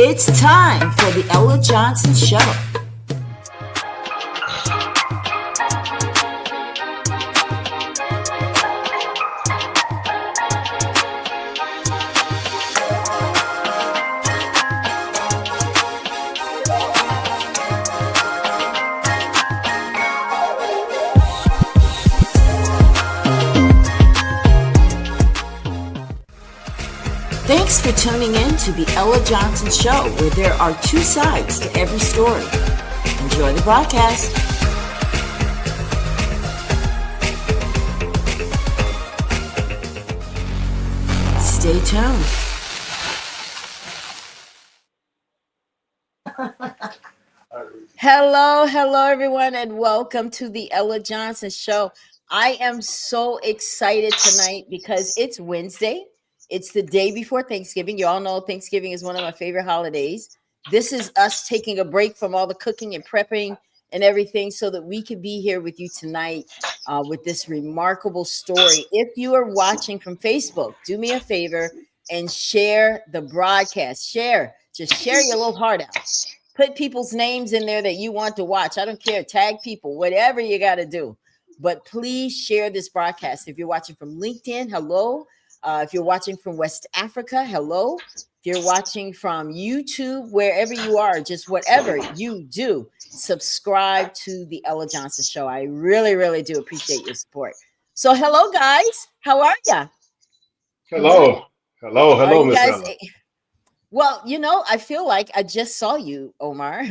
It's time for the Ella Johnson Show. Thanks for tuning in to the Ella Johnson Show, where there are two sides to every story. Enjoy the broadcast. Stay tuned. Hello, everyone, and welcome to the Ella Johnson Show. I am so excited tonight because it's Wednesday. It's the day before Thanksgiving. You all know Thanksgiving is one of my favorite holidays. This is us taking a break from all the cooking and prepping and everything so that we can be here with you tonight with this remarkable story. If you are watching from Facebook, do me a favor and share the broadcast. Just share your little heart out. Put people's names in there that you want to watch. I don't care. Tag people, whatever you got to do. But please share this broadcast. If you're watching from LinkedIn, hello. If you're watching from West Africa, hello. If you're watching from YouTube, wherever you are, just whatever you do, subscribe to the Ella Johnson Show. I really, really do appreciate your support. So hello, guys. How are ya? Hello, Miss Ella. Well, I feel like I just saw you, Omar.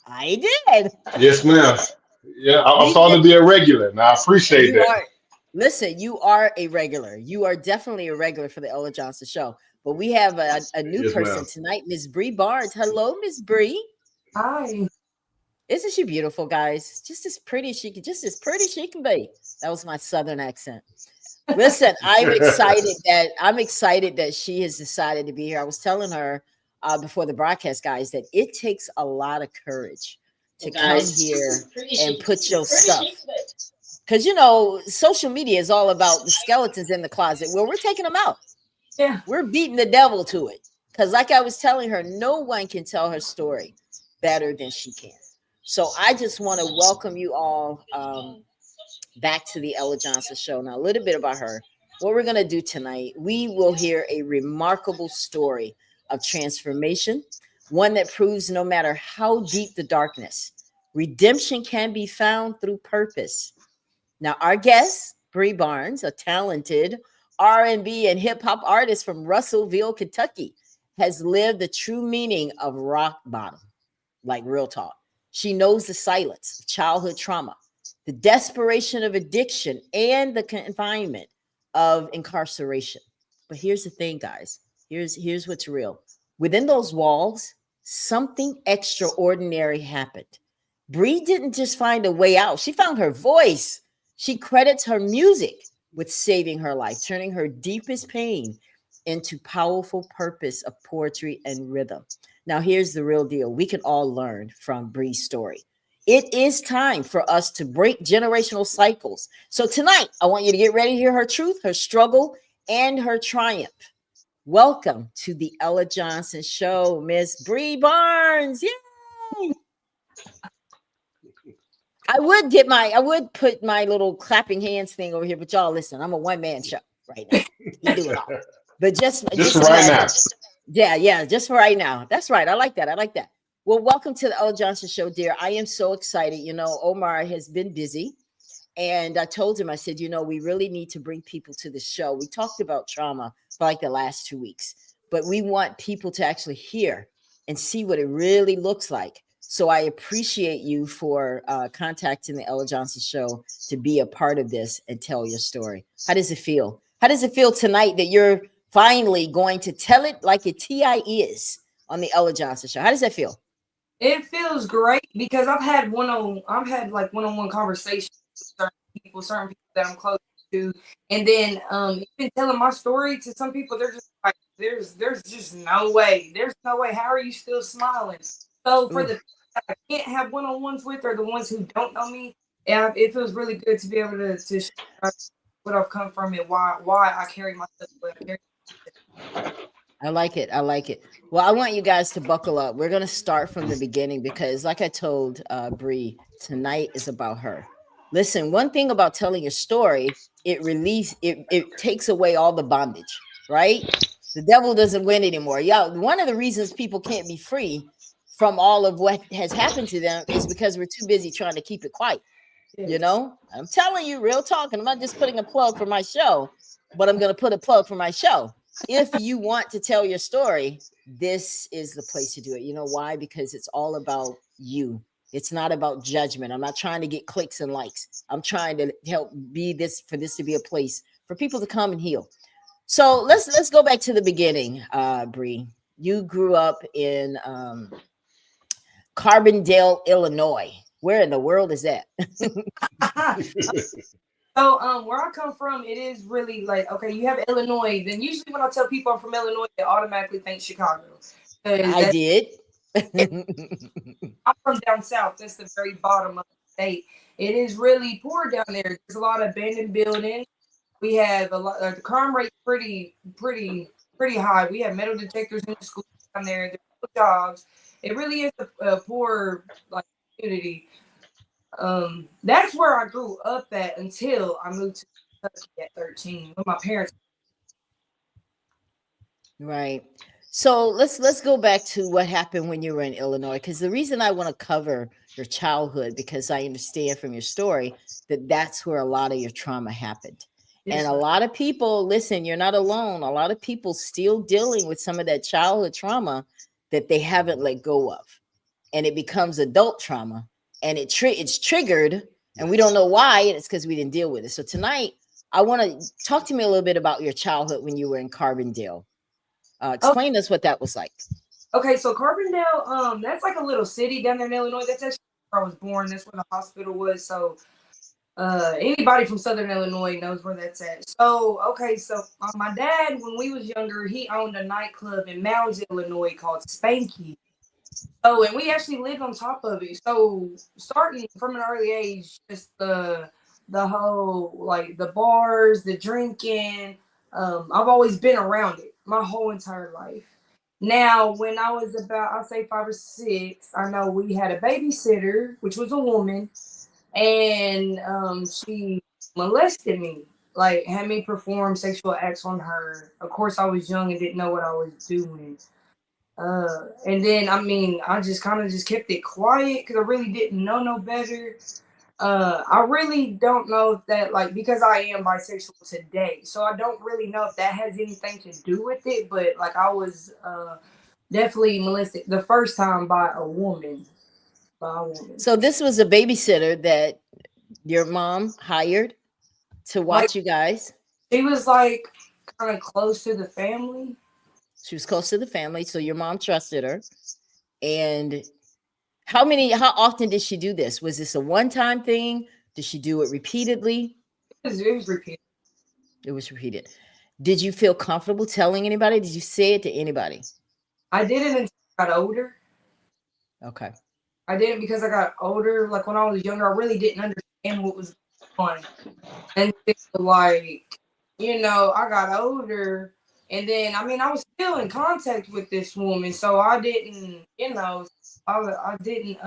I did. Yes, ma'am. Yeah, I'm starting to be a regular. Now, I appreciate that. Listen, you are a regular. You are definitely a regular for the Ella Johnson Show. But we have a new person tonight, Miss Bree Barnes. Hello, Miss Bree. Hi. Isn't she beautiful, guys? Just as pretty as she can be. That was my Southern accent. Listen, I'm excited that she has decided to be here. I was telling her before the broadcast, guys, that it takes a lot of courage to come here and put your stuff. Because, social media is all about the skeletons in the closet. Well, we're taking them out. Yeah. We're beating the devil to it. Because like I was telling her, no one can tell her story better than she can. So I just want to welcome you all back to the Ella Johnson Show. Now, a little bit about her. What we're going to do tonight, we will hear a remarkable story of transformation, one that proves no matter how deep the darkness, redemption can be found through purpose. Now, our guest, Bree Barnes, a talented R&B and hip-hop artist from Russellville, Kentucky, has lived the true meaning of rock bottom, like real talk. She knows the silence of childhood trauma, the desperation of addiction, and the confinement of incarceration. But here's the thing, guys. Here's what's real. Within those walls, something extraordinary happened. Bree didn't just find a way out. She found her voice. She credits her music with saving her life, turning her deepest pain into powerful purpose of poetry and rhythm. Now, here's the real deal. We can all learn from Bree's story. It is time for us to break generational cycles. So tonight, I want you to get ready to hear her truth, her struggle, and her triumph. Welcome to the Ella Johnson Show, Miss Bree Barnes. Yay! I would put my little clapping hands thing over here, but y'all listen, I'm a one-man show right now. You do it all. But just right now. Yeah, just for right now. That's right. I like that. Well, welcome to the Ella Johnson Show, dear. I am so excited. Omar has been busy. And I told him, I said, we really need to bring people to the show. We talked about trauma for like the last 2 weeks, but we want people to actually hear and see what it really looks like. So I appreciate you for contacting the Ella Johnson Show to be a part of this and tell your story. How does it feel? How does it feel tonight that you're finally going to tell it like a TI is on the Ella Johnson Show? How does that feel? It feels great because I've had one-on-one conversations with certain people that I'm close to, and then even telling my story to some people, they're just like, there's just no way. There's no way. How are you still smiling? So for the people that I can't have one-on-ones with, or the ones who don't know me, it feels really good to be able to share what I've come from and why I carry myself the way I carry myself. I like it. I like it. Well, I want you guys to buckle up. We're going to start from the beginning because, like I told Bree, tonight is about her. Listen, one thing about telling your story, it takes away all the bondage, right? The devil doesn't win anymore. Yeah, one of the reasons people can't be free from all of what has happened to them is because we're too busy trying to keep it quiet. You Yes. know, I'm telling you, real talk. And I'm not just putting a plug for my show, but I'm going to put a plug for my show. If you want to tell your story, this is the place to do it. You know why? Because it's all about you. It's not about judgment. I'm not trying to get clicks and likes. I'm trying to help be this for this to be a place for people to come and heal. So let's go back to the beginning, Bree. You grew up in Carbondale, Illinois. Where in the world is that? So, where I come from, it is really like, okay, you have Illinois. Then usually when I tell people I'm from Illinois, they automatically think Chicago. Because I did. I'm from down south. That's the very bottom of the state. It is really poor down there. There's a lot of abandoned buildings. We have a lot. The crime rate pretty high. We have metal detectors in the schools down there. There's no jobs. It really is a poor like community. That's where I grew up at until I moved to Kentucky at 13 when my parents. Right. So let's go back to what happened when you were in Illinois, because the reason I want to cover your childhood, because I understand from your story that that's where a lot of your trauma happened. And Yes, a ma'am. lot of people, listen, you're not alone. A lot of people still dealing with some of that childhood trauma that they haven't let go of. And it becomes adult trauma, and it's triggered, and we don't know why, and it's because we didn't deal with it. So tonight, I want to talk to me a little bit about your childhood when you were in Carbondale. Oh, Explain to us what that was like. okay. So Carbondale, that's like a little city down there in Illinois. That's actually where I was born. That's where the hospital was. So anybody from Southern Illinois knows where that's at. So, okay, so my dad, when we was younger, he owned a nightclub in Mounds, Illinois called Spanky. So, and we actually lived on top of it. So, starting from an early age, just the whole like the bars, the drinking. I've always been around it my whole entire life. Now, when I was about, I'd say 5 or 6, I know we had a babysitter, which was a woman, and she molested me, like had me perform sexual acts on her. Of course, I was young and didn't know what I was doing. And then I mean, I just kind of just kept it quiet because I really didn't know no better. I really don't know if that like because I am bisexual today, so I don't really know if that has anything to do with it. But like I was definitely molested the first time by a woman. By a woman. So this was a babysitter that your mom hired to Like watch you guys. she was like kind of close to the family. She was close to the family, so your mom trusted her. And how often did she do this? Was this a one-time thing? Did she do it repeatedly? It was repeated. It was repeated. Did you feel comfortable telling anybody? Did you say it to anybody? I didn't until I got older. Okay. I didn't because I got older. Like when I was younger, I really didn't understand what was going on. And like, I got older. And then, I mean, I was still in contact with this woman. So I didn't, I didn't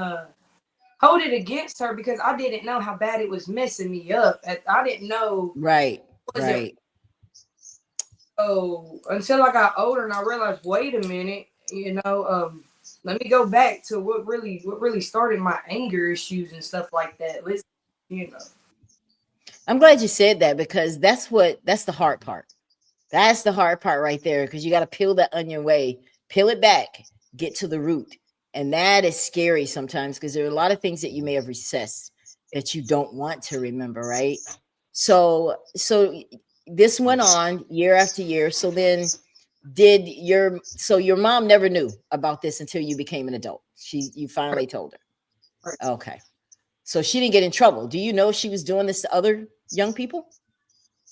hold it against her because I didn't know how bad it was messing me up. I didn't know Right. it wasn't Right. so until I got older and I realized, wait a minute, let me go back to what really started my anger issues and stuff like that. Let's, you know, I'm glad you said that because that's the hard part. That's the hard part right there because you got to peel that onion away, peel it back, get to the root. And that is scary sometimes because there are a lot of things that you may have recessed that you don't want to remember, right? So this went on year after year. So then your mom never knew about this until you became an adult. You finally told right. her. Okay. So she didn't get in trouble. Do you know she was doing this to other young people?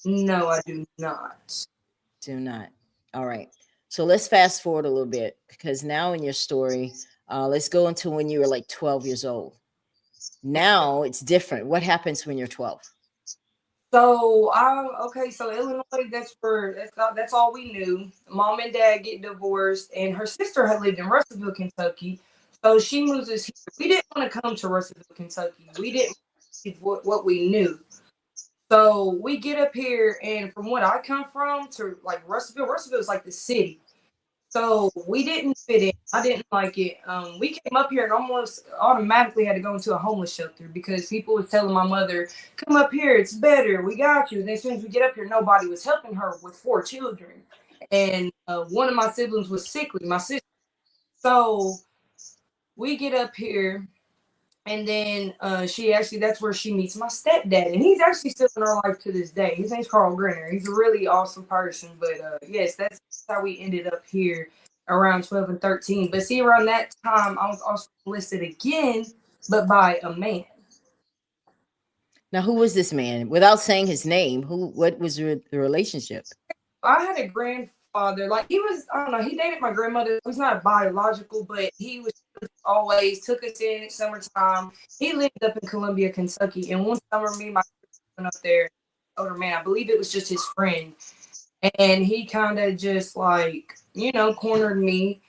No, I do not. Do not. All right. So let's fast forward a little bit because now in your story, let's go into when you were like 12 years old. Now it's different. What happens when you're 12? So so Illinois, that's all we knew. Mom and dad get divorced, and her sister had lived in Russellville, Kentucky. So she moves us here. We didn't want to come to Russellville, Kentucky. We didn't what we knew. So we get up here, and from what I come from to like Russellville is like the city. So we didn't fit in. I didn't like it. We came up here and almost automatically had to go into a homeless shelter because people was telling my mother, "Come up here, it's better. We got you." And as soon as we get up here, nobody was helping her with 4 children, and one of my siblings was sickly, my sister. So we get up here, and then that's where she meets my stepdad, and he's actually still in our life to this day. His name's Carl Grinner. He's a really awesome person. But yes, that's how we ended up here around 12 and 13. But see, around that time I was also listed again, but by a man. Now, who was this man? Without saying his name, what was the relationship? I had a grandfather, like he was, I don't know, he dated my grandmother. He's not biological, but he was always took us in summertime. He lived up in Columbia, Kentucky, and one summer me and my went up there. Older man, I believe it was just his friend, and he kind of just like cornered me,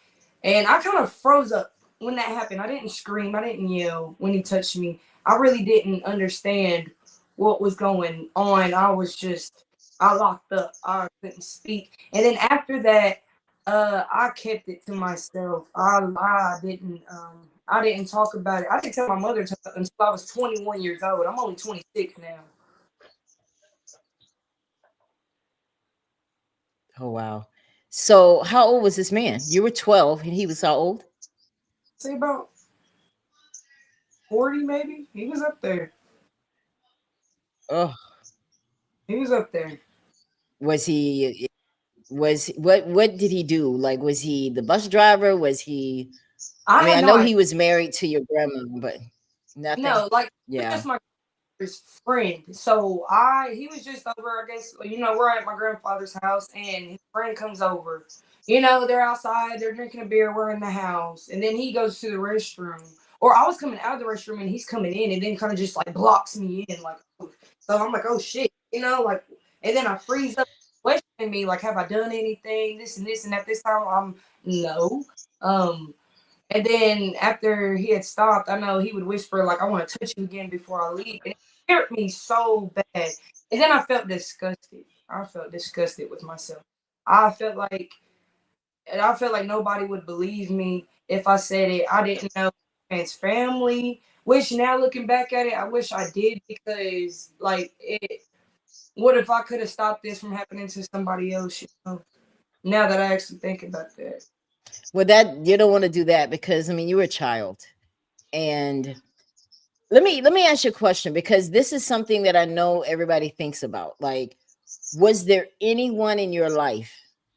and I kind of froze up when that happened. I didn't scream, I didn't yell when he touched me. I really didn't understand what was going on. I locked up. I couldn't speak. And then after that, I kept it to myself. I didn't talk about it. I didn't tell my mother until I was 21 years old. I'm only 26 now. Oh, wow. So, how old was this man? You were 12, and he was how old? Say about 40, maybe. He was up there. Oh, He was up there. was he? Was what did he do? Like, was he the bus driver? Was he? I I mean, had I no know idea. he was married to your grandma, but nothing. No, like it was Yeah. just my friend. So he was just over, I guess, we're at my grandfather's house and his friend comes over. They're outside, they're drinking a beer, we're in the house. And then he goes to the restroom. Or I was coming out of the restroom and he's coming in and then kind of just like blocks me in. Like, oh. So I'm like, oh shit, like, and then I freeze up questioning me, like, have I done anything? This and at this time I'm no. And then after he had stopped, I know he would whisper, like, I want to touch you again before I leave. And it scared me so bad. And then I felt disgusted. I felt disgusted with myself. I felt like I felt like nobody would believe me if I said it. I didn't know his family. Which now looking back at it, I wish I did because like what if I could have stopped this from happening to somebody else, Now that I actually think about that. Well, that you don't want to do that because I mean you were a child, and let me ask you a question because this is something that I know everybody thinks about. Like, was there anyone in your life?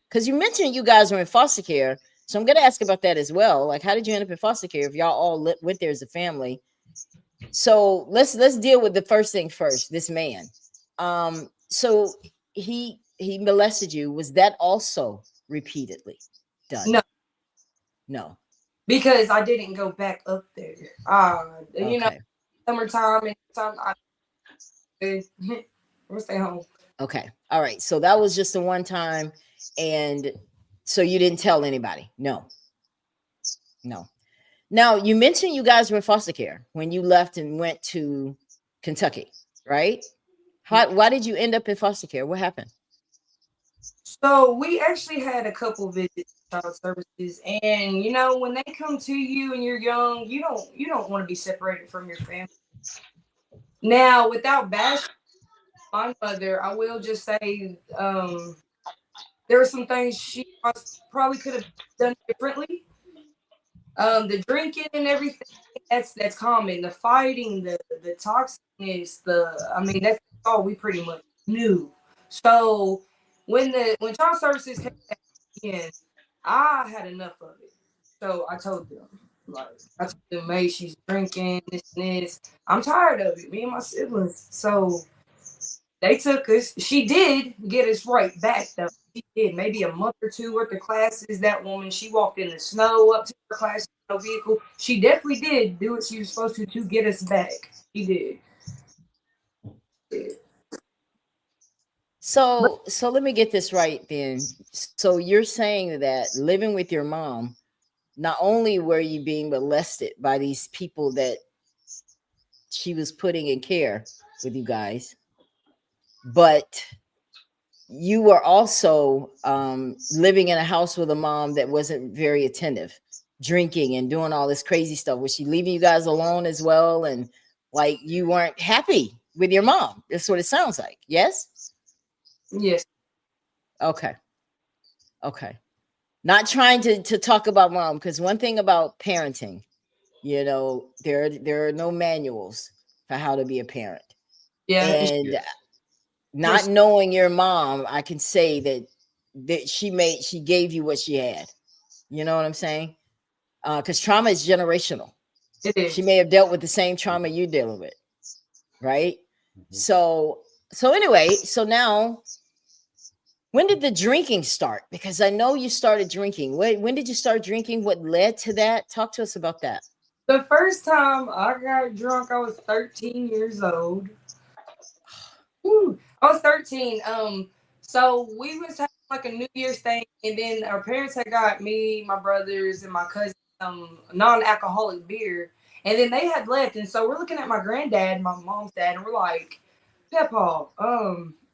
Because you mentioned you guys were in foster care, so I'm going to ask about that as well. Like, how did you end up in foster care if y'all all went there as a family? So let's deal with the first thing first. This man, so he molested you. Was that also repeatedly done? No, No. because I didn't go back up there. Okay. Summertime and time I we'll stay home. Okay. All right. So that was just the one time, and so you didn't tell anybody. No. No. Now you mentioned you guys were in foster care when you left and went to Kentucky, right? Why did you end up in foster care? What happened? So we actually had a couple visits to child services, and when they come to you and you're young, you don't want to be separated from your family. Now, without bashing my mother, I will just say there were some things she probably could have done differently. The drinking and everything, that's common. The fighting, the toxicness, I mean that's all we pretty much knew. So when child services came back in, I had enough of it. So I told them, like, I told them, hey, she's drinking this and this. I'm tired of it. Me and my siblings. So they took us. She did get us right back though. She did maybe a month or two worth of classes. That woman, she walked in the snow up to her class in a vehicle. She definitely did do what she was supposed to get us back. She did. So let me get this right then. So you're saying that living with your mom, not only were you being molested by these people that she was putting in care with you guys, but you were also living in a house with a mom that wasn't very attentive, drinking and doing all this crazy stuff. Was she leaving you guys alone as well? And like you weren't happy with your mom. That's what it sounds like. Yes? Yes. Okay. Okay. Not trying to talk about mom, because one thing about parenting, there are no manuals for how to be a parent. Yeah. And Yes. not knowing your mom, I can say that she gave you what she had. You know what I'm saying? Because trauma is generational. It She is. may have dealt with the same trauma you're dealing with, right? Mhm. So anyway, so now when did the drinking start? Because I know you started drinking. When did you start drinking? What led to that? Talk to us about that. The first time I got drunk, I was 13 years old. Woo. I was 13. So we was having like a New Year's thing, and then our parents had got me, my brothers, and my cousin some non-alcoholic beer, and then they had left, and so we're looking at my granddad, my mom's dad, and we're like, "Peppa,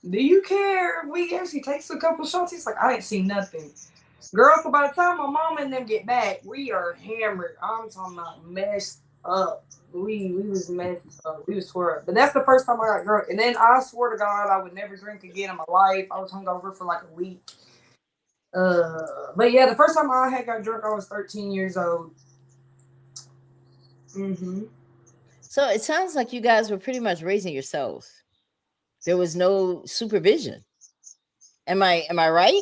do you care if we actually takes a couple shots?" He's like, "I didn't see nothing." Girl, so by the time my mom and them get back, we are hammered. I'm talking about messed up. We was messed up. We was tore up. But that's the first time I got drunk. And then I swore to God I would never drink again in my life. I was hungover for like a week. But yeah, the first time I had got drunk, I was 13 years old. Hmm. So it sounds like you guys were pretty much raising yourselves. There was no supervision. Am I right?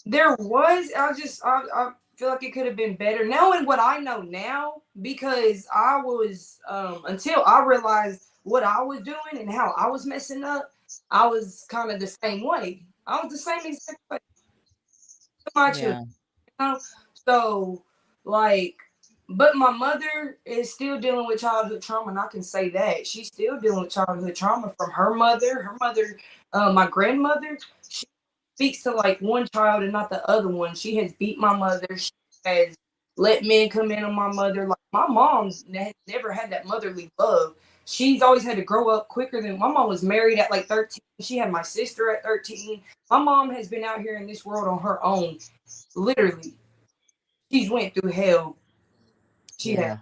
There was. I feel like it could have been better. Knowing what I know now, because I was until I realized what I was doing and how I was messing up, I was kind of the same way. I was the same exact way to my children, Yeah. you know? So like, but my mother is still dealing with childhood trauma, and I can say that she's still dealing with childhood trauma from her mother. Her mother, my grandmother, speaks to like one child and not the other one. She has beat my mother. She has let men come in on my mother. Like my mom has never had that motherly love. She's always had to grow up quicker than my mom was married at like 13. She had my sister at 13. My mom has been out here in this world on her own. Literally. She's went through hell. She has. Yeah.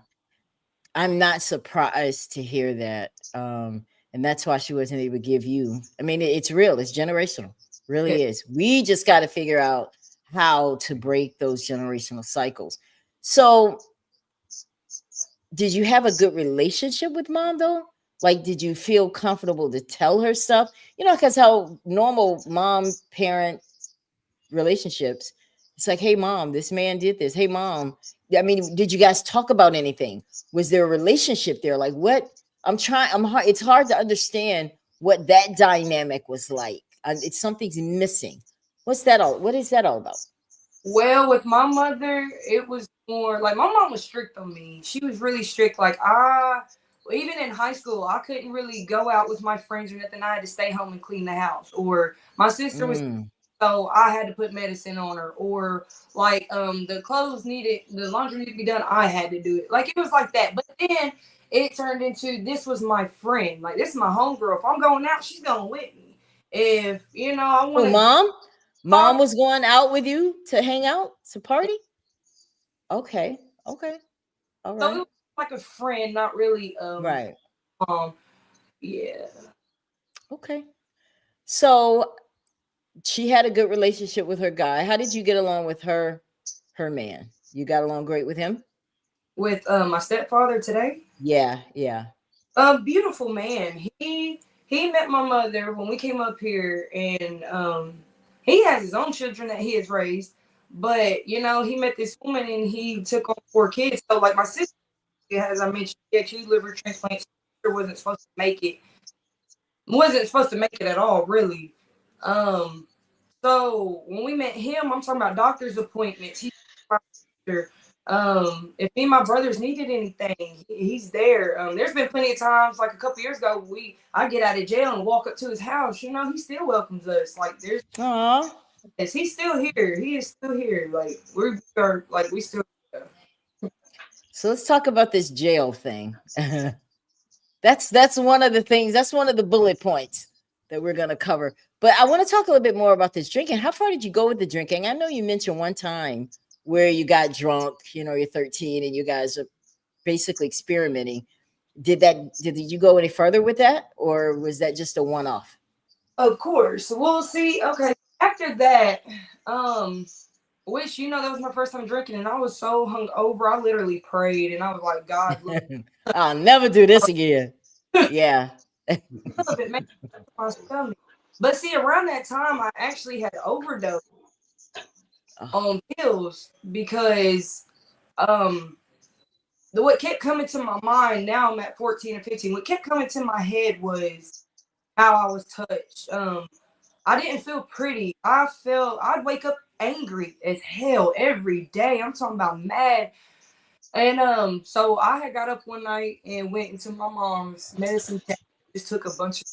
I'm not surprised to hear that. And that's why she wasn't able to give you. I mean, it's real, it's generational. It. Really is. We just got to figure out how to break those generational cycles. So, did you have a good relationship with mom though? Like, did you feel comfortable to tell her stuff? Because how normal mom parent relationships, it's like, hey mom, this man did this. Hey mom, I mean, did you guys talk about anything? Was there a relationship there? Like, what? I'm hard, it's hard to understand what that dynamic was like. It's something's missing. What is that all about? Well, with my mother, it was more like my mom was strict on me. She was really strict. Like even in high school, I couldn't really go out with my friends or nothing. I had to stay home and clean the house. Or my sister was, Mm, so I had to put medicine on her. Or like the laundry needed to be done. I had to do it. Like it was like that. But then it turned into this was my friend. Like this is my homegirl. If I'm going out, she's going with me. If I want oh, to mom was going out with you to hang out, to party. Okay, okay, all so it right, was like a friend, not really right, um yeah. okay. So she had a good relationship with her guy. How did you get along with her man? You got along great with him? With my stepfather today. Yeah, yeah. Beautiful man. He met my mother when we came up here, and he has his own children that he has raised. But he met this woman and he took on 4 kids. So like my sister, as I mentioned, she had 2 liver transplants. Sister wasn't supposed to make it at all, really. So when we met him, I'm talking about doctor's appointments. He my sister. If me and my brothers needed anything, he's there. There's been plenty of times, like a couple years ago, I get out of jail and walk up to his house. You know, he still welcomes us. Like there's, yes, he's still here. He is still here. Like we still. So let's talk about this jail thing. That's one of the things. That's one of the bullet points that we're going to cover. But I want to talk a little bit more about this drinking. How far did you go with the drinking? I know you mentioned one time where you got drunk. You know, you're 13 and you guys are basically experimenting. Did you go any further with that, or was that just a one-off? Of course. We'll see. Okay. After that, which that was my first time drinking, and I was so hungover. I literally prayed, and I was like, God, look, I'll never do this again. Yeah. it makes my stomach. But see, around that time, I actually had overdosed on pills because what kept coming to my mind. Now I'm at 14 and 15. What kept coming to my head was how I was touched. I didn't feel pretty. I'd wake up angry as hell every day. I'm talking about mad. And so I had got up one night and went into my mom's medicine cabinet, just took a bunch of,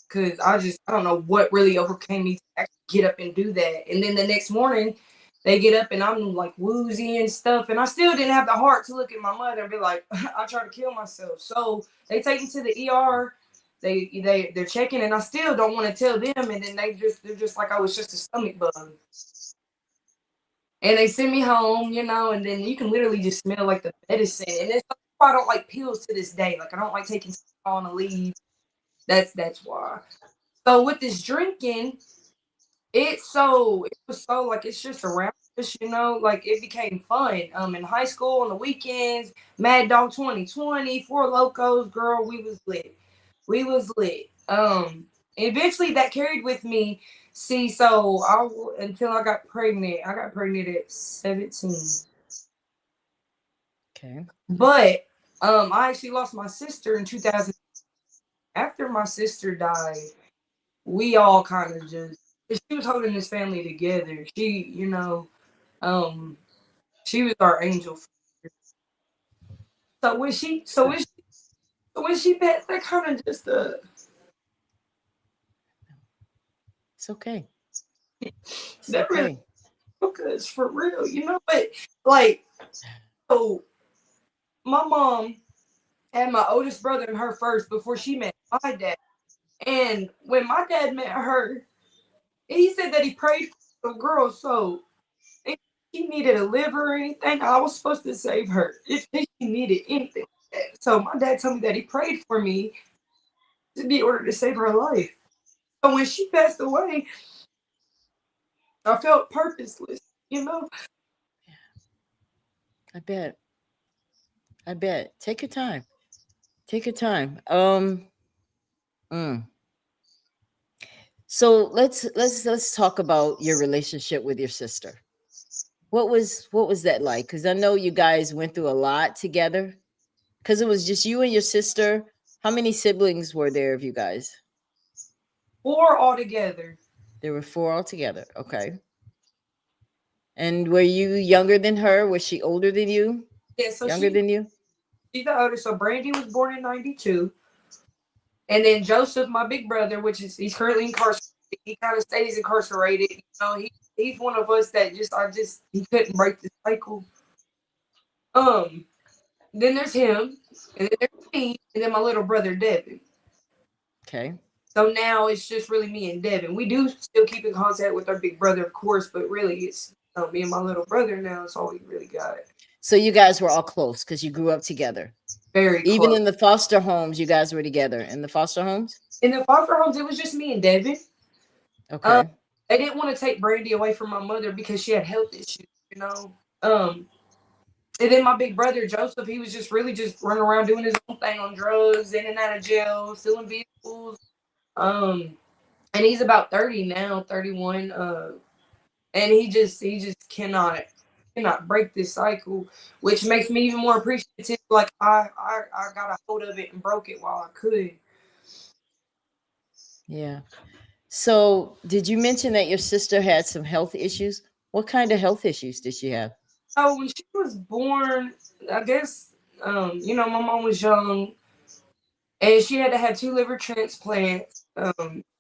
because I don't know what really overcame me to actually get up and do that. And then the next morning they get up and I'm like woozy and stuff, and I still didn't have the heart to look at my mother and be like, I tried to kill myself. So they take me to the ER. They're checking, and I still don't want to tell them. And then they're just like I was just a stomach bug. And they send me home, and then you can literally just smell like the medicine. And it's why I don't like pills to this day. Like I don't like taking on a leave. That's why. So with this drinking, it was so like it's just around us, like it became fun. In high school on the weekends, Mad Dog 2020, Four Locos, girl, we was lit. We was lit. Eventually that carried with me. See, so until I got pregnant at 17. Okay. But I actually lost my sister in 2000. After my sister died, we all kind of just, she was holding this family together. She was our angel. So when she passed, that kind of just It's okay. that really took us for real, But like, so my mom had my oldest brother and her first before she met my dad. And when my dad met her, he said that he prayed for the girl. So if she needed a liver or anything, I was supposed to save her if she needed anything. So my dad told me that he prayed for me to be ordered to save her life. So when she passed away, I felt purposeless, I bet. Take your time. Take your time. So let's talk about your relationship with your sister. What was that like? Because I know you guys went through a lot together. Because it was just you and your sister. How many siblings were there of you guys? 4 altogether. There were 4 altogether. Okay. And were you younger than her? Was she older than you? Yeah, so Younger than you? she's the oldest. So Brandy was born in 92. And then Joseph, my big brother, he's currently incarcerated. He kind of stays incarcerated. He's one of us that he couldn't break the cycle. Then there's him, and then there's me, and then my little brother Devin. Okay. So now it's just really me and Devin. We do still keep in contact with our big brother, of course, but really it's me and my little brother now. It's all we really got. So you guys were all close because you grew up together. Very Even close. in the foster homes, you guys were together. In the foster homes? In the foster homes, it was just me and Devin. Okay. They didn't want to take Brandy away from my mother because she had health issues, And then my big brother Joseph, he was just really just running around doing his own thing on drugs, in and out of jail, stealing vehicles. And he's about 30 now, 31. And he just cannot break this cycle, which makes me even more appreciative. Like I got a hold of it and broke it while I could. Yeah. So did you mention that your sister had some health issues? What kind of health issues did she have? So when she was born, I guess my mom was young and she had to have 2 liver transplants.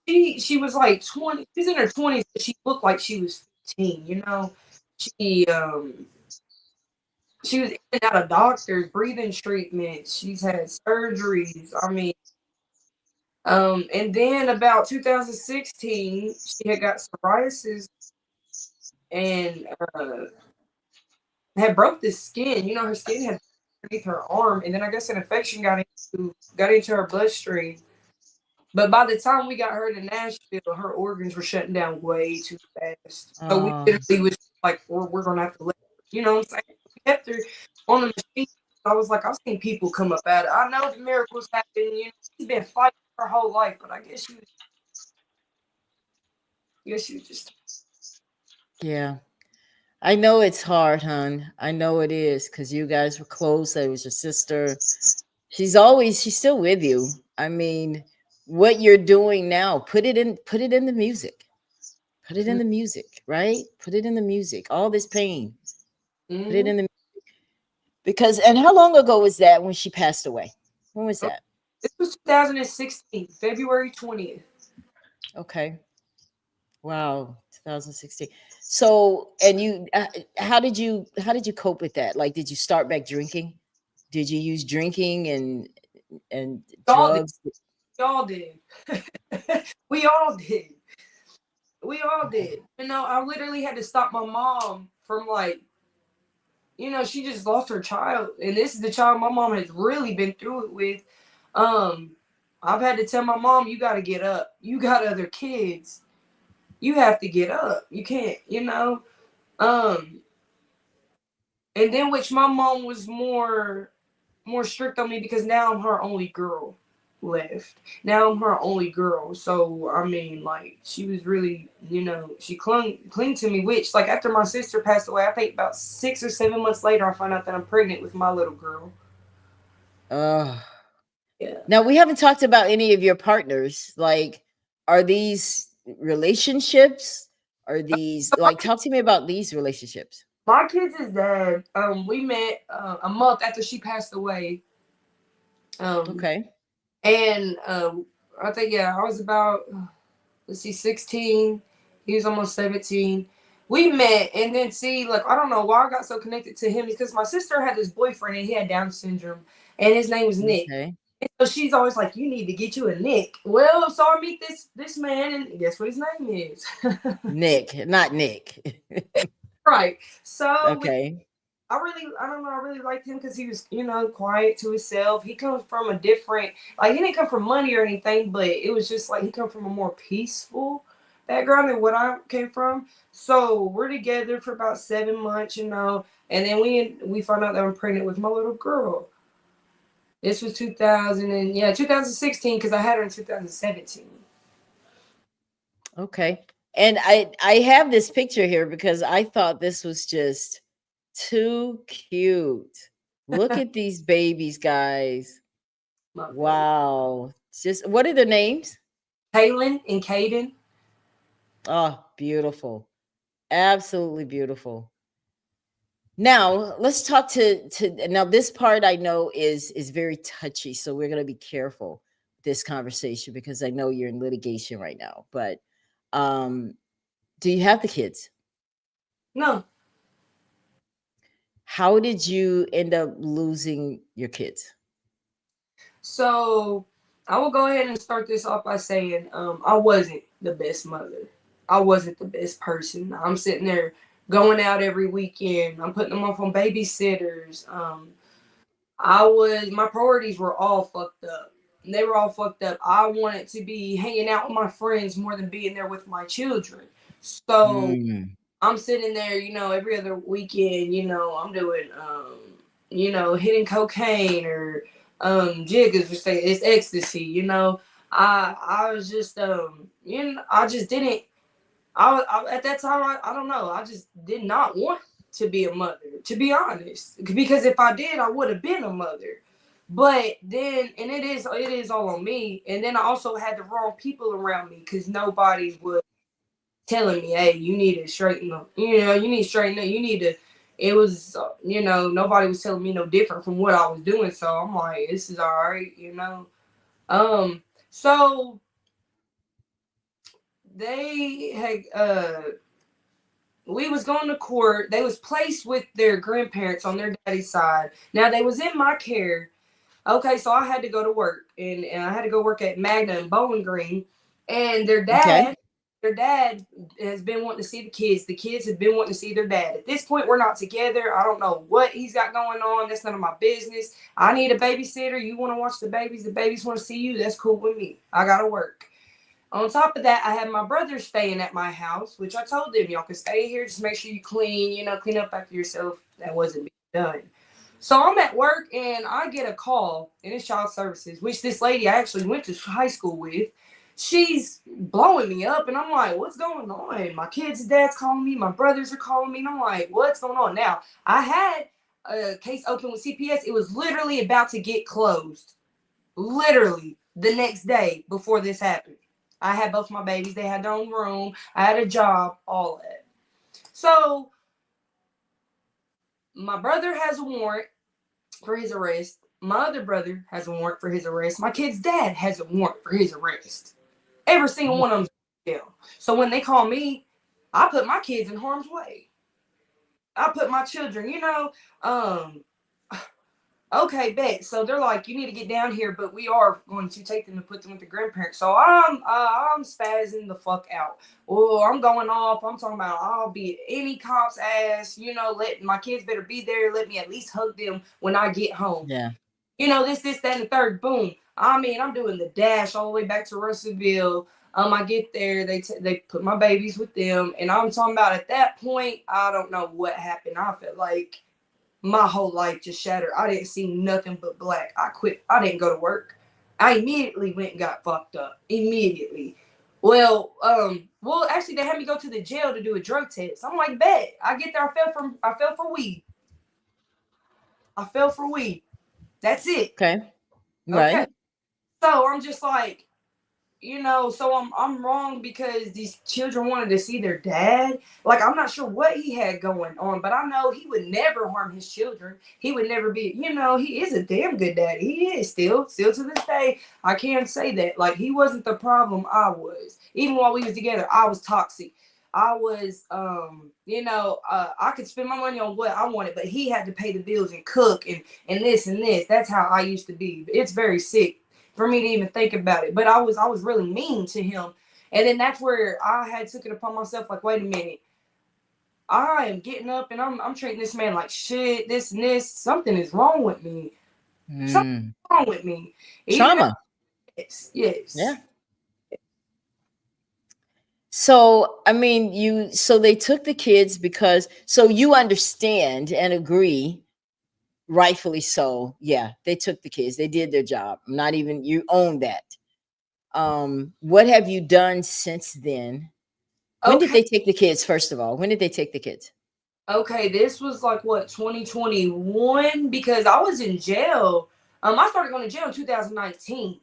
She was like 20. She's in her 20s, but she looked like she was 15. She she was in and out of doctors, breathing treatments. She's had surgeries. I mean, and then about 2016, she had got psoriasis and had broke the skin. Her skin had underneath her arm, and then I guess an infection got into her bloodstream. But by the time we got her to Nashville, her organs were shutting down way too fast. So we Oh, literally was like, we're gonna have to let her. You know what I'm saying? We kept her on the machine. I was like, I've seen people come up at it. I know the miracles happen. She's been fighting her whole life, but I guess she was just. yeah. I know it's hard, hon. I know it is because you guys were close. It was your sister. She's still with you. I mean, what you're doing now, put it in the music. Put it in the music, right? Put it in the music. All this pain. Put it Mm-hmm. in the because and how long ago was that when she passed away? When was that? This was 2016, February 20th. Okay. Wow, 2016. So, and how did you cope with that? Like, did you start back drinking? Did you use drinking and Y'all did. drugs? Y'all did. We all did. We all Okay. did. I literally had to stop my mom from like, she just lost her child. And this is the child my mom has really been through it with. Um, I've had to tell my mom, you gotta get up. You got other kids. You have to get up. You can't. Um, and then which my mom was more strict on me because now I'm her only girl left. Now I'm her only girl. So I mean, like she was really, she clung to me. Which like after my sister passed away, I think about 6 or 7 months later, I found out that I'm pregnant with my little girl. Uh, Yeah. Now we haven't talked about any of your partners. Like, are these relationships? Are these So like talk to me about these relationships? my kids is dad. We met a month after she passed away. Um, Okay. and I think I was about let's see, 16. He was almost 17. We met, and then see, like, I don't know why I got so connected to him because my sister had this boyfriend and he had Down syndrome, and his name was Nick. Okay. And so she's always like, "You need to get you a Nick." Well, so I meet this man, and guess what his name is? Nick, not Nick. Right. So Okay. I don't know, I really liked him because he was, quiet to himself. He comes from a different, like, he didn't come from money or anything, but it was just like he come from a more peaceful background than what I came from. So we're together for about 7 months, and then we found out that I'm pregnant with my little girl. This was 2016 because I had her in 2017. Okay. And I have this picture here because I thought this was just too cute. Look at these babies, guys. My baby. Wow. Just what are their names? Kaylin and Caden. Oh, beautiful. Absolutely beautiful. Now, let's talk to now this part I know is very touchy, so we're going to be careful with this conversation because I know you're in litigation right now. But um do you have the kids? No. How did you end up losing your kids? So I will go ahead and start this off by saying I wasn't the best mother. I wasn't the best person. I'm sitting there going out every weekend. I'm putting them off on babysitters. My priorities were all fucked up. They were all fucked up. I wanted to be hanging out with my friends more than being there with my children. So Mm, I'm sitting there, every other weekend, I'm doing, hitting cocaine or jiggers or say it's ecstasy. I was just, I just didn't. At that time, I don't know. I just did not want to be a mother, to be honest, because if I did, I would have been a mother. But then, and it is all on me. And then I also had the wrong people around me because nobody was telling me, hey, you need to straighten up. You need to straighten up. You need to, it was, nobody was telling me no different from what I was doing. So I'm like, this is all right. So they had, we was going to court. They was placed with their grandparents on their daddy's side. Now they was in my care. Okay, so I had to go to work, and I had to go work at Magna and Bowling Green, and Okay. their dad has been wanting to see the kids. The kids have been wanting to see their dad. At this point, we're not together. I don't know what he's got going on. That's none of my business. I need a babysitter. You want to watch the babies want to see you. That's cool with me. I gotta work. On top of that, I had my brother staying at my house, which I told them, y'all can stay here. Just make sure you clean, clean up after yourself. That wasn't being done. So I'm at work and I get a call, and it's child services, which this lady I actually went to high school with. She's blowing me up, and I'm like, what's going on? My kids' dad's calling me, my brothers are calling me, and I'm like, what's going on? Now, I had a case open with CPS. It was literally about to get closed. Literally the next day before this happened. I had both my babies. They had their own room. I had a job, all that. So my brother has a warrant for his arrest. My other brother has a warrant for his arrest. My kid's dad has a warrant for his arrest. Every single one of them is in jail. So when they call me, I put my kids in harm's way. I put my children, okay, bet. So they're like, you need to get down here, but we are going to take them and put them with the grandparents. So I'm spazzing the fuck out. Oh, I'm going off. I'm talking about I'll be any cop's ass. Let my kids better be there. Let me at least hug them when I get home. Yeah. This, that, and the third. Boom. I mean, I'm doing the dash all the way back to Russellville. I get there. They put my babies with them, and I'm talking about at that point, I don't know what happened. I felt like my whole life just shattered. I didn't see nothing but black. I quit. I didn't go to work. I immediately went and got fucked up. Immediately. Well, actually they had me go to the jail to do a drug test. I'm like, bet. I get there, I fell for weed. I fell for weed. That's it. Okay. Okay. Right. So I'm just like, so I'm wrong because these children wanted to see their dad. Like, I'm not sure what he had going on, but I know he would never harm his children. He would never be, he is a damn good daddy. He is still to this day. I can't say that. Like, he wasn't the problem. I was. Even while we was together, I was toxic. I was, I could spend my money on what I wanted, but he had to pay the bills and cook and this and this. That's how I used to be. It's very sick for me to even think about it. But I was really mean to him. And then that's where I had took it upon myself, like, wait a minute. I am getting up and I'm treating this man like shit, this and this. Something is wrong with me. Something wrong with me. Trauma. Yes. Yeah. So, I mean, so they took the kids because, so you understand and agree, rightfully so. Yeah, they took the kids. They did their job. Not even, you own that. What have you done since then? When did Okay. they take the kids, first of all? When did they take the kids? Okay, this was like what, 2021, because I was in jail. I started going to jail in 2019.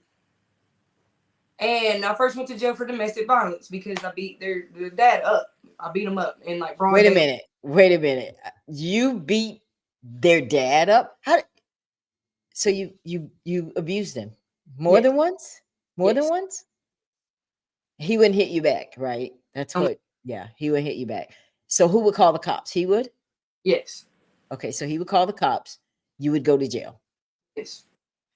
And I first went to jail for domestic violence because I beat their dad up. I beat him up in like broad Wait a day. minute. Wait a minute. You beat their dad up? So you abused him more Yes. than once? More than Yes. once? He wouldn't hit you back, right? That's Um, what, yeah, he would hit you back. So who would call the cops? He would? yes. Okay, so he would call the cops. You would go to jail. Yes.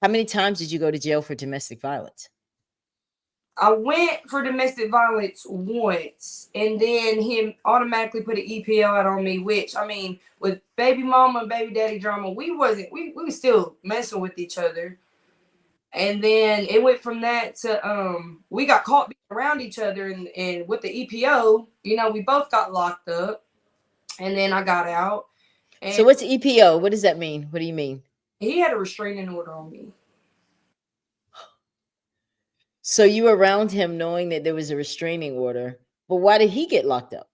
How many times did you go to jail for domestic violence? I went for domestic violence once, and then him automatically put an EPL out on me, which, I mean, with baby mama and baby daddy drama, we were still messing with each other. And then it went from that to we got caught being around each other, and with the EPO, we both got locked up, and then I got out, So and what's EPO? What does that mean? What do you mean? he had a restraining order on me. So you were around him knowing that there was a restraining order, but why did he get locked up?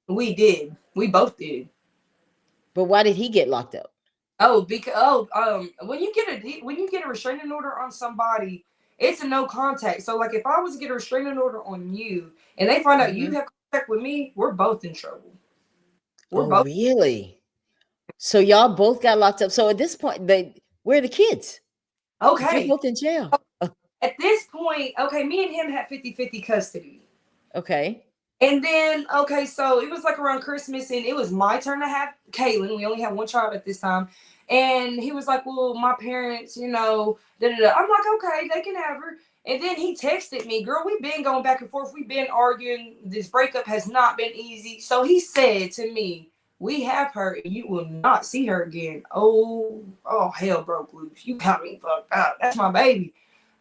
We did. We both did. But why did he get locked up? Oh, because when you get a restraining order on somebody, it's a no contact. So like if I was to get a restraining order on you and they find out you Mhm. have contact with me, we're both in trouble. We're Oh, both really? So y'all both got locked up. So at this point, where are the kids? If you're Okay. both in jail. At this point, okay, me and him had 50-50 custody. Okay. And then, okay, so it was like around Christmas, and it was my turn to have Kaylin. We only had one child at this time. And he was like, well, my parents, da da da. I'm like, okay, they can have her. And then he texted me, girl, we've been going back and forth. We've been arguing. This breakup has not been easy. So he said to me, we have her and you will not see her again. Oh, hell broke loose. You got me fucked up. That's my baby.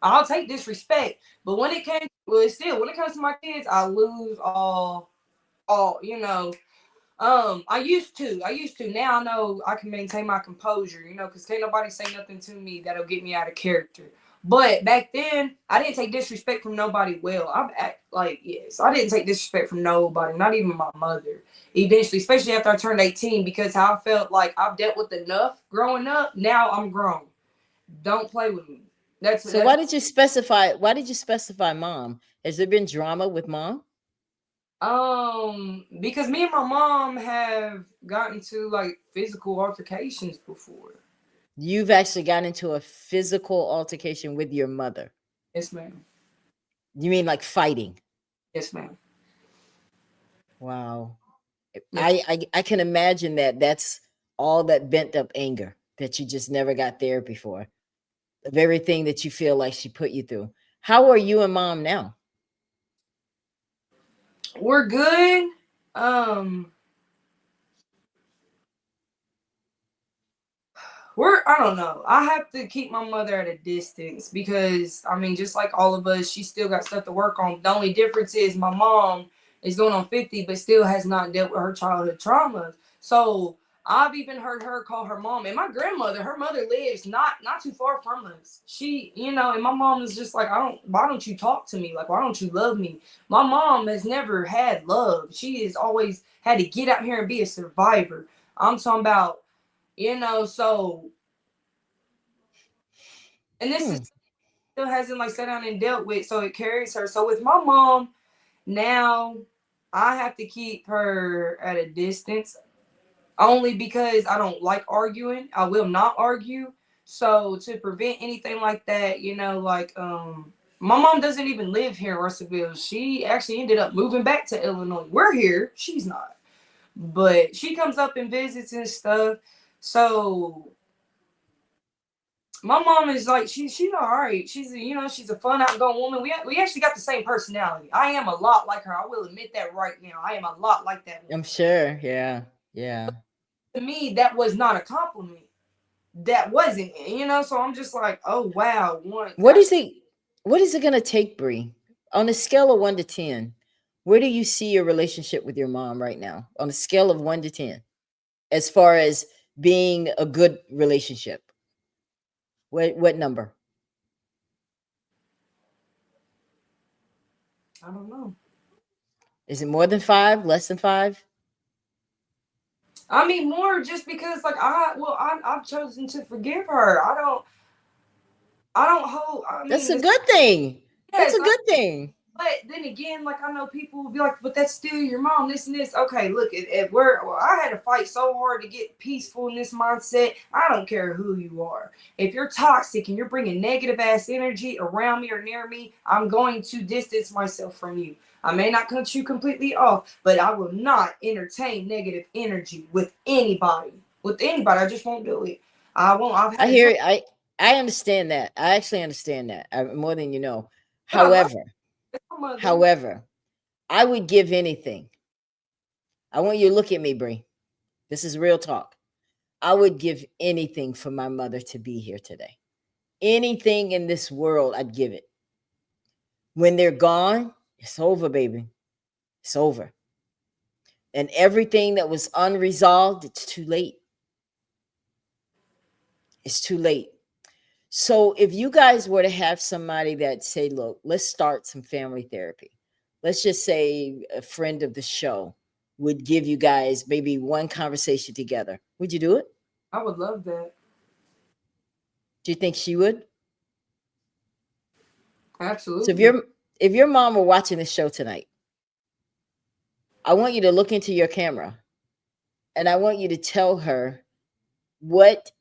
I'll take disrespect. But when it comes to my kids, I lose all. I used to. Now I know I can maintain my composure, because can't nobody say nothing to me that'll get me out of character. But back then, I didn't take disrespect from nobody. Well, yes, I didn't take disrespect from nobody, not even my mother. Eventually, especially after I turned 18, because how I felt like I've dealt with enough growing up. Now I'm grown. Don't play with me. So That's why did you specify mom? Has there been drama with mom? Because me and my mom have gotten to like physical altercations before. You've actually gotten into a physical altercation with your mother. Yes, ma'am. You mean like fighting? Yes, ma'am. Wow. Yes. I can imagine that's all that bent up anger that you just never got therapy for. Of everything that you feel like she put you through. How are you and mom now? We're good. Um, I don't know. I have to keep my mother at a distance because I mean, just like all of us, she still got stuff to work on. The only difference is my mom is going on 50, but still has not dealt with her childhood traumas. So I've even heard her call her mom, and my grandmother, her mother lives not too far from us. And my mom is just like, why don't you talk to me? Like, why don't you love me? My mom has never had love. She has always had to get out here and be a survivor. I'm talking about, so, and this is Hmm. still hasn't like sat down and dealt with, so it carries her. So with my mom now, I have to keep her at a distance only because I don't like arguing. I will not argue. So to prevent anything like that, my mom doesn't even live here in Russellville. She actually ended up moving back to Illinois. We're here. She's not. But she comes up and visits and stuff. So my mom is like she's all right. She's a fun outgoing woman. We actually got the same personality. I am a lot like her. I will admit that right now. I am a lot like that woman. I'm sure. Yeah. Yeah. To me, that was not a compliment. That wasn't, So I'm just like, oh wow, one. What is it? What is it going to take, Bree? On a scale of 1 to 10, where do you see your relationship with your mom right now? On a scale of 1 to 10, as far as being a good relationship, what number? I don't know. Is it more than 5? Less than 5? I mean, more just because like I've chosen to forgive her. I don't hold. I That's mean, a good thing. That's yes. a good thing. But then again, like I know people will be like, but that's still your mom, this and this. Okay, look, at where I had to fight so hard to get peaceful in this mindset. I don't care who you are. If you're toxic and you're bringing negative ass energy around me or near me, I'm going to distance myself from you. I may not cut you completely off, but I will not entertain negative energy with anybody. With anybody, I just won't do it. I won't. I've I had hear to. it. I understand that. I actually understand that. More than you know. But I love However, my mother. however, I would give anything. I want you to look at me, Bree. This is real talk. I would give anything for my mother to be here today. Anything in this world, I'd give it. When they're gone, it's over, baby. It's over. And everything that was unresolved, it's too late. It's too late. So if you guys were to have somebody that say, look, let's start some family therapy. Let's just say a friend of the show would give you guys maybe one conversation together. Would you do it? I would love that. Do you think she would? So Absolutely. if your mom were watching this show tonight, I want you to look into your camera and I want you to tell her what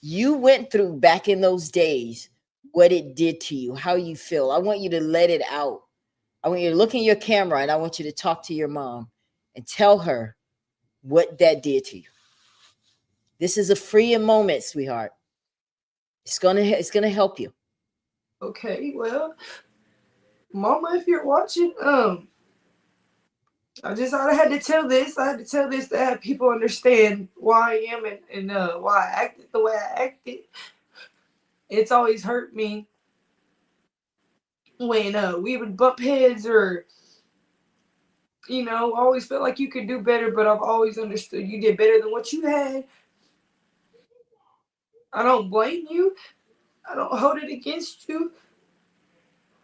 you went through back in those days, what it did to you, how you feel. I want you to let it out. I want you to look in your camera and I want you to talk to your mom and tell her what that did to you. This is a freeing moment, sweetheart. It's gonna help you. Okay, well, Mama, if you're watching, I had to tell this. I had to tell this to have people understand why I am and why I acted the way I acted. It's always hurt me when we would bump heads or I always felt like you could do better, but I've always understood you did better than what you had. I don't blame you. I don't hold it against you.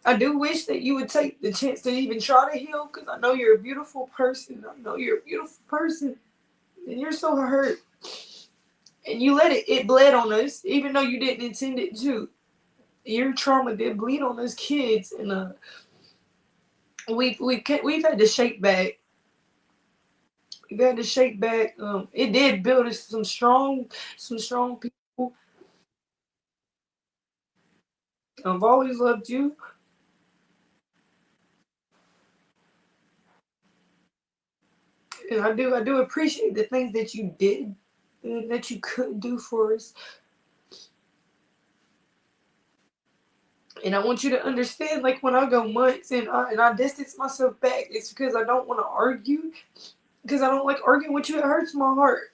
I do wish that you would take the chance to even try to heal because I know you're a beautiful person. I know you're a beautiful person. And you're so hurt. And you let it bled on us, even though you didn't intend it to. Your trauma did bleed on us kids. And we've had to shake back. We've had to shake back. It did build us some strong people. I've always loved you. And I do appreciate the things that you did and that you could do for us. And I want you to understand, like when I go months and I distance myself back, it's because I don't want to argue. Because I don't like arguing with you. It hurts my heart.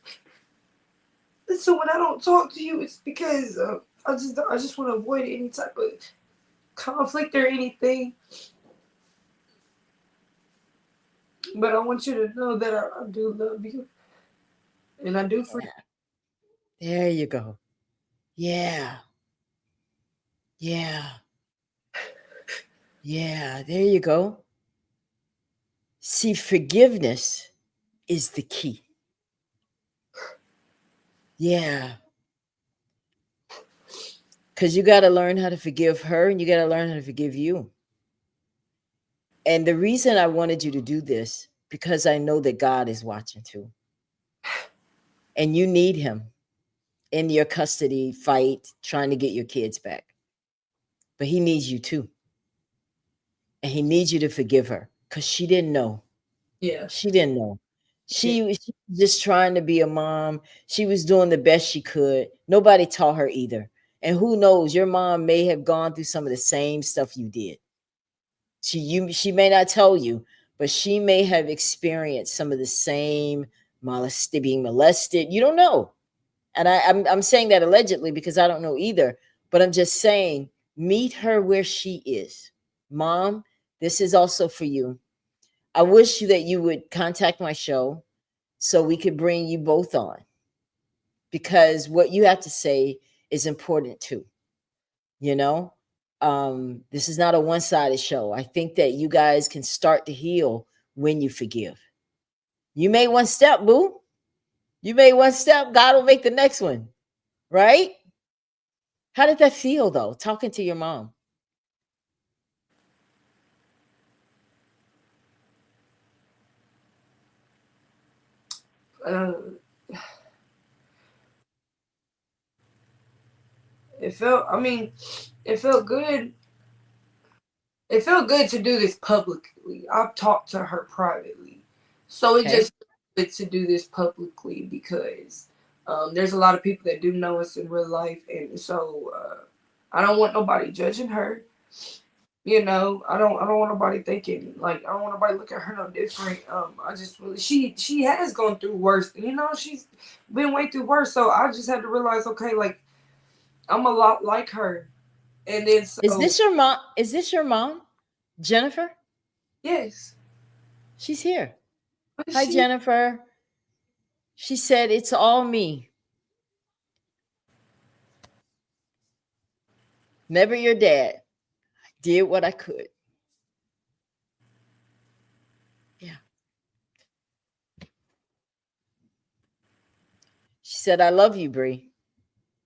And so when I don't talk to you, it's because I just want to avoid any type of conflict or anything. But I want you to know that I do love you, and I do for you. There you go. Yeah. Yeah. Yeah. There you go. See, forgiveness is the key. Yeah. Because you got to learn how to forgive her and you got to learn how to forgive you. And the reason I wanted you to do this, because I know that God is watching too. And you need him in your custody fight, trying to get your kids back. But he needs you too. And he needs you to forgive her because she didn't know. Yeah. She didn't know. Yeah. She was just trying to be a mom. She was doing the best she could. Nobody taught her either. And who knows, your mom may have gone through some of the same stuff you did. She may not tell you, but she may have experienced some of the same being molested. You don't know. And I'm saying that allegedly because I don't know either. But I'm just saying, meet her where she is. Mom, this is also for you. I wish that you would contact my show so we could bring you both on because what you have to say is important too. You know, this is not a one-sided show. I think that you guys can start to heal when you forgive. You made one step, boo. You made one step. God will make the next one, right? How did that feel though? Talking to your mom. Uh, it felt. I mean, it felt good. It felt good to do this publicly. I've talked to her privately, so it Okay. just felt good to do this publicly because there's a lot of people that do know us in real life, and so I don't want nobody judging her. I don't want nobody thinking like I don't want nobody looking at her no different. I just really she has gone through worse. She's been way through worse. So I just had to realize, okay, like I'm a lot like her. And then Is so this your mom? Is this your mom, Jennifer? yes, She's here. but Hi, she Jennifer. She said, it's all me. Never your dad. Did what I could. Yeah. She said, I love you, Bree.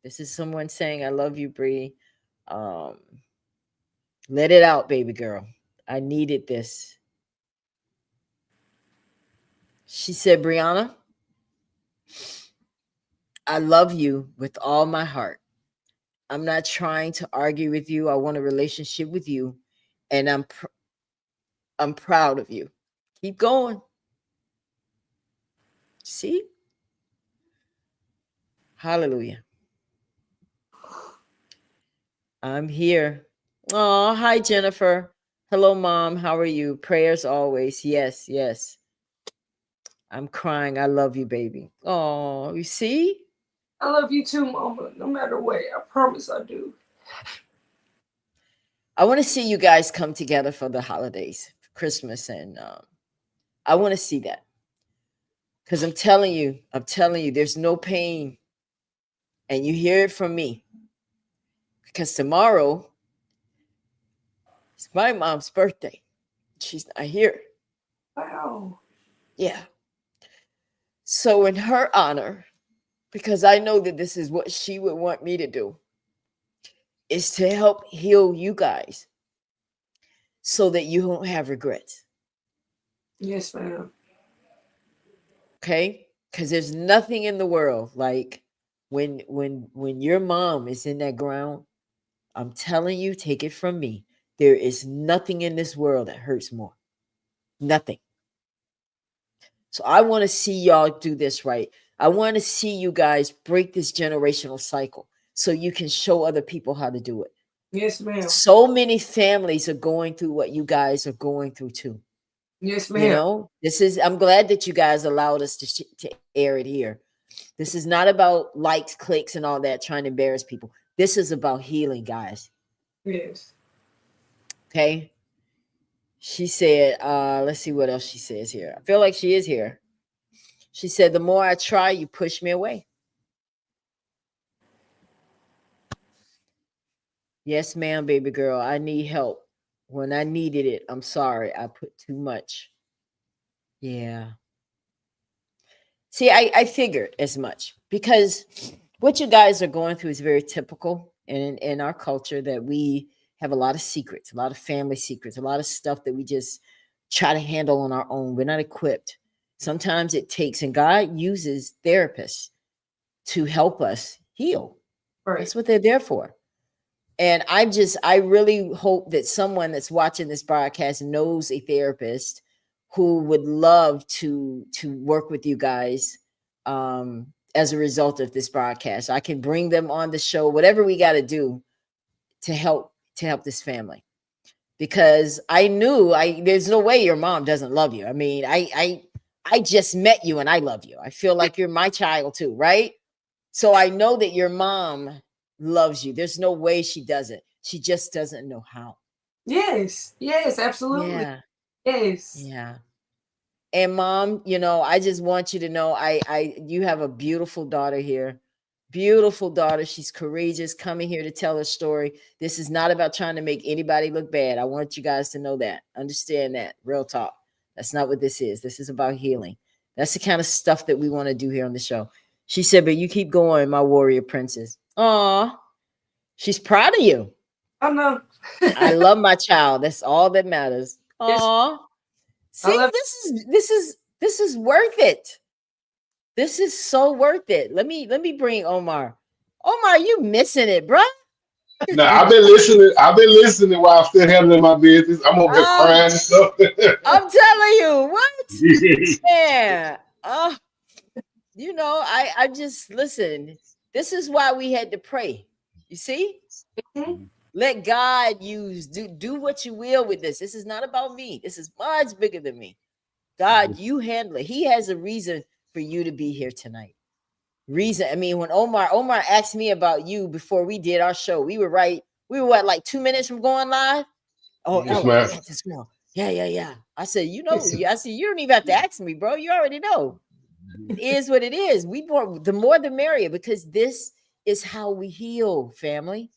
This is someone saying, I love you, Bree. Um, let it out, baby girl. I needed this. She said, Brianna, I love you with all my heart. I'm not trying to argue with you. I want a relationship with you, and I'm proud of you. Keep going. See? Hallelujah. I'm here. Oh, hi, Jennifer. Hello, Mom. How are you? Prayers always. Yes, yes. I'm crying. I love you, baby. Oh, you see? I love you too, Mama. No matter what, I promise I do. I want to see you guys come together for the holidays, Christmas, and I want to see that because I'm telling you, there's no pain, and you hear it from me because tomorrow is my mom's birthday. She's not here. Wow. Yeah. So, in her honor, because I know that this is what she would want me to do, is to help heal you guys so that you don't have regrets. Yes, ma'am. Okay? Because there's nothing in the world like when your mom is in that ground. I'm telling you, take it from me. There is nothing in this world that hurts more. Nothing. So I want to see y'all do this right. I want to see you guys break this generational cycle so you can show other people how to do it. Yes, ma'am. So many families are going through what you guys are going through too. Yes, You ma'am. know, I'm glad that you guys allowed us to air it here. This is not about likes, clicks, and all that, trying to embarrass people. This is about healing, guys. Yes. Okay. She said, let's see what else she says here. I feel like she is here. She said, the more I try, you push me away. Yes, ma'am, baby girl. I need help. When I needed it, I'm sorry. I put too much. Yeah. See, I figured as much because what you guys are going through is very typical in our culture that we have a lot of secrets, a lot of family secrets, a lot of stuff that we just try to handle on our own. We're not equipped. Sometimes it takes, and God uses therapists to help us heal. Right. That's what they're there for. And I really hope that someone that's watching this broadcast knows a therapist who would love to work with you guys as a result of this broadcast. I can bring them on the show, whatever we got to do to help this family. Because I knew there's no way your mom doesn't love you. I mean, I just met you and I love you. I feel like you're my child too, right? So I know that your mom loves you. There's no way she doesn't. She just doesn't know how. Yes. Yes, absolutely. Yeah. Yes. Yeah. And mom, I just want you to know you have a beautiful daughter here. Beautiful daughter. She's courageous, coming here to tell her story. This is not about trying to make anybody look bad. I want you guys to know that. Understand that. Real talk. That's not what this is. This is about healing. That's the kind of stuff that we want to do here on the show. She said, but you keep going, my warrior princess. Aw. She's proud of you. I know. I love my child. That's all that matters. Yes. Aw. I See, love. this is worth it. This is so worth it. Let me bring Omar. Omar, you missing it, bro? Now I've been listening. I've been listening while I'm still handling my business. I'm over here Oh, crying and stuff. I'm telling you, what? Yeah. Oh, I just listen. This is why we had to pray. You see? Mhm. Let God do what you will with this. This is not about me. This is much bigger than me. God, you handle it. He has a reason for you to be here tonight. Reason. I mean, when Omar asked me about you before we did our show, we were right. We were what, like 2 minutes from going live? Oh, Yes, Ella, man. at this girl. Yeah, yeah, yeah. I said, I said, you don't even have to ask me, bro. You already know. It is what it is. The more the merrier, because this is how we heal, family.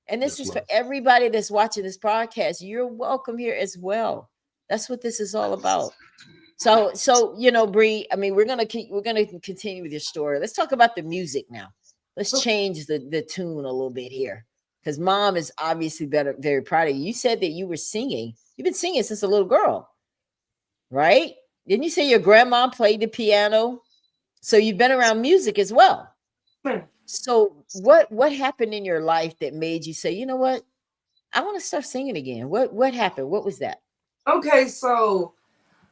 And this Yes, is for man. everybody that's watching this podcast. You're welcome here as well. That's what this is all about. So Bree, I mean, we're gonna continue with your story. Let's talk about the music now. Let's change the tune a little bit here. Because mom is obviously very proud of you. You said that you were singing. You've been singing since a little girl, right? Didn't you say your grandma played the piano? So you've been around music as well. So what happened in your life that made you say, you know what? I want to start singing again. What happened? What was that? Okay, so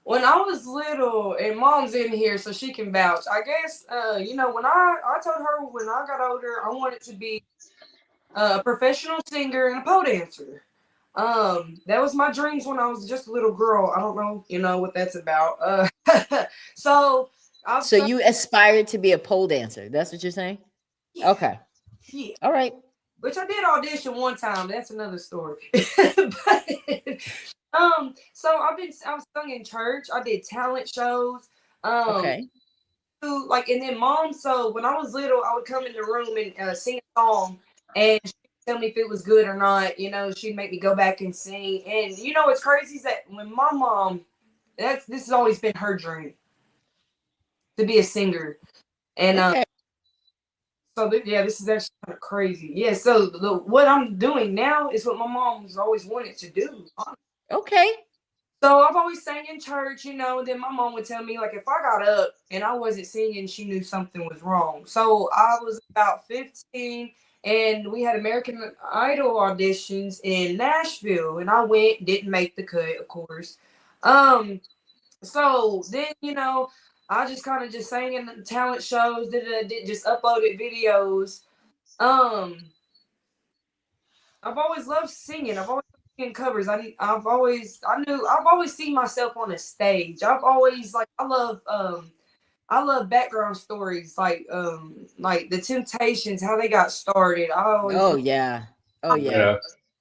when I was little, and mom's in here so she can vouch. I guess when I told her when I got older I wanted to be a professional singer and a pole dancer. That was my dreams when I was just a little girl. I don't know, what that's about. So I've So sung, you aspired to be a pole dancer. That's what you're saying? yeah, Okay. yeah. All right. Which I did audition one time. That's another story. But so I've sung in church. I did talent shows. Um, Okay. and then mom. So when I was little, I would come in the room and sing a song, and she'd tell me if it was good or not. She'd make me go back and sing. And what's crazy is that when my mom, this has always been her dream to be a singer. And Okay. so yeah, this is actually kind of crazy. Yeah, so what I'm doing now is what my mom's always wanted to do. Okay. So I've always sang in church, and then my mom would tell me like if I got up and I wasn't singing, she knew something was wrong. So I was about 15 and we had American Idol auditions in Nashville and I went, didn't make the cut, of course. Um so then, I just kind of just sang in the talent shows, did just uploaded videos. Um I've always loved singing. I've always loved singing covers. I've always seen myself on a stage. I've always I love background stories like the Temptations, how they got started. Oh yeah. Oh yeah. Yeah.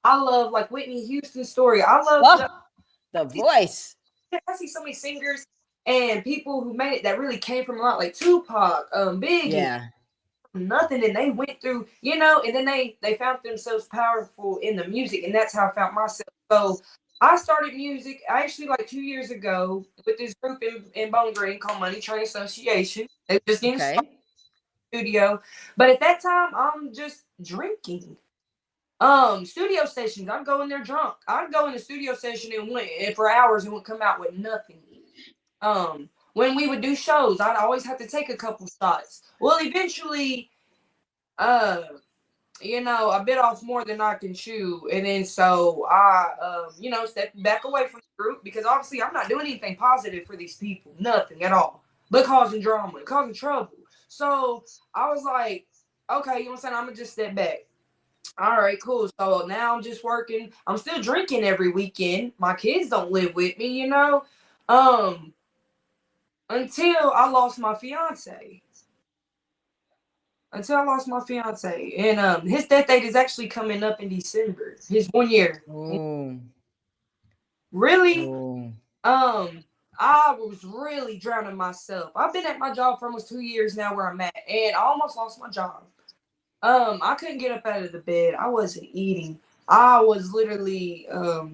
I love like Whitney Houston's story. Oh, the voice. I see so many singers and people who made it that really came from a lot like Tupac, Biggie, Yeah. nothing, and they went through, and then they found themselves powerful in the music, and that's how I found myself. So I started music actually like 2 years ago with this group in Bowling Green called Money Train Association. They just getting started Okay. in the studio, but at that time I'm just drinking. Studio sessions, I'd go in there drunk. I'd go in the studio session and for hours and would come out with nothing. When we would do shows, I'd always have to take a couple shots. Well, eventually, uh, I bit off more than I can chew, and then so I, stepped back away from the group because obviously I'm not doing anything positive for these people, nothing at all, but causing drama, causing trouble. So I was like, okay, you know what I'm saying? I'm gonna just step back. All right, cool. So now I'm just working. I'm still drinking every weekend. My kids don't live with me, um, until I lost my fiance. Until I lost my fiance, and his death date is actually coming up in December. His 1 year. Oh. Really, Oh. I was really drowning myself. I've been at my job for almost 2 years now, where I'm at, and I almost lost my job. I couldn't get up out of the bed. I wasn't eating. I was literally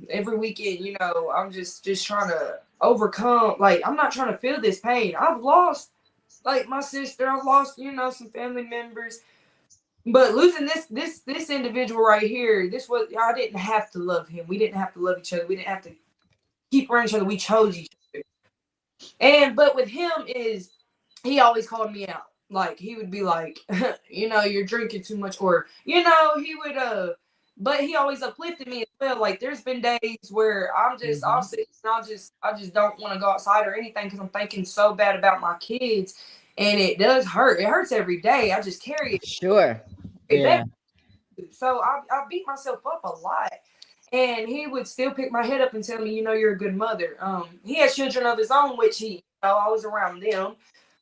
every weekend, I'm just trying to overcome. Like I'm not trying to feel this pain. I've lost like my sister. I've lost, some family members. But losing this individual right here, this was I didn't have to love him. We didn't have to love each other. We didn't have to keep around each other. We chose each other. But with him is he always called me out. Like he would be like, you're drinking too much, or he would but he always uplifted me as well. Like there's been days where I'll Hmm. sit and I just don't want to go outside or anything because I'm thinking so bad about my kids, and it does hurt. It hurts every day. I just carry Sure. it back. Yeah. So I beat myself up a lot. And he would still pick my head up and tell me, you're a good mother. He has children of his own, which I was around them.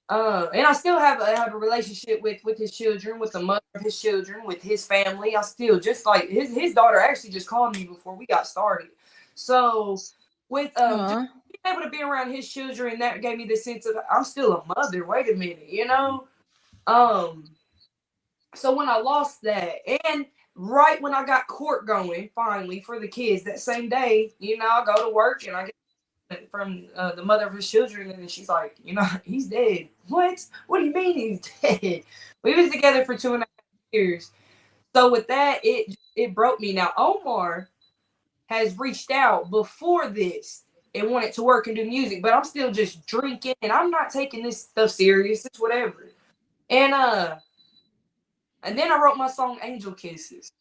And I still have a relationship with his children, with the mother of his children, with his family. I still just like his daughter actually just called me before we got started. So with just Aw. being able to be around his children, that gave me the sense of I'm still a mother. Wait a minute. Um, so when I lost that, and right when I got court going finally for the kids that same day, I go to work and I get from the mother of his children, and she's like, he's dead. What? What do you mean he's dead? We was together for 2.5 years. So with that, it broke me. Now Omar has reached out before this and wanted to work and do music, but I'm still just drinking and I'm not taking this stuff serious. It's whatever. And And then I wrote my song Angel Kisses.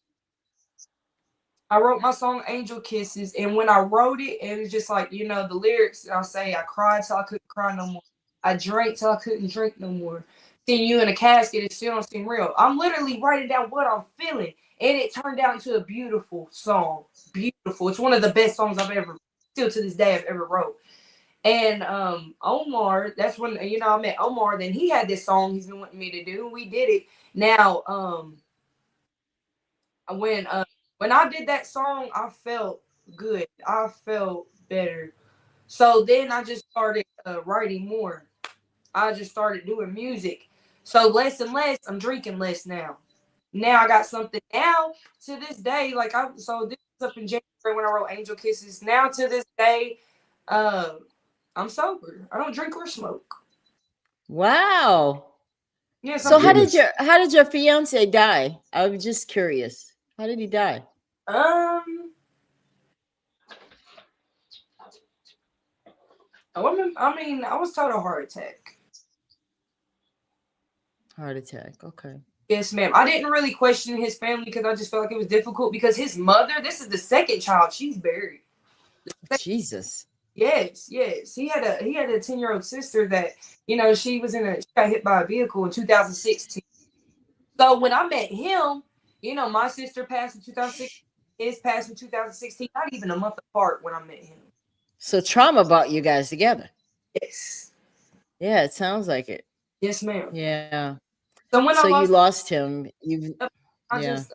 I wrote my song Angel Kisses, and when I wrote it, it was just like, the lyrics, I'll say, I cried till I couldn't cry no more. I drank till I couldn't drink no more. Seeing you in a casket, it still don't seem real. I'm literally writing down what I'm feeling, and it turned out into a beautiful song. Beautiful. It's one of the best songs I've ever, still to this day, I've ever wrote. And Omar, that's when, I met Omar. Then he had this song he's been wanting me to do. We did it. Now, when I did that song, I felt good. I felt better. So then I just started writing more. I just started doing music. So less and less, I'm drinking less now. Now I got something. Now to this day, so this was up in January when I wrote Angel Kisses. Now to this day, uh, I'm sober. I don't drink or smoke. Wow. Yes, So I'm how very did Goodness. your fiance die? I'm just curious. How did he die? um. I was told a heart attack. Heart attack. Okay. Yes, ma'am. I didn't really question his family because I just felt like it was difficult because his mother, this is the second child she's buried. Jesus. Yes, yes. He had a 10-year-old sister that, she got hit by a vehicle in 2016. So when I met him, my sister passed in 2016, his passed in 2016, not even a month apart when I met him. So trauma brought you guys together. Yes. Yeah, it sounds like it. Yes, ma'am. Yeah. So when So I you lost lost him. You I yeah. just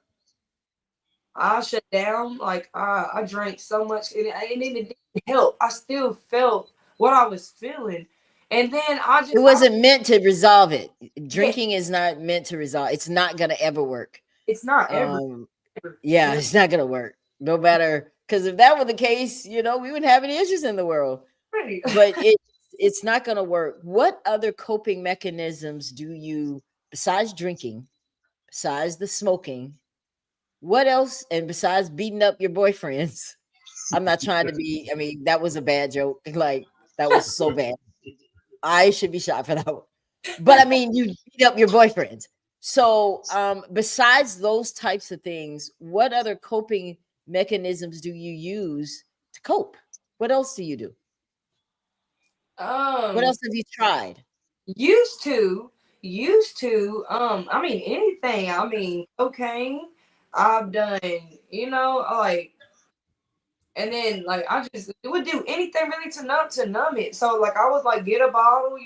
I shut down. Like I drank so much, and it didn't help. I still felt what I was feeling, and then It I don't. wasn't meant to resolve it. Yeah, Drinking is not meant to resolve. It's not gonna ever work. it's not ever, Um, ever. yeah, Yeah, it's not gonna work. No matter, because if that were the case, we wouldn't have any issues in the world. right. But it's not gonna work. What other coping mechanisms do you, besides drinking, besides the smoking, what else, and besides beating up your boyfriends? I'm not trying to be. I mean, that was a bad joke. Like that was so bad. I should be shot for that one. But I mean, you beat up your boyfriends. So, besides those types of things, what other coping mechanisms do you use to cope? What else do you do? What um, else have you tried? anything. I mean, cocaine. I've done, like, and then like I just would do anything really to numb it. So like I would like get a bottle,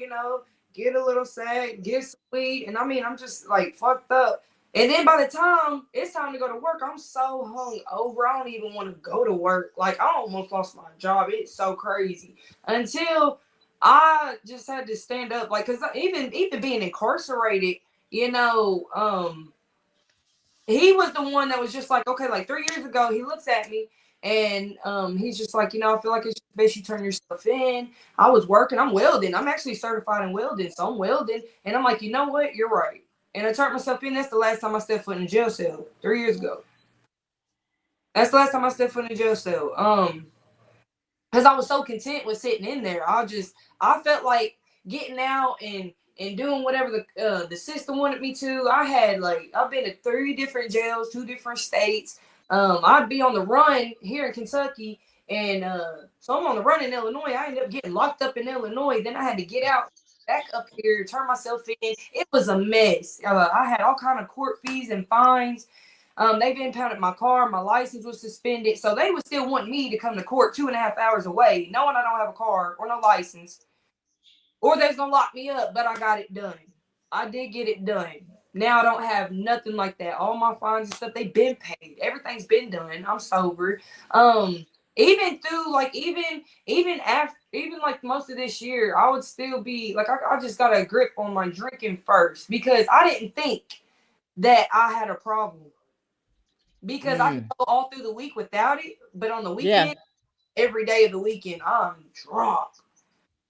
get a little sack, get some weed, and I mean I'm just like fucked up. And then by the time it's time to go to work, I'm so hung over. I don't even want to go to work. Like I almost lost my job. It's so crazy. Until I just had to stand up, like, cause even being incarcerated, you know, he was the one that was just like, okay, like 3 years ago, he looks at me and he's just like, I feel like it's best you turn yourself in. I was working, I'm welding. I'm actually certified in welding, so I'm welding. And I'm like, you know what? You're right. And I turned myself in. That's the last time I stepped foot in a jail cell 3 years ago. That's the last time I stepped foot in a jail cell. Because I was so content with sitting in there. I felt like getting out and doing whatever the system wanted me to. I've been to 3 different jails, 2 different states. I'd be on the run here in Kentucky, and so I'm on the run in Illinois. I ended up getting locked up in Illinois. Then I had to get out back up here, turn myself in. It was a mess. I had all kind of court fees and fines. They've impounded my car. My license was suspended. So they would still want me to come to court 2.5 hours away, knowing I don't have a car or no license, or they's going to lock me up. But I got it done. I did get it done. Now I don't have nothing like that. All my fines and stuff, they've been paid. Everything's been done. I'm sober. Even through like even after like most of this year, I would still be like I just got a grip on my drinking first because I didn't think that I had a problem because I could Mm, go all through the week without it, but on the yeah. weekend, every day of the weekend, I'm drunk.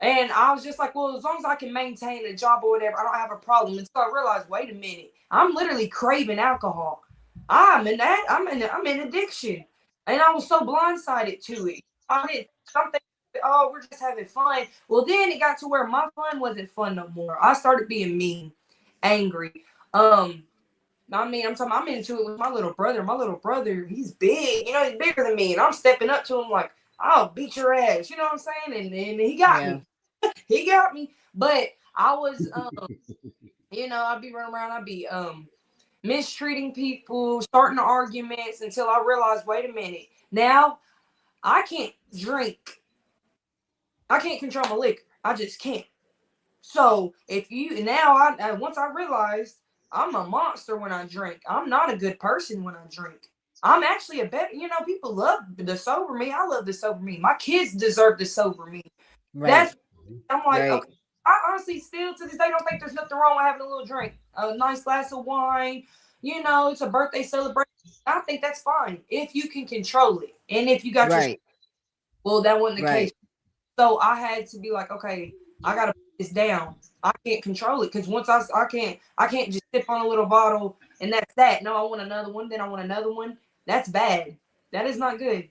And I was just like, well, as long as I can maintain a job or whatever, I don't have a problem. And so I realized, wait a minute, I'm literally craving alcohol. I'm in addiction. And I was so blindsided to it. I didn't something, oh, we're just having fun. Well, then it got to where my fun wasn't fun no more. I started being mean, angry. Um, I mean, I'm into it with my little brother. My little brother, he's big. You know, he's bigger than me, and I'm stepping up to him like, "I'll beat your ass." You know what I'm saying? And he got Yeah. me. He got me. But I was, I'd be running around. I'd be mistreating people, starting arguments until I realized, wait a minute, now I can't drink. I can't control my liquor. I just can't. So if you now, I once I realized I'm a monster when I drink. I'm not a good person when I drink. I'm actually a better. People love the sober me. I love the sober me. My kids deserve the sober me. Right. That's I'm like, Right. okay. I honestly still to this day don't think there's nothing wrong with having a little drink, a nice glass of wine. It's a birthday celebration. I think that's fine if you can control it and if you got your. Right. Well, that wasn't the case. Right. So I had to be like, okay, I gotta put this down. I can't control it because once I can't just sip on a little bottle and that's that. No, I want another one. Then I want another one. That's bad. That is not good.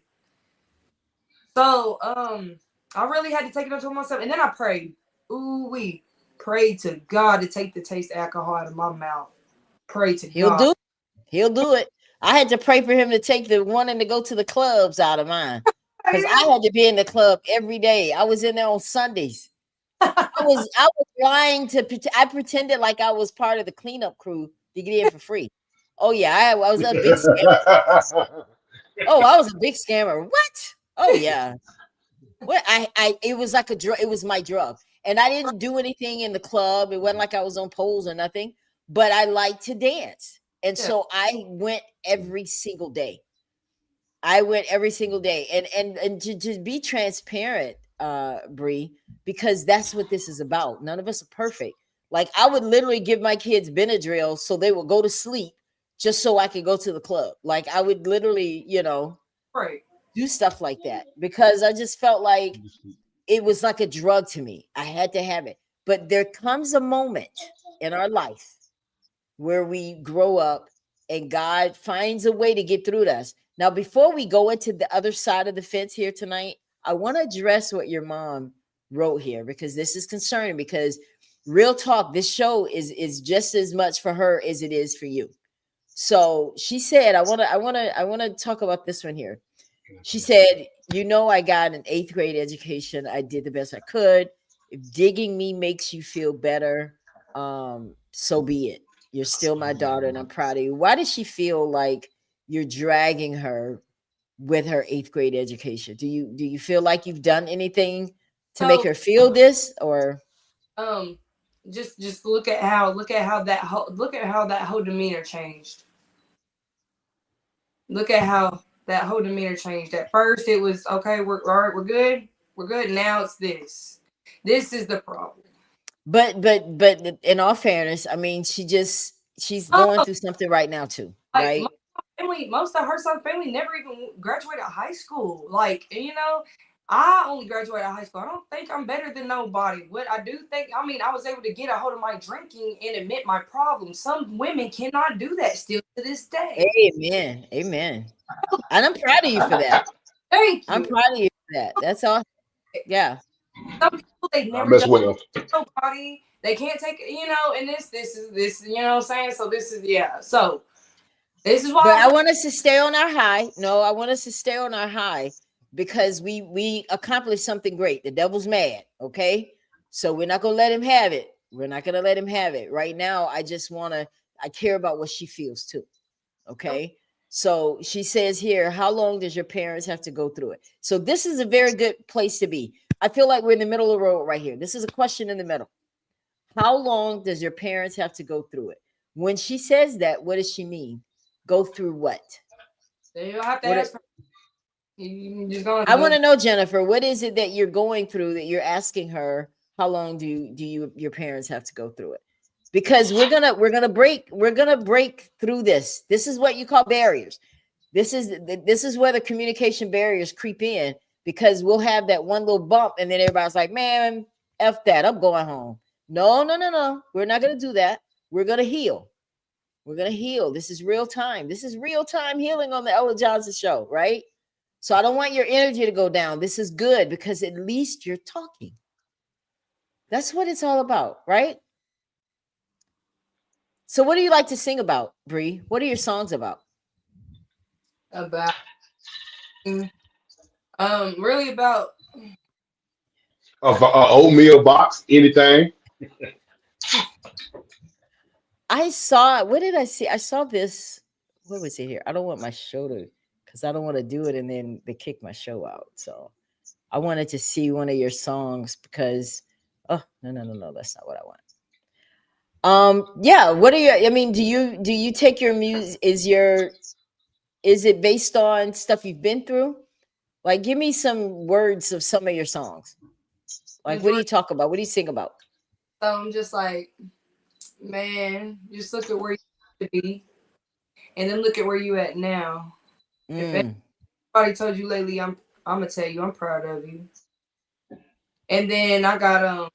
So I really had to take it up to myself, and then I prayed. Ooh, we prayed to God to take the taste of alcohol out of my mouth. Pray to He'll God. do. He'll do it. I had to pray for him to take the wanting to go to the clubs out of mine because I had to be in the club every day. I was in there on Sundays. I was lying I pretended like I was part of the cleanup crew to get in for free. Oh yeah, I was a big scammer. Oh, I was a big scammer. What? Oh yeah. What I it was like a drug. It was my drug, and I didn't do anything in the club. It wasn't like I was on poles or nothing. But I liked to dance, and Yeah. so I went every single day. I went every single day, and to be transparent, Bree, because that's what this is about. None of us are perfect. Like I would literally give my kids Benadryl so they would go to sleep, just so I could go to the club. Like I would literally, Pray. do stuff like that because I just felt like it was like a drug to me. I had to have it. But there comes a moment in our life where we grow up and God finds a way to get through to us. Now, before we go into the other side of the fence here tonight, I want to address what your mom wrote here because this is concerning because real talk, this show is just as much for her as it is for you. So she said, I want to talk about this one here. She said, I got an eighth grade education. I did the best I could. If digging me makes you feel better, so be it. You're still my daughter, and I'm proud of you. Why does she feel like you're dragging her with her eighth grade education? Do you feel like you've done anything to make So her feel this, or um, just look at how that whole demeanor changed. Look at how that whole demeanor changed. At first, it was okay. We're all right. We're good. We're good. Now it's this. This is the problem. but in all fairness, I mean, she's going Oh, through something right now too, like right? most of her side of the family never even graduated high school. Like, I only graduated high school. I don't think I'm better than nobody. What I do think, I was able to get a hold of my drinking and admit my problems. Some women cannot do that still to this day. Amen. Amen. And I'm proud of you for that. Thank I'm you. proud of you for that. That's all. Yeah. Some people they've I'm never as done well. nobody. They can't take and this is this, you know what I'm saying? So this is So this is But why I want us to stay on our high. No, I want us to stay on our high because we accomplished something great. The devil's mad. Okay. So we're not gonna let him have it. We're not gonna let him have it. Right now, I care about what she feels too. Okay. So she says here, how long does your parents have to go through it? So this is a very good place to be. I feel like we're in the middle of the road right here. This is a question in the middle. How long does your parents have to go through it? When she says that, what does she mean? Go through what? you have to What ask her. You just gonna I want to know, Jennifer, what is it that you're going through that you're asking her? How long do your parents have to go through it? Because we're gonna break through this. This is what you call barriers. This is where the communication barriers creep in because we'll have that one little bump and then everybody's like, man, F that. I'm going home. No, no, no, no. We're not gonna do that. We're gonna heal. We're gonna heal. This is real time. This is real time healing on the Ella Johnson show, right? So I don't want your energy to go down. This is good because at least you're talking. That's what it's all about, right? So what do you like to sing about, Bree? What are your songs about? About really about Of oatmeal box, anything. I saw, what did I see? I saw this. What was it here? I don't want my show to, because I don't want to do it and then they kick my show out. So I wanted to see one of your songs because, oh, no, that's not what I want. Yeah, what are your, I mean, do you take your music, is it based on stuff you've been through? Like, give me some words of some of your songs. Like, what do majority. you talk about? What do you sing about? So I'm just like, man, just look at where you used to be, and then look at where you at now. If Mm. anybody told you lately, I'm gonna tell you, I'm proud of you. And then I got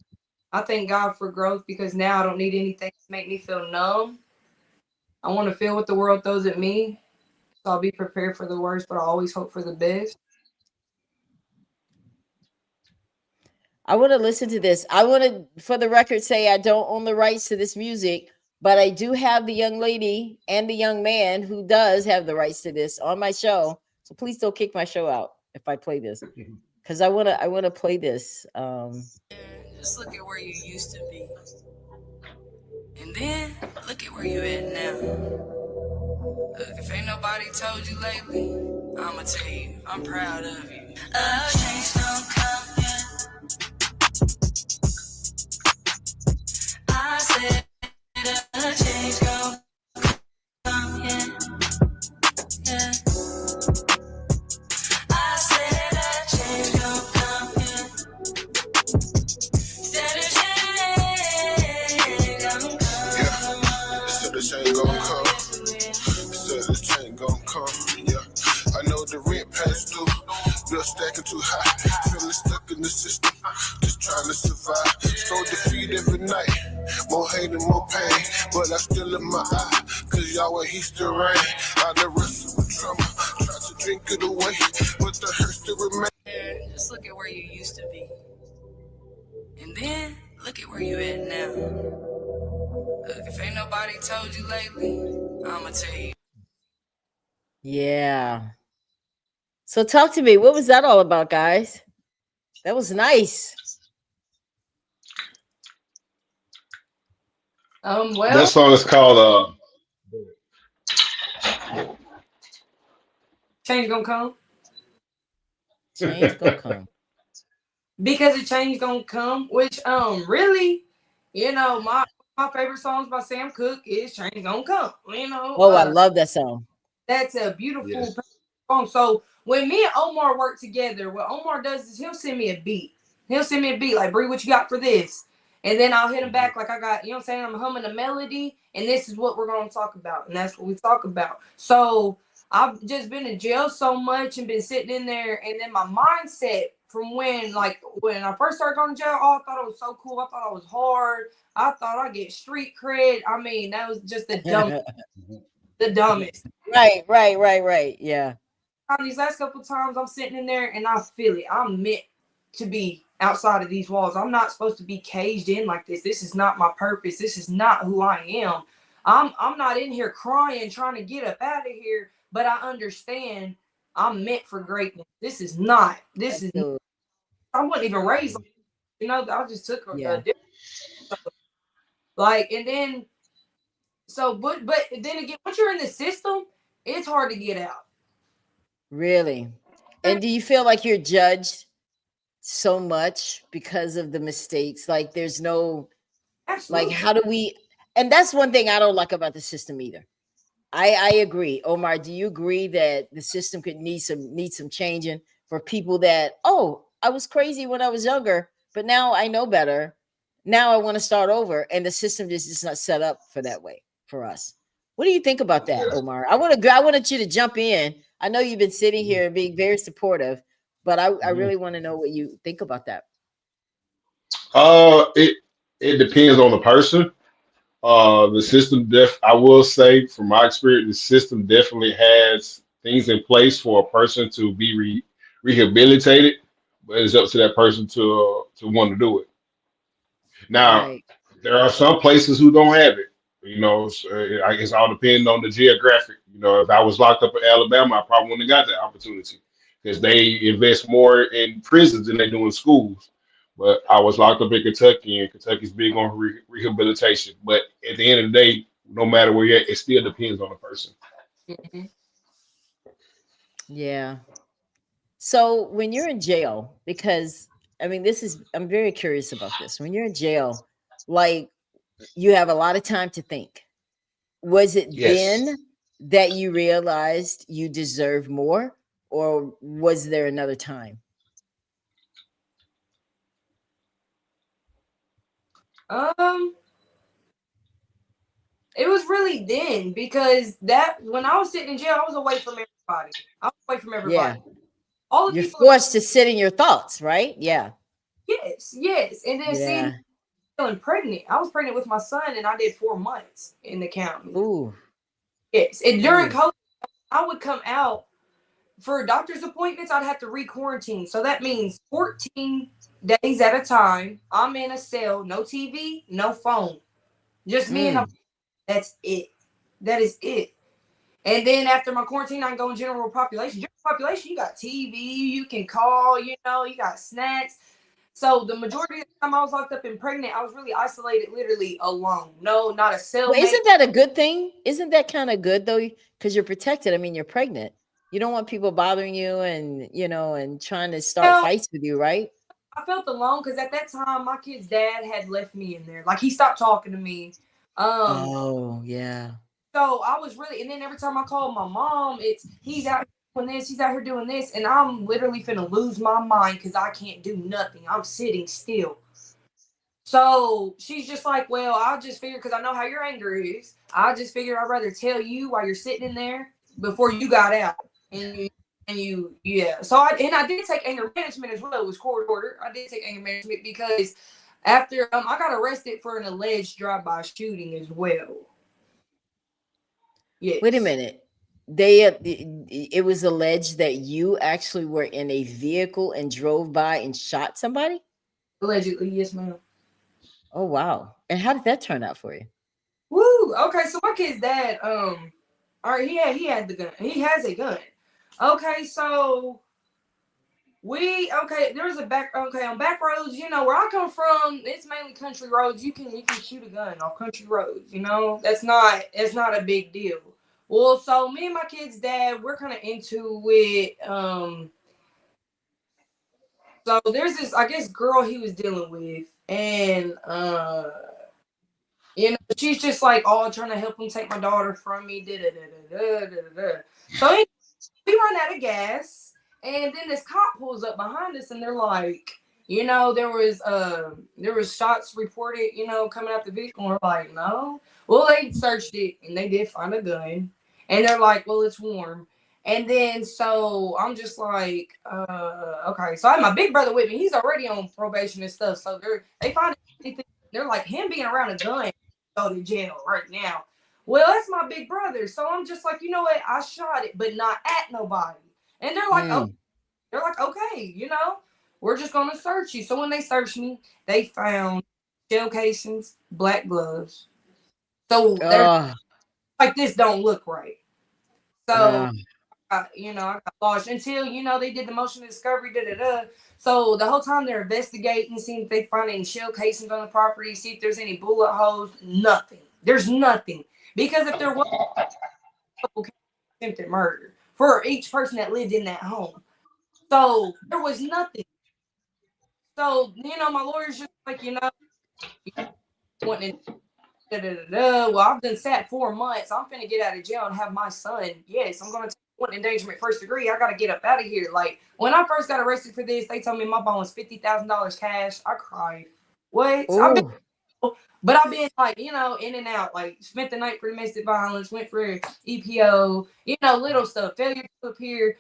I thank God for growth because now I don't need anything to make me feel numb. I want to feel what the world throws at me. So I'll be prepared for the worst, but I always hope for the best. I want to listen to this. I want to, for the record, say I don't own the rights to this music, but I do have the young lady and the young man who does have the rights to this on my show. So please don't kick my show out if I play this, because I want to play this. Just look at where you used to be, and then look at where you at now. Look, if ain't nobody told you lately, I'ma tell you, I'm proud of you. Change don't come yet. I said change don't come yet. Yeah. I said change don't come yet. Said change don't come. Yeah. Said the change gon' come. Said the change gon' come. Yeah. I know the rent passed due. Bill stacking too high. Feeling stuck in the system. Just trying to survive. Stole defeat every night. More hate and more pain. But I still in my eye. Cause Yahweh, he still reign. I done wrestled with trauma. Tried to drink it away. But the hurt still remains. Just look at where you used to be, and then look at where you at now. Look, if ain't nobody told you lately, I'ma tell you. Yeah. So talk to me. What was that all about, guys? That was nice. That Well, song is called change gonna come Change gonna come. because the change gonna come. Which really, my favorite songs by Sam Cooke is "Change Gonna Come." Oh, I love that song. That's a beautiful yes. song. So when me and Omar work together, what Omar does is he'll send me a beat. He'll send me a beat like, Bree, what you got for this? And then I'll hit him back like I got, what I'm saying? I'm humming a melody, and this is what we're going to talk about. And that's what we talk about. So I've just been in jail so much and been sitting in there. And then my mindset from when I first started going to jail, I thought it was so cool. I thought it was hard. I thought I'd get street cred. I mean, that was just the dumbest. Right. Yeah. These last couple of times I'm sitting in there and I feel it. I'm meant to be outside of these walls. I'm not supposed to be caged in like this. This is not my purpose. This is not who I am. I'm not in here crying trying to get up out of here, but I understand I'm meant for greatness. This is not. I wasn't even raised I just took a different and then but then again, once you're in the system, it's hard to get out. Really? And do you feel like you're judged so much because of the mistakes? Like there's no, Absolutely. like, how do we, and that's one thing I don't like about the system either. I agree. Omar, do you agree that the system could need some changing for people that, oh, I was crazy when I was younger, but now I know better. Now I want to start over. And the system just is not set up for that way for us. What do you think about that, Omar? I wanted you to jump in. I know you've been sitting here and being very supportive, but I really want to know what you think about that. It depends on the person. The system I will say from my experience, the system definitely has things in place for a person to be rehabilitated, but it's up to that person to want to do it. Now, Right. there are some places who don't have it. It's all depending on the geographic. If I was locked up in Alabama, I probably wouldn't have got that opportunity because they invest more in prisons than they do in schools. But I was locked up in Kentucky, and Kentucky's big on rehabilitation. But at the end of the day, no matter where you're at, it still depends on the person. Mhm. Yeah. So when you're in jail, because I mean, I'm very curious about this. When you're in jail, like you have a lot of time to think. Was it Yes. then that you realized you deserve more, or was there another time? Um, it was really then because that when I was sitting in jail, I was away from everybody. I was away from Yeah. everybody. All the You're people. forced to sit in your thoughts, right? Yeah. Yes, yes, and then seeing Yeah. feeling pregnant. I was pregnant with my son, and I did 4 months in the county. Ooh. Yes, and during Ooh. COVID, I would come out for doctor's appointments. I'd have to re-quarantine, so that means 14 days at a time. I'm in a cell, no TV, no phone, just me and a. Mm. That's it. That is it. And then after my quarantine, I can go in general population. General population, you got TV, you can call, you got snacks. So the majority of the time I was locked up and pregnant, I was really isolated, literally alone. No, not a Well, cellmate. isn't that a good thing? Isn't that kind of good though? Because you're protected. I mean, you're pregnant. You don't want people bothering you and and trying to start Well, fights with you, right? I felt alone because at that time my kid's dad had left me in there. Like he stopped talking to me. Um, Oh, yeah. so I was really, and then every time I called my mom, it's he's out here doing this, he's out here doing this, and I'm literally finna lose my mind because I can't do nothing. I'm sitting still. So she's just like, well, I just figured because I know how your anger is. I just figured I'd rather tell you while you're sitting in there before you got out. Yeah. So I did take anger management as well. It was court order. I did take anger management because after I got arrested for an alleged drive-by shooting as well. Wait a Yes, minute. It was alleged that you actually were in a vehicle and drove by and shot somebody? allegedly, yes, ma'am. Oh, wow. And how did that turn out for you? Woo. Okay, so my kid's dad, all right, he had the gun. He has a gun. Okay, so there's a back on back roads, where I come from, it's mainly country roads. You can shoot a gun off country roads, that's not a big deal. Well, so me and my kid's dad, we're kind of into it. So there's this, I guess, girl he was dealing with, and she's just like all trying to help him take my daughter from me. Da, da, da, da, da, da, da. So we run out of gas, and then this cop pulls up behind us, and they're like, there was shots reported, coming out the vehicle. And we're like, no. Well, they searched it, and they did find a gun, and they're like, well, it's warm. And then so I'm just like, okay. So I have my big brother with me. He's already on probation and stuff. So they find anything. They're like him being around a gun, go to jail right now. Well, that's my big brother. So I'm just like, you know what? I shot it, but not at nobody. And they're like, oh, Mm. they're like, okay, we're just gonna search you. So when they searched me, they found shell casings, black gloves. So they're Oh, like, this don't look right. So uh, I got lodged until they did the motion of discovery. Da da da. So the whole time they're investigating, seeing if they find any shell casings on the property, see if there's any bullet holes. Nothing. There's nothing because if there was attempted murder for each person that lived in that home, so there was nothing. So my lawyer's just like, wanting da, da, da, da. Well, I've been sat 4 months. I'm finna get out of jail and have my son. Yes, I'm gonna take one endangerment first degree. I gotta get up out of here. Like when I first got arrested for this, they told me my bond was $50,000 cash. I cried. What? oh, But I've been like, in and out. Like spent the night for domestic violence, went for EPO, little stuff, failure to appear.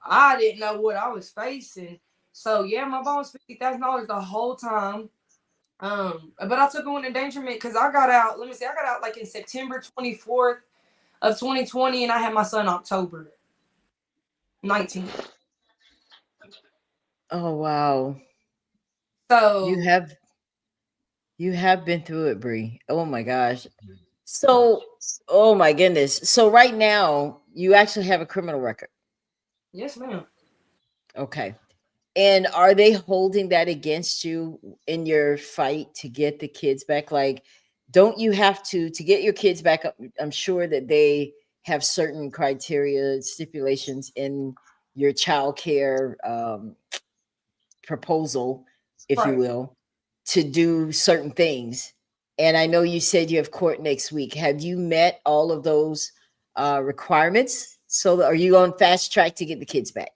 I didn't know what I was facing. So yeah, my bond was $50,000 the whole time. But I took on endangerment because I got out. Let me see, I got out like in September 24th of 2020, and I had my son October 19th. oh, wow. You So have you have been through it, Bree. Oh my gosh. So, oh my goodness. So right now you actually have a criminal record. Yes, ma'am. Okay. And are they holding that against you in your fight to get the kids back? Like, don't you have to get your kids back? I'm sure that they have certain criteria, stipulations in your child care proposal, if you Right. will, to do certain things. And I know you said you have court next week. Have you met all of those requirements? So are you on fast track to get the kids back?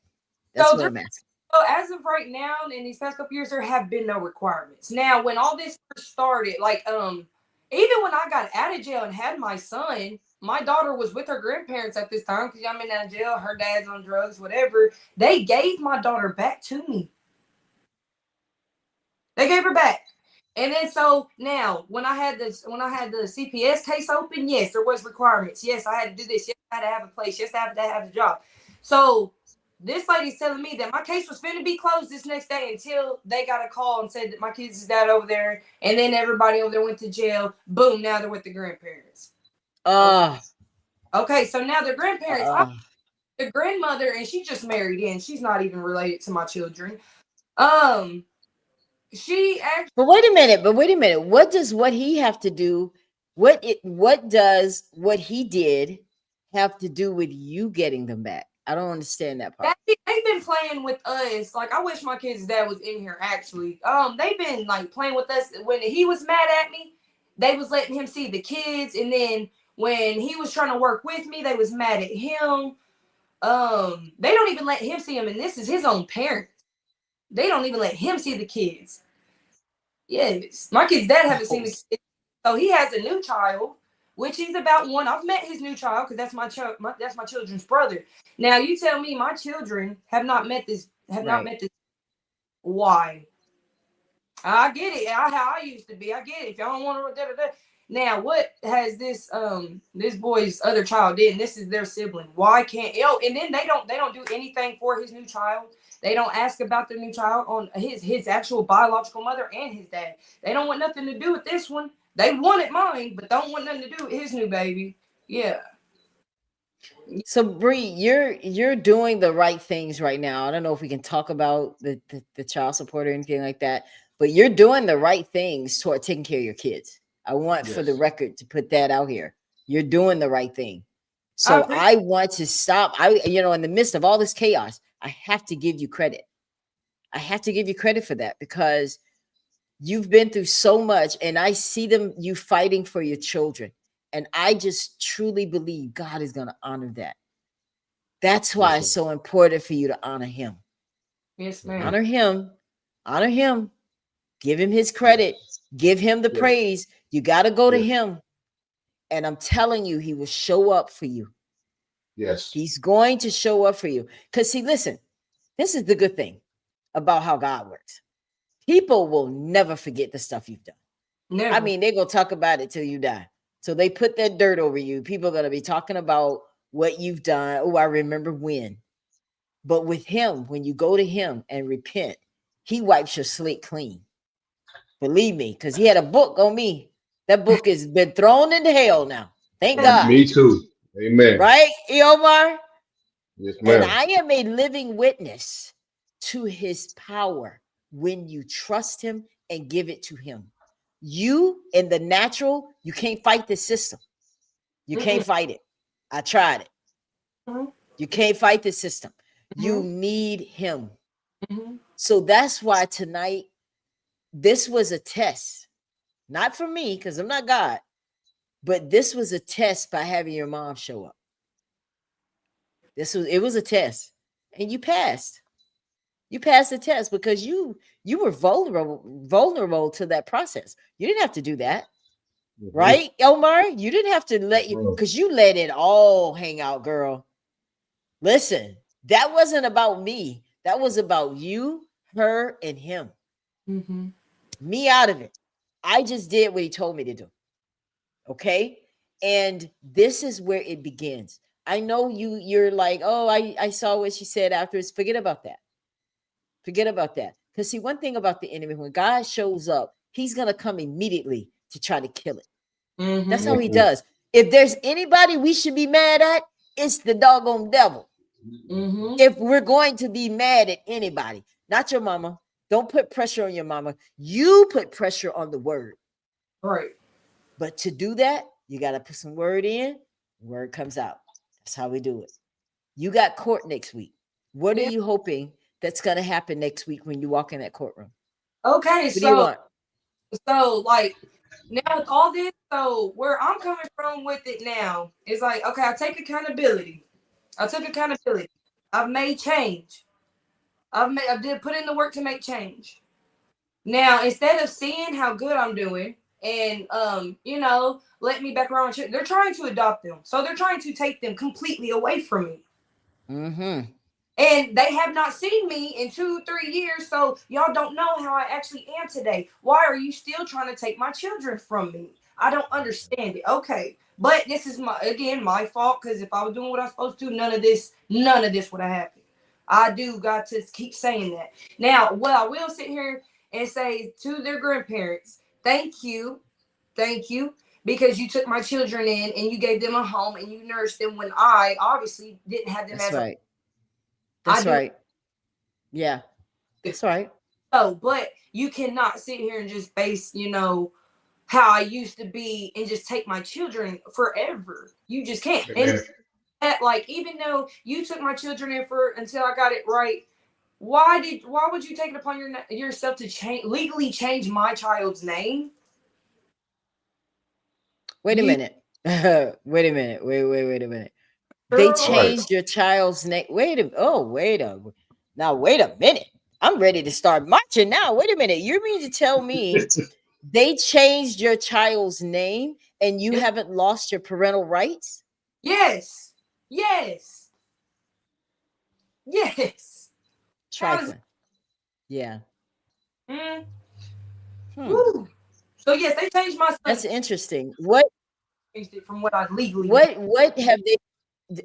That's So what there, I'm asking. so as of right now, in these past couple years, there have been no requirements. Now, when all this first started, like even when I got out of jail and had my son, my daughter was with her grandparents at this time because I'm in that jail. Her dad's on drugs, whatever. They gave my daughter back to me. They gave her back. And then so now when I had the CPS case open, yes, there was requirements. Yes, I had to do this. Yes, I had to have a place. Yes, I had to have a job. So this lady's telling me that my case was finna be closed this next day until they got a call and said that my kids is died over there, and then everybody over there went to jail. Boom, now they're with the grandparents. Okay, Uh, okay, so now the grandparents, uh, the grandmother, and she just married in. She's not even related to my children. Um, she actually but wait a minute. But wait a minute. What does what he have to do? What does what he did have to do with you getting them back? I don't understand that part. they've been playing with us. Like I wish my kid's dad was in here actually. They've been like playing with us when he was mad at me. They was letting him see the kids, and then when he was trying to work with me, they was mad at him. They don't even let him see him, and this is his own parents. They don't even let him see the kids. Yes, my kid's dad haven't seen the kids, so he has a new child, which he's about one. I've met his new child because that's that's my children's brother. Now you tell me my children have not met this. Have not Right. met this. Why? I get it. How I used to be. I get it. If y'all don't want to da, da, da. Now, what has this boy's other child did? And this is their sibling. Why can't and then they don't do anything for his new child. They don't ask about the new child on his actual biological mother and his dad. They don't want nothing to do with this one. They wanted mine, but don't want nothing to do with his new baby. Yeah. So Bree, you're doing the right things right now. I don't know if we can talk about the child support or anything like that, but you're doing the right things toward taking care of your kids. I want for the Yes. record to put that out here. You're doing the right thing. I So appreciate I want to stop. In the midst of all this chaos, I have to give you credit. I have to give you credit for that because you've been through so much and I see you fighting for your children. And I just truly believe God is going to honor that. That's why Yes, it's ma'am. so important for you to honor him. yes, Hmm. ma'am. Honor him. Honor him. Give him his credit. Yes. Give him the Yes. praise. You got to go to Yes. him. And I'm telling you, he will show up for you. Yes. He's going to show up for you. Because, see, listen, this is the good thing about how God works. People will never forget the stuff you've done. I Never. mean, they're going to talk about it till you die. So they put that dirt over you. People are going to be talking about what you've done. Oh, I remember when. But with him, when you go to him and repent, he wipes your slate clean. Believe me, because he had a book on me. That book has been thrown into hell now. Thank God. Me too. Amen. Right, Eomar? Yes, And ma'am. I am a living witness to his power when you trust him and give it to him. You in the natural, you can't fight the system. You can't Mm-mm. fight it. I tried it. Mhm. You can't fight the system. You Mhm. need him. Mhm. So that's why tonight, this was a test. Not for me, because I'm not God, but this was a test by having your mom show up. It was a test. And you passed. You passed the test because you were vulnerable to that process. You didn't have to do that. Hmm. Right, Omar? You didn't have to Yes, let you ma'am. because you let it all hang out, girl. Listen, that wasn't about me. That was about you, her, and him. Mhm. Me out of it. I just did what he told me to do. Okay. And this is where it begins. I know you're like, oh, I saw what she said afterwards. Forget about that. Forget about that. Because see, one thing about the enemy, when God shows up, he's gonna come immediately to try to kill it. Mm-hmm. That's how he Mhm. does. If there's anybody we should be mad at, it's the doggone devil. Mm-hmm. If we're going to be mad at anybody, not your mama. Don't put pressure on your mama. You put pressure on the word. Right. But to do that, you got to put some word in, word comes out. That's how we do it. You got court next week. What are Yeah. you hoping that's going to happen next week when you walk in that courtroom? Okay. What do you So, want? like now with all this, so where I'm coming from with it now is like, okay, I take accountability. I took accountability. I've made change. I did put in the work to make change. Now, instead of seeing how good I'm doing and let me back around, they're trying to adopt them. So they're trying to take them completely away from me. Mm-hmm. And they have not seen me in 2, 3 years, so y'all don't know how I actually am today. Why are you still trying to take my children from me? I don't understand it. Okay, but this is my fault because if I was doing what I was supposed to, none of this would have happened. I do got to keep saying that. Now, well, I will sit here and say to their grandparents, thank you, because you took my children in and you gave them a home and you nourished them when I obviously didn't have them That's as a. right. I That's do. right. Yeah, that's right. So, but you cannot sit here and just base, how I used to be and just take my children forever. You just can't. And Amen. that, like, even though you took my children in for until I got it right, why would you take it upon yourself to legally change my child's name? Wait a You minute. Wait a minute. Wait a minute. They girl, Right. changed your child's name. Wait a minute. I'm ready to start marching now. Wait a minute. You mean to tell me they changed your child's name and you yeah, haven't lost your parental rights? yes, yes, yes. How does it? Trifling. Yeah. Mm, Hmm. woo. So yes, they changed my son. That's interesting. What Changed it from what I legally. what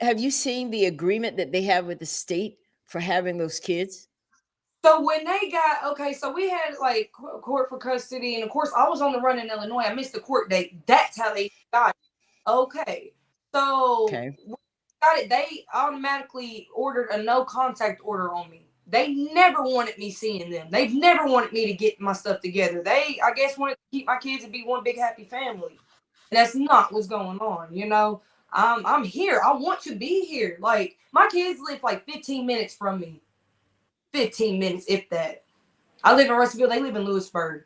have you seen the agreement that they have with the state for having those kids? So when they got okay, so we had like court for custody, and of course I was on the run in Illinois. I missed the court date. That's how they got it. Okay, so Okay. when they got it, they automatically ordered a no contact order on me. They never wanted me seeing them. They've never wanted me to get my stuff together. They, I guess, wanted to keep my kids and be one big happy family. And that's not what's going on. I'm here. I want to be here. Like my kids live like 15 minutes from me. 15 minutes, if that. I live in Russellville. They live in Lewisburg.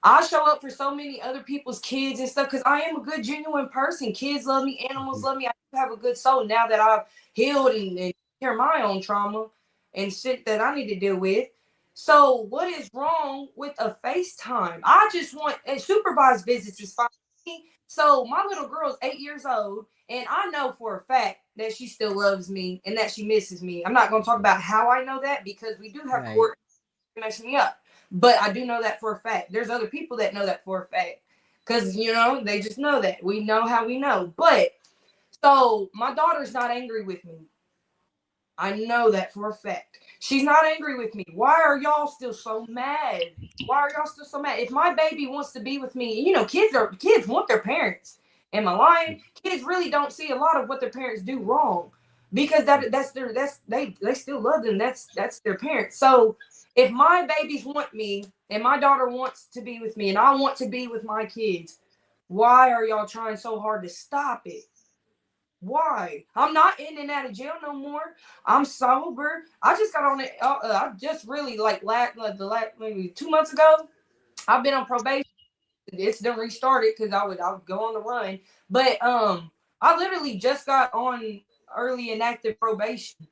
I show up for so many other people's kids and stuff because I am a good, genuine person. Kids love me. Animals love me. I have a good soul now that I've healed and care my own trauma and shit that I need to deal with. So what is wrong with a FaceTime? I just want and supervised visits is fine. So my little girl's 8 years old, and I know for a fact that she still loves me and that she misses me. I'm not going to talk about how I know that because we do have Right. court messing me up. But I do know that for a fact. There's other people that know that for a fact. Because, they just know that. We know how we know. But, so my daughter's not angry with me. I know that for a fact. She's not angry with me. Why are y'all still so mad? Why are y'all still so mad? If my baby wants to be with me, kids want their parents. Am I lying? Kids really don't see a lot of what their parents do wrong because they still love them. That's their parents. So if my babies want me and my daughter wants to be with me and I want to be with my kids, why are y'all trying so hard to stop it? Why? I'm not in and out of jail no more. I'm sober. I just got on it. I just really the last maybe 2 months ago. I've been on probation. It's done restarted because I would go on the run. But I literally just got on early and active probation,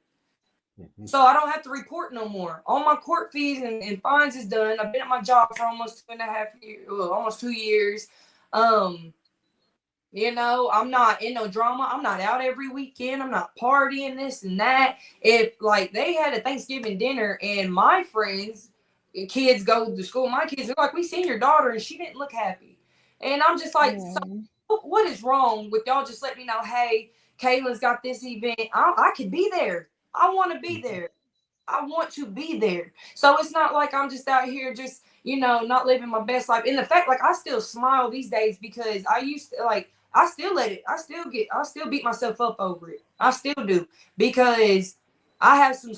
Mhm. so I don't have to report no more. All my court fees and fines is done. I've been at my job for almost 2.5 years, well, almost 2 years. Um, I'm not in no drama. I'm not out every weekend. I'm not partying this and that. If like they had a Thanksgiving dinner and my friends, kids go to school, my kids are like, we seen your daughter and she didn't look happy. And I'm just like, so Mm. what is wrong with y'all just let me know, hey, Kayla's got this event. I could be there. I want to be there. I want to be there. So it's not like I'm just out here just, not living my best life. And the fact, like, I still smile these days because I used to, like, I still let it, I still beat myself up over it. I still do because I have the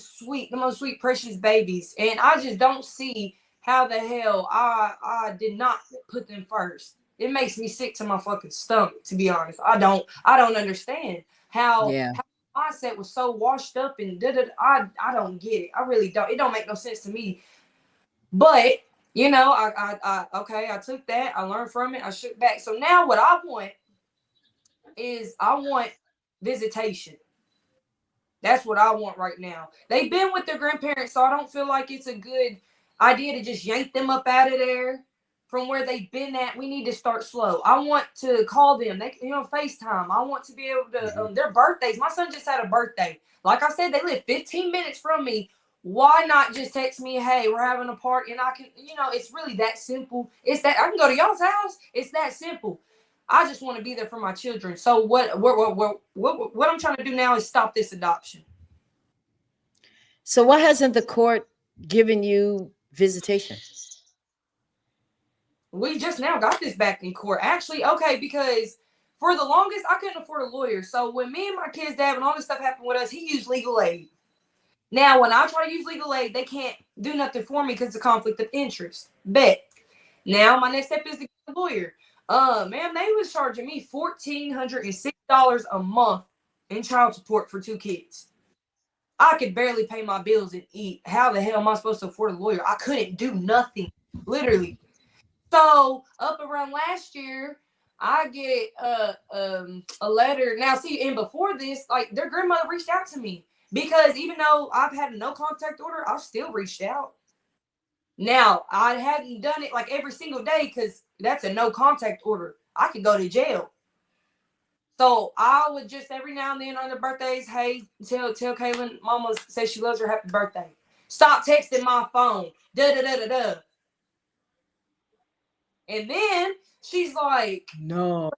most sweet, precious babies. And I just don't see how the hell I did not put them first. It makes me sick to my fucking stomach, to be honest. I don't understand how Yeah. mindset was so washed up and I don't get it. I really don't. It don't make no sense to me. But I okay, I took that, I learned from it, I shook back. So now what I want is I want visitation. That's what I want right now. They've been with their grandparents, so I don't feel like it's a good idea to just yank them up out of there from where they've been at. We need to start slow. I want to call them. They, FaceTime. I want to be able to. Their birthdays. My son just had a birthday. Like I said, they live 15 minutes from me. Why not just text me, hey, we're having a party, and I can, it's really that simple. It's that I can go to y'all's house. It's that simple. I just want to be there for my children. So what I'm trying to do now is stop this adoption. So why hasn't the court given you visitation? We just now got this back in court. Actually, okay, because for the longest I couldn't afford a lawyer. So when me and my kid's dad and all this stuff happened with us, he used legal aid. Now when I try to use legal aid, they can't do nothing for me because of conflict of interest. Bet. Now my next step is to get a lawyer. Man, they was charging me $1,406 a month in child support for 2 kids. I could barely pay my bills and eat. How the hell am I supposed to afford a lawyer? I couldn't do nothing, literally. So up around last year, I get a letter. Now, see, and before this, like their grandmother reached out to me because even though I've had a no contact order, I've still reached out. Now, I hadn't done it like every single day because that's a no contact order. I could go to jail. So I would just every now and then on their birthdays, hey, tell Kaylin, Mama says she loves her, happy birthday. Stop texting my phone. Da da da da da. And then she's like, No.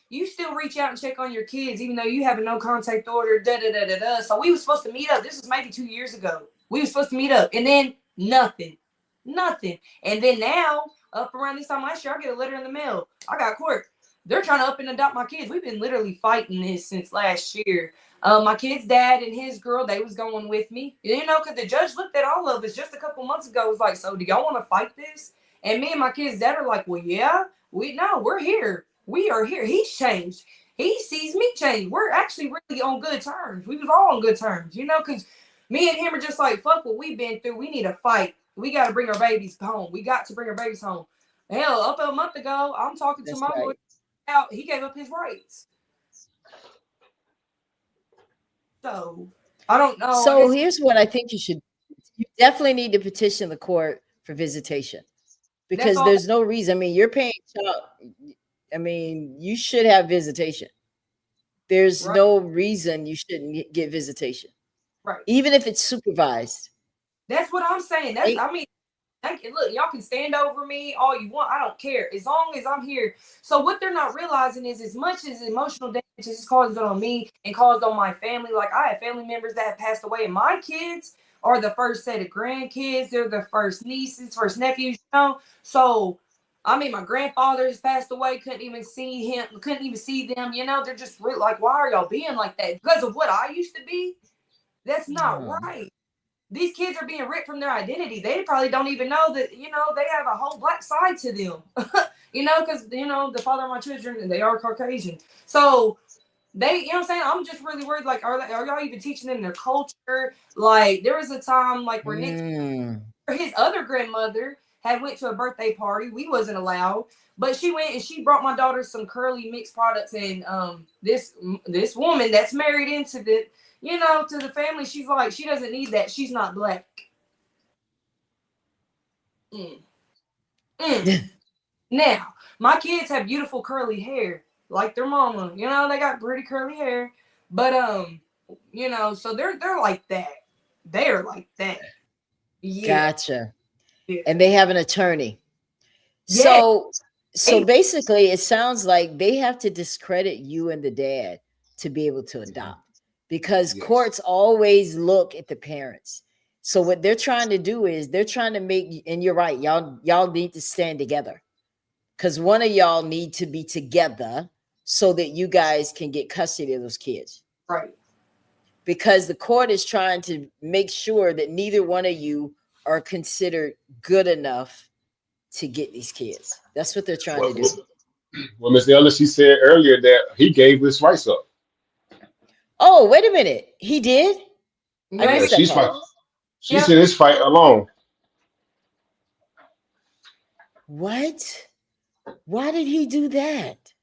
You still reach out and check on your kids, even though you have a no contact order. Da da da da da. So we were supposed to meet up. This was maybe 2 years ago. We were supposed to meet up, and then nothing. And then now, up around this time last year, I get a letter in the mail. I got court. They're trying to up and adopt my kids. We've been literally fighting this since last year. My kid's dad and his girl, they was going with me, because the judge looked at all of us just a couple months ago. Was like, so do y'all want to fight this? And me and my kid's dad are like, well, yeah, we're here. We are here. He's changed. He sees me change. We're actually really on good terms. We was all on good terms, because me and him are just like, fuck what we've been through. We need to fight. We got to bring our babies home. We got to bring our babies home. Hell, up a month ago, I'm talking to my lawyer. Out, he gave up his rights. So I don't know. So here's what I think you should. You definitely need to petition the court for visitation because there's no reason. I mean, you're paying child. I mean, you should have visitation. There's no reason you shouldn't get visitation, right? Even if it's supervised. That's what I'm saying. That's I mean. Look, y'all can stand over me all you want. I don't care as long as I'm here. So what they're not realizing is as much as emotional damage is caused on me and caused on my family. Like I have family members that have passed away, and my kids are the first set of grandkids. They're the first nieces, first nephews. So I mean, my grandfather has passed away. Couldn't even see him. Couldn't even see them. They're just like, why are y'all being like that? Because of what I used to be. That's not right. These kids are being ripped from their identity. They probably don't even know that, they have a whole black side to them, because, the father of my children, they are Caucasian. So they, what I'm saying? I'm just really worried. Like, are y'all even teaching them their culture? Like, there was a time like where his other grandmother had went to a birthday party. We wasn't allowed, but she went and she brought my daughter some curly mixed products. And this woman that's married into the, to the family, she's like, she doesn't need that. She's not black. Now, my kids have beautiful curly hair, like their mama. They got pretty curly hair. But so they're like that. They're like that. Yeah. Gotcha. Yeah. And they have an attorney. Yeah. So basically, it sounds like they have to discredit you and the dad to be able to adopt. because Yes. courts always look at the parents. So what they're trying to do is they're trying to make, and you're right, y'all need to stand together, because one of y'all need to be together so that you guys can get custody of those kids. Right. Because the court is trying to make sure that neither one of you are considered good enough to get these kids. That's what they're trying to Well, do. well, Miss Ellis, she said earlier that he gave his rights up. Oh, wait a minute. He did? I Yeah, Yeah, missed that she's part. fight. She's yeah. in this fight alone. What? Why did he do that?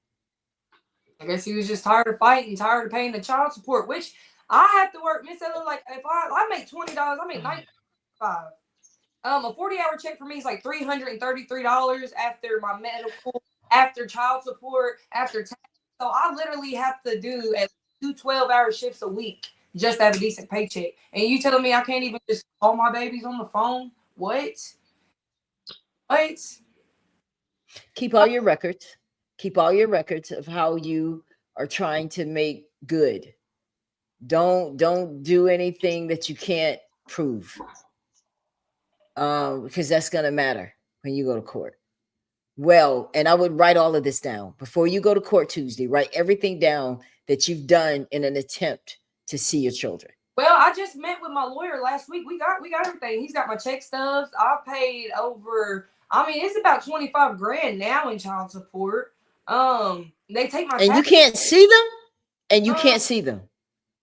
I guess he was just tired of fighting, tired of paying the child support, which I have to work. Miss Ella, like if I make $20, I make $95. A 40-hour check for me is like $333 after my medical, after child support, after tax. So I literally have to do at least 2 12-hour shifts a week just to have a decent paycheck. And you telling me I can't even just call my babies on the phone? What? What? Keep all your records. Keep all your records of how you are trying to make good. Don't do anything that you can't prove. Because that's gonna matter when you go to court. Well, and I would write all of this down before you go to court Tuesday. Write everything down that you've done in an attempt to see your children. Well, I just met with my lawyer last week. We got everything. He's got my check stubs. I paid over. I mean, it's about 25 grand now in child support. They take my And you tax. can't see them? And you Uh, can't see them.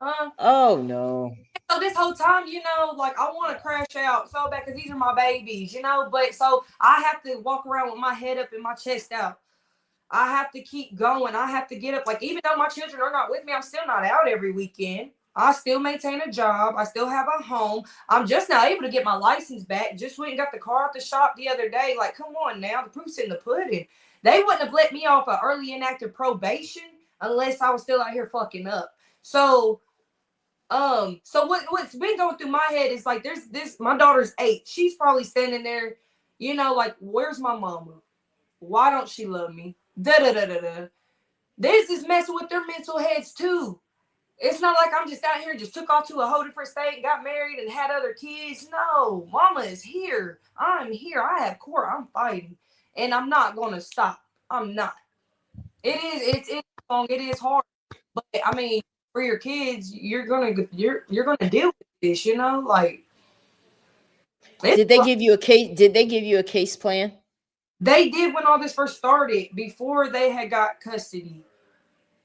uh. Oh no. So this whole time, like I want to crash out so bad because these are my babies, But so I have to walk around with my head up and my chest out. I have to keep going. I have to get up. Like, even though my children are not with me, I'm still not out every weekend. I still maintain a job. I still have a home. I'm just now able to get my license back. Just went and got the car at the shop the other day. Like, come on now. The proof's in the pudding. They wouldn't have let me off of early inactive probation unless I was still out here fucking up. So what's been going through my head is like, there's this, my daughter's 8. She's probably standing there, like, where's my mama? Why don't she love me? Da da da da da. This is messing with their mental heads too. It's not like I'm just out here and just took off to a whole different state and got married and had other kids. No, mama is here. I'm here. I have court. I'm fighting. And I'm not gonna stop. I'm not. It's long, it is hard. But I mean, for your kids, you're gonna deal with this, like Did they give you a case? Did they give you a case plan? they did when all this first started, before they had got custody.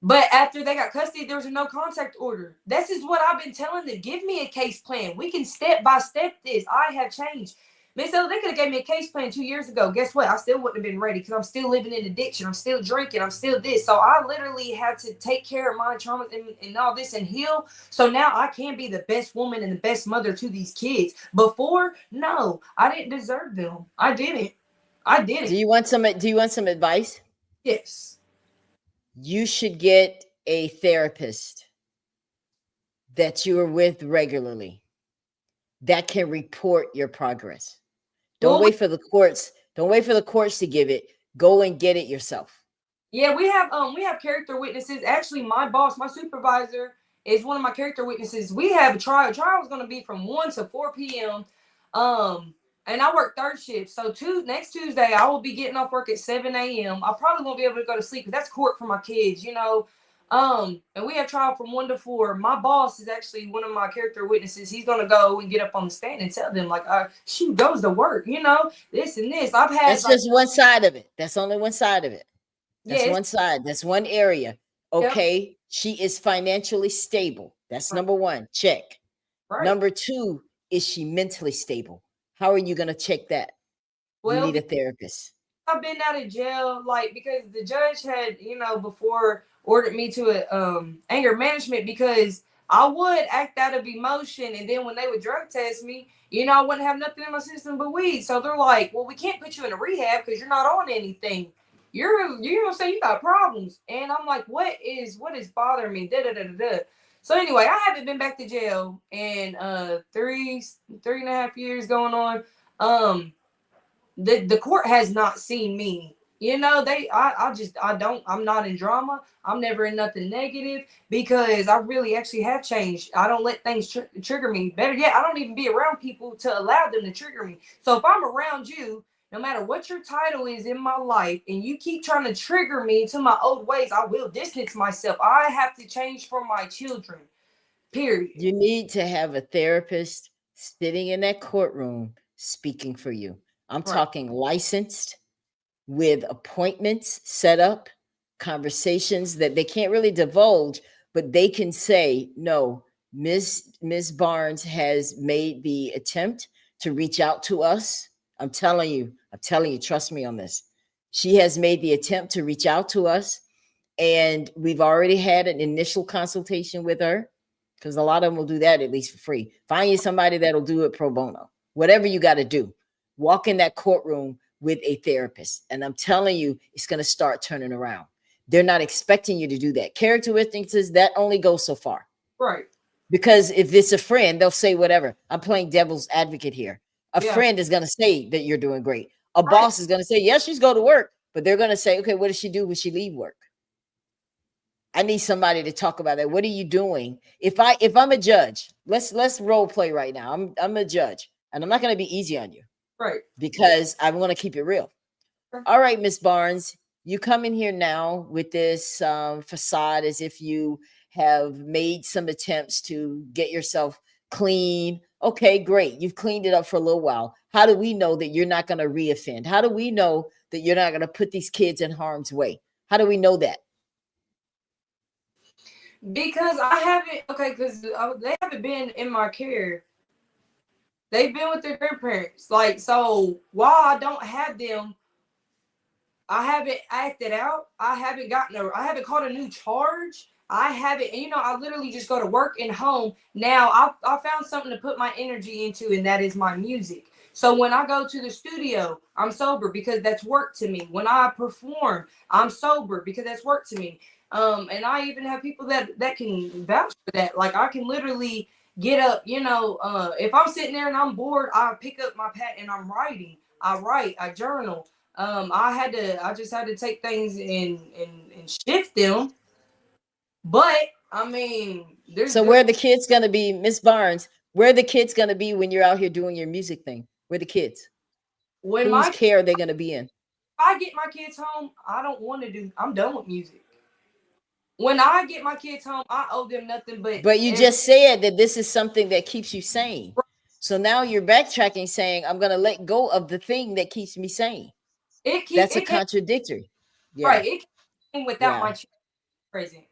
But after they got custody, there was a no contact order. This is what I've been telling them. Give me a case plan. We can step by step this. I have changed. Miss Ella, they could have gave me a case plan 2 years ago. Guess what? I still wouldn't have been ready because I'm still living in addiction. I'm still drinking. I'm still this. So I literally had to take care of my traumas and all this and heal. So now I can be the best woman and the best mother to these kids. Before, no, I didn't deserve them. I didn't. Do you want some advice? Yes. You should get a therapist that you are with regularly that can report your progress. Don't wait for the courts. Don't wait for the courts to give it. Go and get it yourself. Yeah, we have character witnesses. Actually, my boss, my supervisor, is one of my character witnesses. We have a trial. Trial is going to be from 1 to 4 p.m. And I work third shift. So next Tuesday, I will be getting off work at 7 a.m. I probably won't be able to go to sleep because that's court for my kids, And we have trial from 1 to 4. My boss is actually one of my character witnesses. He's going to go and get up on the stand and tell them, like, she goes to work, this and this. That's just one side of it. That's only one side of it. That's Yeah, one side. That's one area. Okay. Yep. She is financially stable. That's number one. Check. Right. Number 2, is she mentally stable? How are you going to check that? Well, you need a therapist. I've been out of jail, like, because the judge had, before ordered me to anger management because I would act out of emotion. And then when they would drug test me, I wouldn't have nothing in my system but weed. So they're like, well, we can't put you in a rehab because you're not on anything. You're going to say you got problems. And I'm like, what is bothering me? Da, da, da, da, da. So anyway, I haven't been back to jail in 3.5 years going on. The court has not seen me You know, I'm not in drama. I'm never in nothing negative because I really actually have changed. I don't let things trigger me. Better yet, I don't even be around people to allow them to trigger me. So if I'm around you, no matter what your title is in my life, and you keep trying to trigger me to my old ways, I will distance myself. I have to change for my children. Period. You need to have a therapist sitting in that courtroom speaking for you. I'm Right. talking licensed, with appointments set up, conversations that they can't really divulge, but they can say, no, Ms. Barnes has made the attempt to reach out to us. I'm telling you, trust me on this. She has made the attempt to reach out to us, and we've already had an initial consultation with her, because a lot of them will do that at least for free. Find you somebody that'll do it pro bono. Whatever you got to do, walk in that courtroom with a therapist, and I'm telling you, it's going to start turning around. They're not expecting you to do that. Characteristics is that only goes so far. Right. Because if it's a friend, they'll say whatever. I'm playing devil's advocate here. A Yeah. friend is going to say that you're doing great. A Right. boss is going to say, yes, she's go to work, but they're going to say, okay, what does she do when she leave work? I need somebody to talk about that. What are you doing? If I'm a judge, let's role play right now. I'm a judge, and I'm not going to be easy on you Right. because I want to keep it real. All right, Miss Barnes, you come in here now with this facade as if you have made some attempts to get yourself clean. Okay, great. You've cleaned it up for a little while. How do we know that you're not going to reoffend? How do we know that you're not going to put these kids in harm's way? How do we know that? Because I haven't, okay, because they haven't been in my care. They've been with their grandparents. Like, so while I don't have them, I haven't acted out. I haven't caught a new charge. I haven't, I literally just go to work and home. Now I found something to put my energy into, and that is my music. So when I go to the studio, I'm sober because that's work to me. When I perform, I'm sober because that's work to me. And I even have people that can vouch for that. Like, I can literally get up, if I'm sitting there and I'm bored, I pick up my pad and I'm writing. I write, I journal. I just had to take things and shift them. But I mean, So where are the kids going to be, Miss Barnes? Where are the kids going to be when you're out here doing your music thing? Where the kids? when Whose my care are they going to be in? I get my kids home, I'm done with music. When I get my kids home, I owe them nothing But you just said that this is something that keeps you sane. So now you're backtracking, saying, I'm going to let go of the thing that keeps me sane. That's a contradictory. Yeah. Right. It came without Yeah. my children present.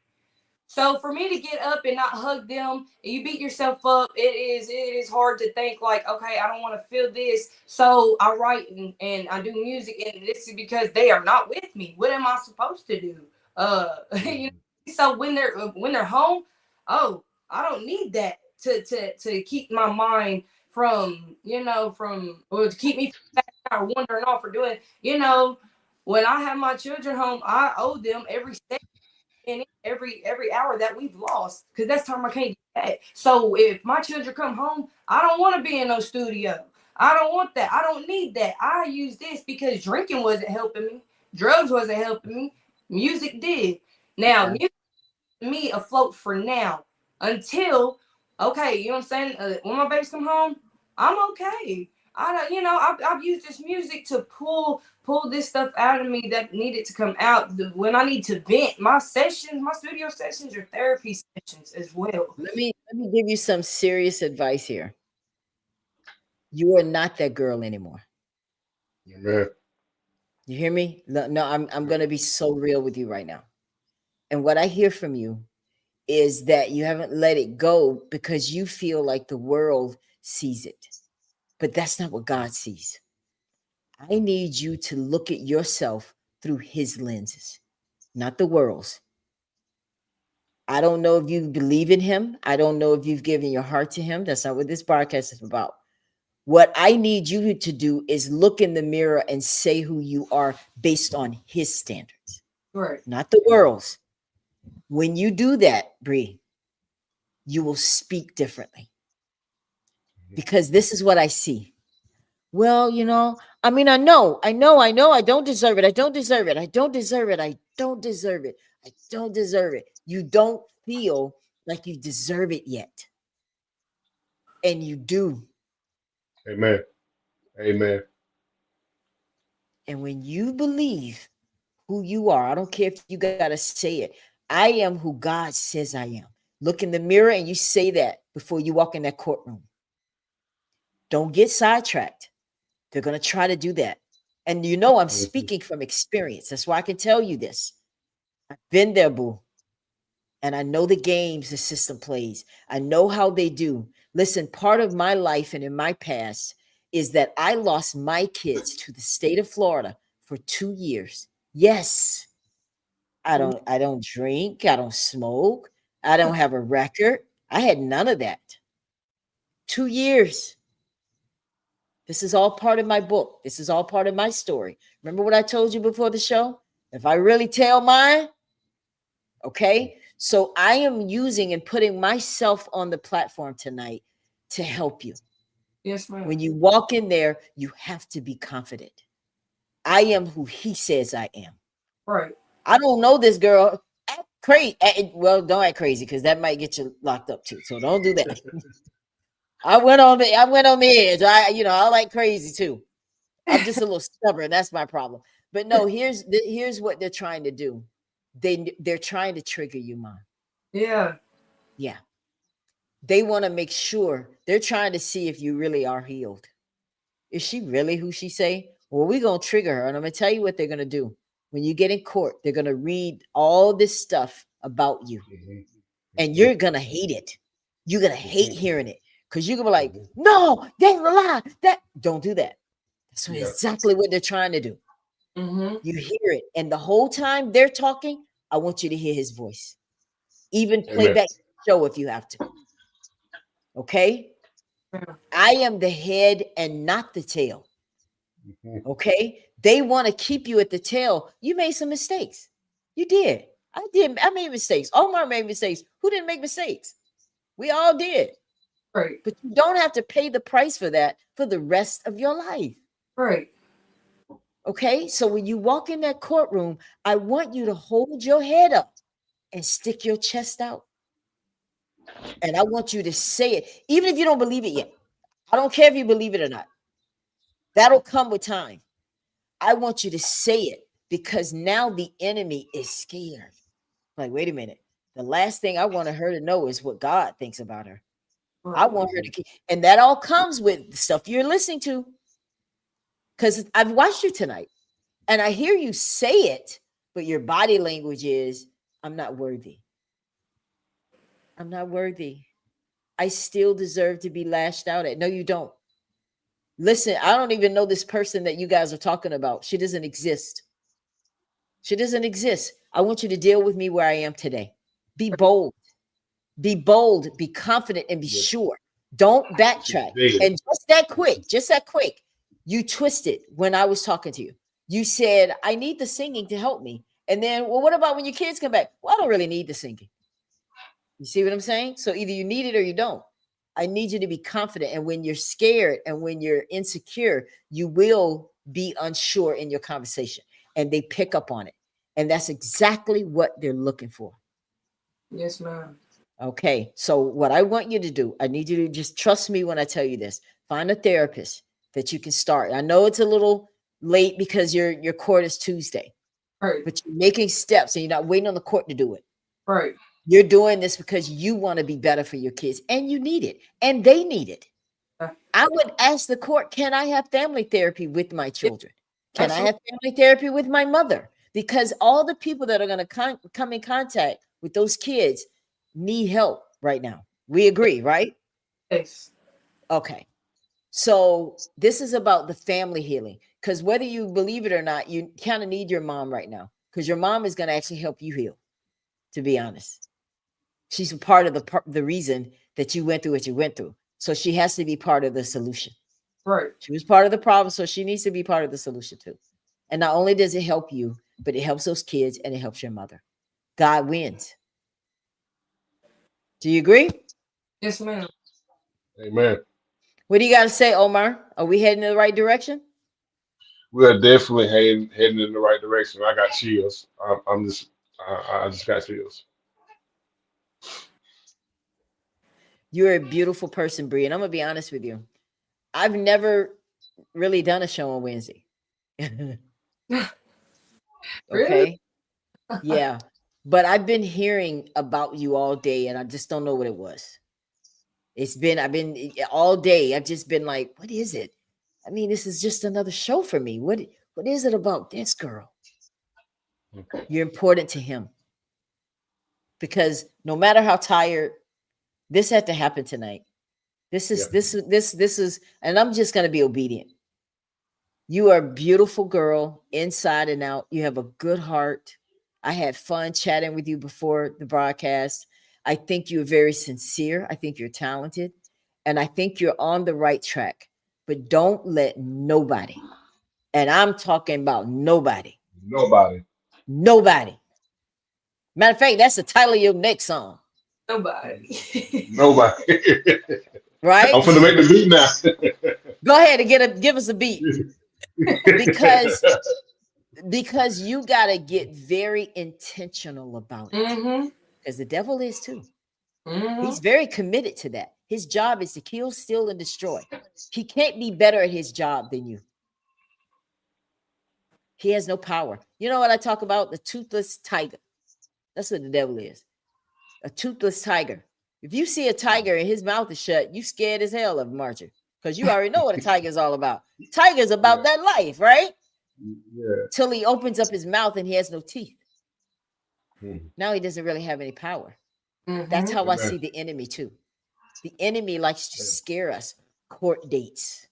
So for me to get up and not hug them, you beat yourself up. It is hard to think like, okay, I don't want to feel this. So I write and I do music, and this is because they are not with me. What am I supposed to do? You know, so when they're home, oh, I don't need that to keep my mind from or to keep me from wandering off or doing, when I have my children home, I owe them every second and every hour that we've lost, because that's time I can't get back. So if my children come home, I don't want to be in no studio. I don't want that. I don't need that. I use this because drinking wasn't helping me, drugs wasn't helping me, music did. Now, music me afloat for now until, okay, you know what I'm saying? When my babies come home, I'm okay. I don't, I've used this music to pull this stuff out of me that needed to come out. When I need to vent, my studio sessions are therapy sessions as well. Let me give you some serious advice here. You are not that girl anymore. Amen. You hear me? No, I'm going to be so real with you right now. And what I hear from you is that you haven't let it go because you feel like the world sees it. But that's not what God sees. I need you to look at yourself through his lenses, not the world's. I don't know if you believe in him. I don't know if you've given your heart to him. That's not what this broadcast is about. What I need you to do is look in the mirror and say who you are based on his standards, Right. not the world's. When you do that, Bree, you will speak differently. Because this is what I see. Well, I mean, I know, I don't deserve it. I don't deserve it. I don't deserve it. I don't deserve it. I don't deserve it. You don't feel like you deserve it yet. And you do. Amen. Amen. And when you believe who you are, I don't care if you got to say it. I am who God says I am. Look in the mirror and you say that before you walk in that courtroom. Don't get sidetracked. They're going to try to do that. And you know, I'm Mhm. speaking from experience. That's why I can tell you this. I've been there, boo. And I know the games the system plays. I know how they do. Listen, part of my life and in my past is that I lost my kids to the state of Florida for 2 years. Yes, I don't drink, I don't smoke, I don't have a record. I had none of that. 2 years. This is all part of my book. This is all part of my story. Remember what I told you before the show? If I really tell mine, okay? So I am using and putting myself on the platform tonight to help you. Yes, ma'am. When you walk in there, you have to be confident. I am who he says I am. Right. I don't know this girl. Act crazy. Well, don't act crazy because that might get you locked up too. So don't do that. I went on the edge. I like crazy too. I'm just a little stubborn. That's my problem. But no, here's what they're trying to do. They're trying to trigger you, mom. Yeah. Yeah. They want to make sure they're trying to see if you really are healed. Is she really who she say? Well, we're gonna trigger her, and I'm gonna tell you what they're gonna do. When you get in court, they're gonna read all this stuff about you, Mhm. and Mhm. you're gonna hate it. You're gonna hate Mhm. hearing it because you're gonna be like, Mhm. "No, that's a lie." That don't do that. That's Yeah. exactly what they're trying to do. Mm-hmm. You hear it, and the whole time they're talking, I want you to hear his voice. Even play Amen. back the show if you have to. Okay, Yeah. I am the head and not the tail. Mhm. Okay. They want to keep you at the tail. You made some mistakes. You did. I did. I made mistakes. Omar made mistakes. Who didn't make mistakes? We all did. Right. But you don't have to pay the price for that for the rest of your life. Right. Okay. So when you walk in that courtroom, I want you to hold your head up and stick your chest out. And I want you to say it, even if you don't believe it yet. I don't care if you believe it or not. That'll come with time. I want you to say it because now the enemy is scared. Like, wait a minute. The last thing I wanted her to know is what God thinks about her. I Right. want her to keep, and that all comes with the stuff you're listening to. Because I've watched you tonight and I hear you say it, but your body language is, I'm not worthy. I'm not worthy. I still deserve to be lashed out at. No, you don't. Listen, I don't even know this person that you guys are talking about. She doesn't exist. She doesn't exist. I want you to deal with me where I am today. Be bold. Be bold, be confident, and be Yes. sure. Don't She backtrack. did. And just that quick, you twisted when I was talking to you. You said, I need the singing to help me. And then, well, what about when your kids come back? Well, I don't really need the singing. You see what I'm saying? So either you need it or you don't. I need you to be confident. And when you're scared and when you're insecure, you will be unsure in your conversation and they pick up on it. And that's exactly what they're looking for. Yes, ma'am. Okay. So what I want you to do, I need you to just trust me when I tell you this. Find a therapist that you can start. I know it's a little late because your court is Tuesday, Right. but you're making steps and you're not waiting on the court to do it. Right. You're doing this because you want to be better for your kids and you need it and they need it. Uh, I would ask the court, can I have family therapy with my yeah, children? Can I absolutely. have family therapy with my mother? Because all the people that are going to come in contact with those kids need help right now. We agree, right? Yes. Okay. So this is about the family healing because whether you believe it or not, you kind of need your mom right now because your mom is going to actually help you heal, to be honest. She's a part of the reason that you went through what you went through. So she has to be part of the solution. Right. She was part of the problem, so she needs to be part of the solution too. And not only does it help you, but it helps those kids and it helps your mother. God wins. Do you agree? Yes, ma'am. Amen. What do you got to say, Omar? Are we heading in the right direction? we are definitely heading in the right direction. I got chills. I just got chills. You're a beautiful person, Bree, and I'm gonna be honest with you. I've never really done a show on Wednesday. Really? Okay. Yeah. But I've been hearing about you all day and I just don't know what it was. I've been all day. I've just been like, what is it? I mean, this is just another show for me. What is it about this girl? You're important to him because no matter how tired, this had to happen tonight. Yeah. This is, and I'm just gonna be obedient. You are a beautiful girl inside and out. You have a good heart. I had fun chatting with you before the broadcast. I think you're very sincere. I think you're talented. And I think you're on the right track. But don't let nobody, and I'm talking about nobody, Nobody. nobody. Matter of fact, that's the title of your next song, Nobody. Nobody. I'm right? finna make the beat now. Go ahead and give us a beat because you got to get very intentional about it Mm-hmm. because the devil is too. Mm-hmm. He's very committed to that. His job is to kill, steal, and destroy. He can't be better at his job than you. He has no power. You know what I talk about? The toothless tiger. That's what the devil is. A toothless tiger. If you see a tiger and his mouth is shut, you scared as hell of him, aren't you? Because you already know what a tiger is all about. Tiger's about Yeah. that life, right? Yeah. Till he opens up his mouth and he has no teeth. Mhm. Now he doesn't really have any power. That's Mm-hmm. how I Amen. see the enemy too. The enemy likes to Yeah. scare us. Court dates,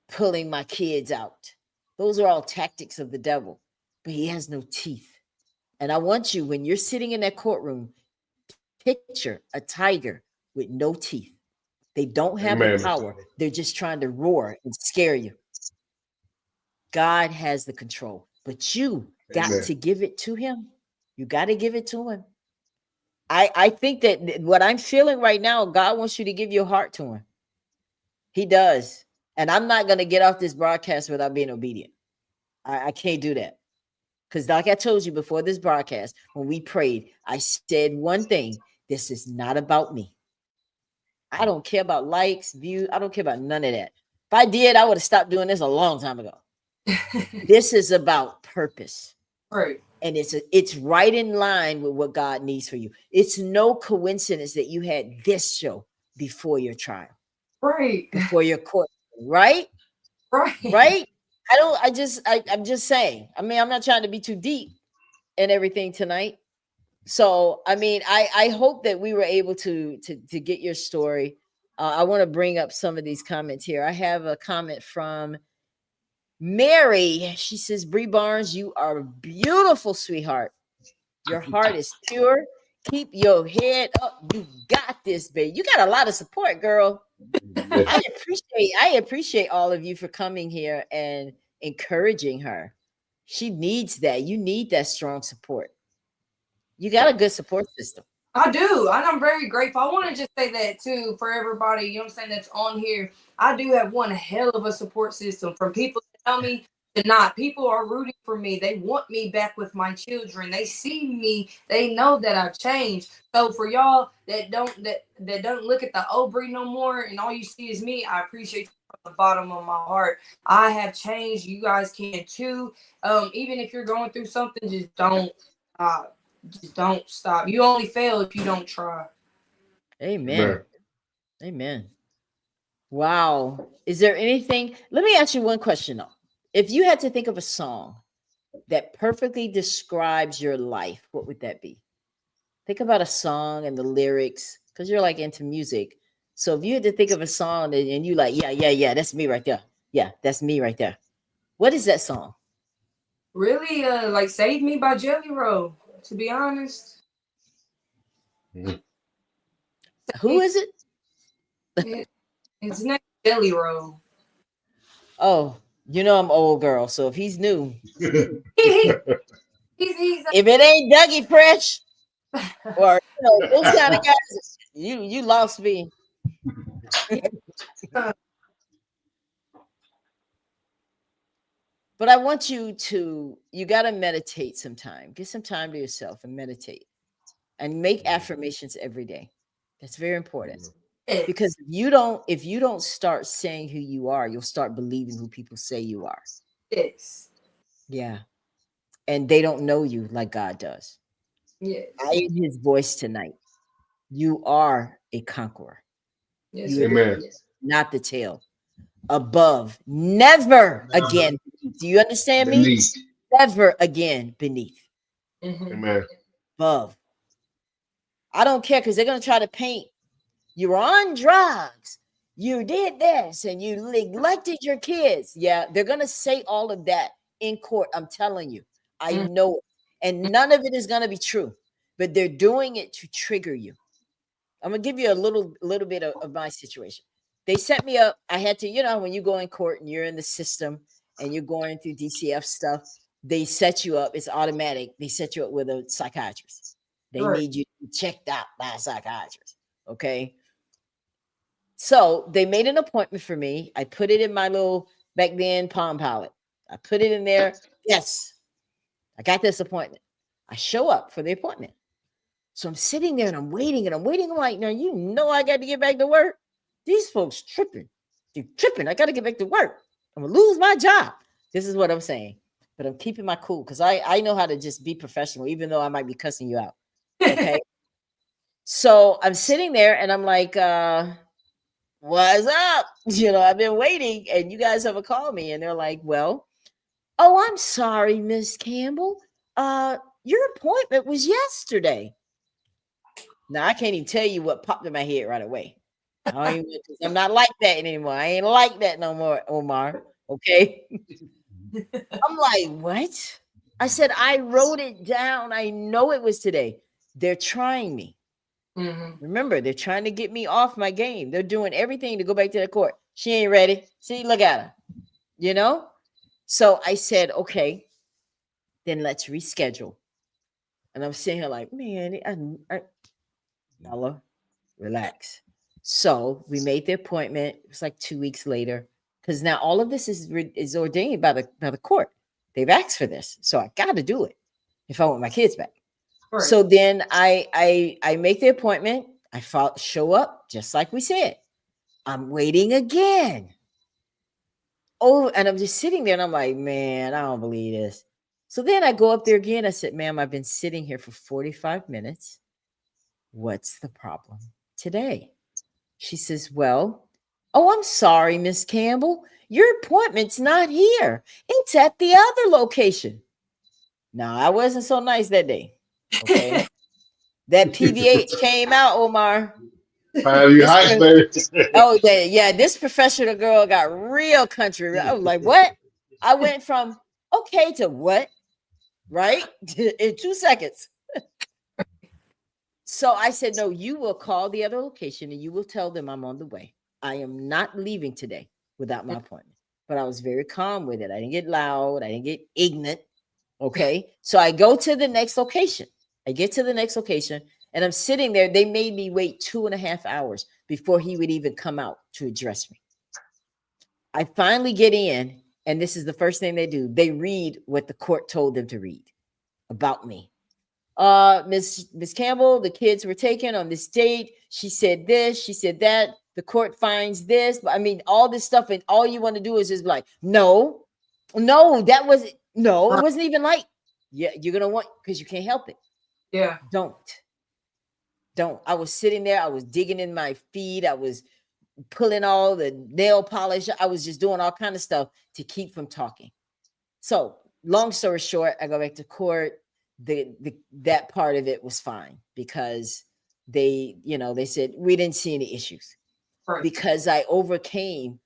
pulling my kids out. Those are all tactics of the devil, but he has no teeth. And I want you, when you're sitting in that courtroom, picture a tiger with no teeth. They don't have the Amen. power. They're just trying to roar and scare you. God has the control, but you got Amen. to give it to him. You got to give it to him. I think that what I'm feeling right now, God wants you to give your heart to him. He does. And I'm not going to get off this broadcast without being obedient. I can't do that. Because, like I told you before this broadcast, when we prayed, I said one thing: this is not about me. I don't care about likes, views. I don't care about none of that. If I did, I would have stopped doing this a long time ago. This is about purpose. Right. And it's right in line with what God needs for you. It's no coincidence that you had this show before your trial, Right. before your court, right? Right. Right? I'm just saying. I mean, I'm not trying to be too deep and everything tonight. So, I mean, I hope that we were able to get your story. I want to bring up some of these comments here. I have a comment from Mary. She says, Bree Barnes, you are beautiful, sweetheart. Your heart is pure. Keep your head up. You got this, babe. You got a lot of support, girl. Yes. I appreciate all of you for coming here and encouraging her. She needs that. You need that strong support. You got a good support system. I do, and I'm very grateful. I want to just say that too for everybody, you know what I'm saying, that's on here. I do have one hell of a support system from people that know me to not. People are rooting for me. They want me back with my children. They see me. They know that I've changed. So for y'all that don't look at the Bree no more and all you see is me, I appreciate you from the bottom of my heart. I have changed. You guys can too. Even if you're going through something, uh just don't stop. You only fail if you don't try. Amen. Amen. Amen. Wow. Is there anything? Let me ask you one question though. If you had to think of a song that perfectly describes your life, what would that be? Think about a song and the lyrics because you're like into music. So if you had to think of a song and you like, yeah, that's me right there. Yeah, that's me right there. What is that song? Really, like Save Me by Jelly Roll, to be honest. Mhm. Who is it? It, it's not Jelly Roll. Oh, you know I'm old girl. So if he's new, He, he's if it ain't Dougie Fresh or those kind of guys, you lost me. yeah, But I want you got to meditate sometime. Get some time to yourself and meditate and make affirmations every day. That's very important. Because Yes. if you don't start saying who you are, you'll start believing who people say you are. Yes. Yeah. And they don't know you like God does. I Yes. am his voice tonight. You are a conqueror. Yes, You are sir. the Amen. head, not the tail. Above, never again beneath. Do you understand me? Beneath. Never again beneath. Mm-hmm. Amen. Above. I don't care because they're going to try to paint you're on drugs. You did this and you neglected your kids. Yeah, they're going to say all of that in court. I'm telling you, I know it. And none of it is going to be true, but they're doing it to trigger you. I'm gonna give you a little bit of my situation. They set me up. I had to, when you go in court and you're in the system and you're going through DCF stuff, they set you up. It's automatic. They set you up with a psychiatrist. They Right. need you checked out by a psychiatrist. Okay. So they made an appointment for me. I put it in my little back then Palm Pilot. I put it in there. Yes, I got this appointment. I show up for the appointment. So I'm sitting there and I'm waiting and I'm waiting. I'm like, now I got to get back to work. These folks tripping. They're tripping. I got to get back to work. I'm gonna lose my job. This is what I'm saying. But I'm keeping my cool because I know how to just be professional, even though I might be cussing you out. Okay. So I'm sitting there and I'm like, what's up? I've been waiting and you guys haven't called me. And they're like, well, oh, I'm sorry, Miss Campbell. Your appointment was yesterday. Now I can't even tell you what popped in my head right away. I'm not like that anymore. I ain't like that no more, Omar. Okay. I'm like, what? I said, I wrote it down. I know it was today. They're trying me. Mm-hmm. Remember, they're trying to get me off my game. They're doing everything to go back to the court. She ain't ready. See, look at her. So I said, okay, then let's reschedule. And I'm sitting here like, man, Nella, relax. So we made the appointment. It was like 2 weeks later, because now all of this is ordained by the court. They've asked for this, so I got to do it if I want my kids back. Right. So then I make the appointment. I show up just like we said. I'm waiting again. Oh, and I'm just sitting there, and I'm like, man, I don't believe this. So then I go up there again. I said, ma'am, I've been sitting here for 45 minutes. What's the problem today? She says, well, oh, I'm sorry, Miss Campbell. Your appointment's not here. It's at the other location. No, I wasn't so nice that day. Okay. That PVH came out, Omar. You hype, baby. Oh, yeah. This professional girl got real country. I was like, what? I went from okay to what? Right? In 2 seconds. So I said, no, you will call the other location and you will tell them I'm on the way. I am not leaving today without my appointment. But I was very calm with it. I didn't get loud. I didn't get ignorant. Okay. So I go to the next location. I get to the next location and I'm sitting there. They made me wait 2.5 hours before he would even come out to address me. I finally get in, and this is the first thing they do. They read what the court told them to read about me. Miss Campbell, the kids were taken on this date. She said this, she said that. The court finds this. But I mean, all this stuff, and all you want to do is just like, no, it wasn't even like, yeah, you're gonna want, because you can't help it. Yeah. Don't. I was sitting there, I was digging in my feet, I was pulling all the nail polish, I was just doing all kind of stuff to keep from talking. So long story short, I go back to court. That part of it was fine because they said we didn't see any issues, Right. because I overcame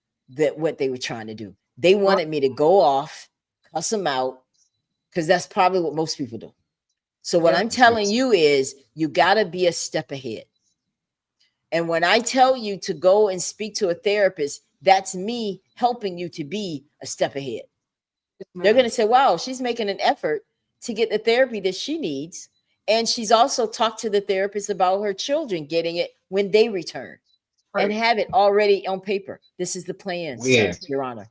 what they were trying to do. They wanted me to go off, cuss them out, because that's probably what most people do. So what I'm telling you is you got to be a step ahead. And when I tell you to go and speak to a therapist, that's me helping you to be a step ahead. They're going to say, wow, she's making an effort to get the therapy that she needs. And she's also talked to the therapist about her children getting it when they return, and have it already on paper. This is the plan, sir, Your Honor.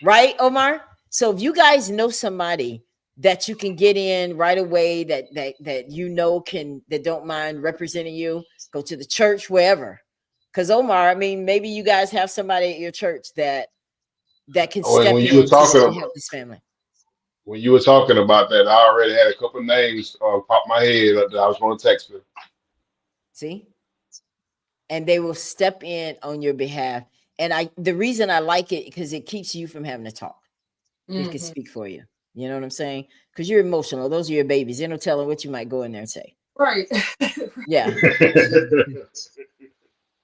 Right, Omar? So if you guys know somebody that you can get in right away, that you know can, that don't mind representing you, go to the church, wherever. Because Omar, I mean, maybe you guys have somebody at your church that can Oh, and step in to help this family. when you were talking about that, I already had a couple names pop my head that I was going to text them. See? And they will step in on your behalf. And the reason I like it, because it keeps you from having to talk. They can Mhm. speak for you. You know what I'm saying? Because you're emotional. Those are your babies. There's no telling what you might go in there and say. Right. Yeah.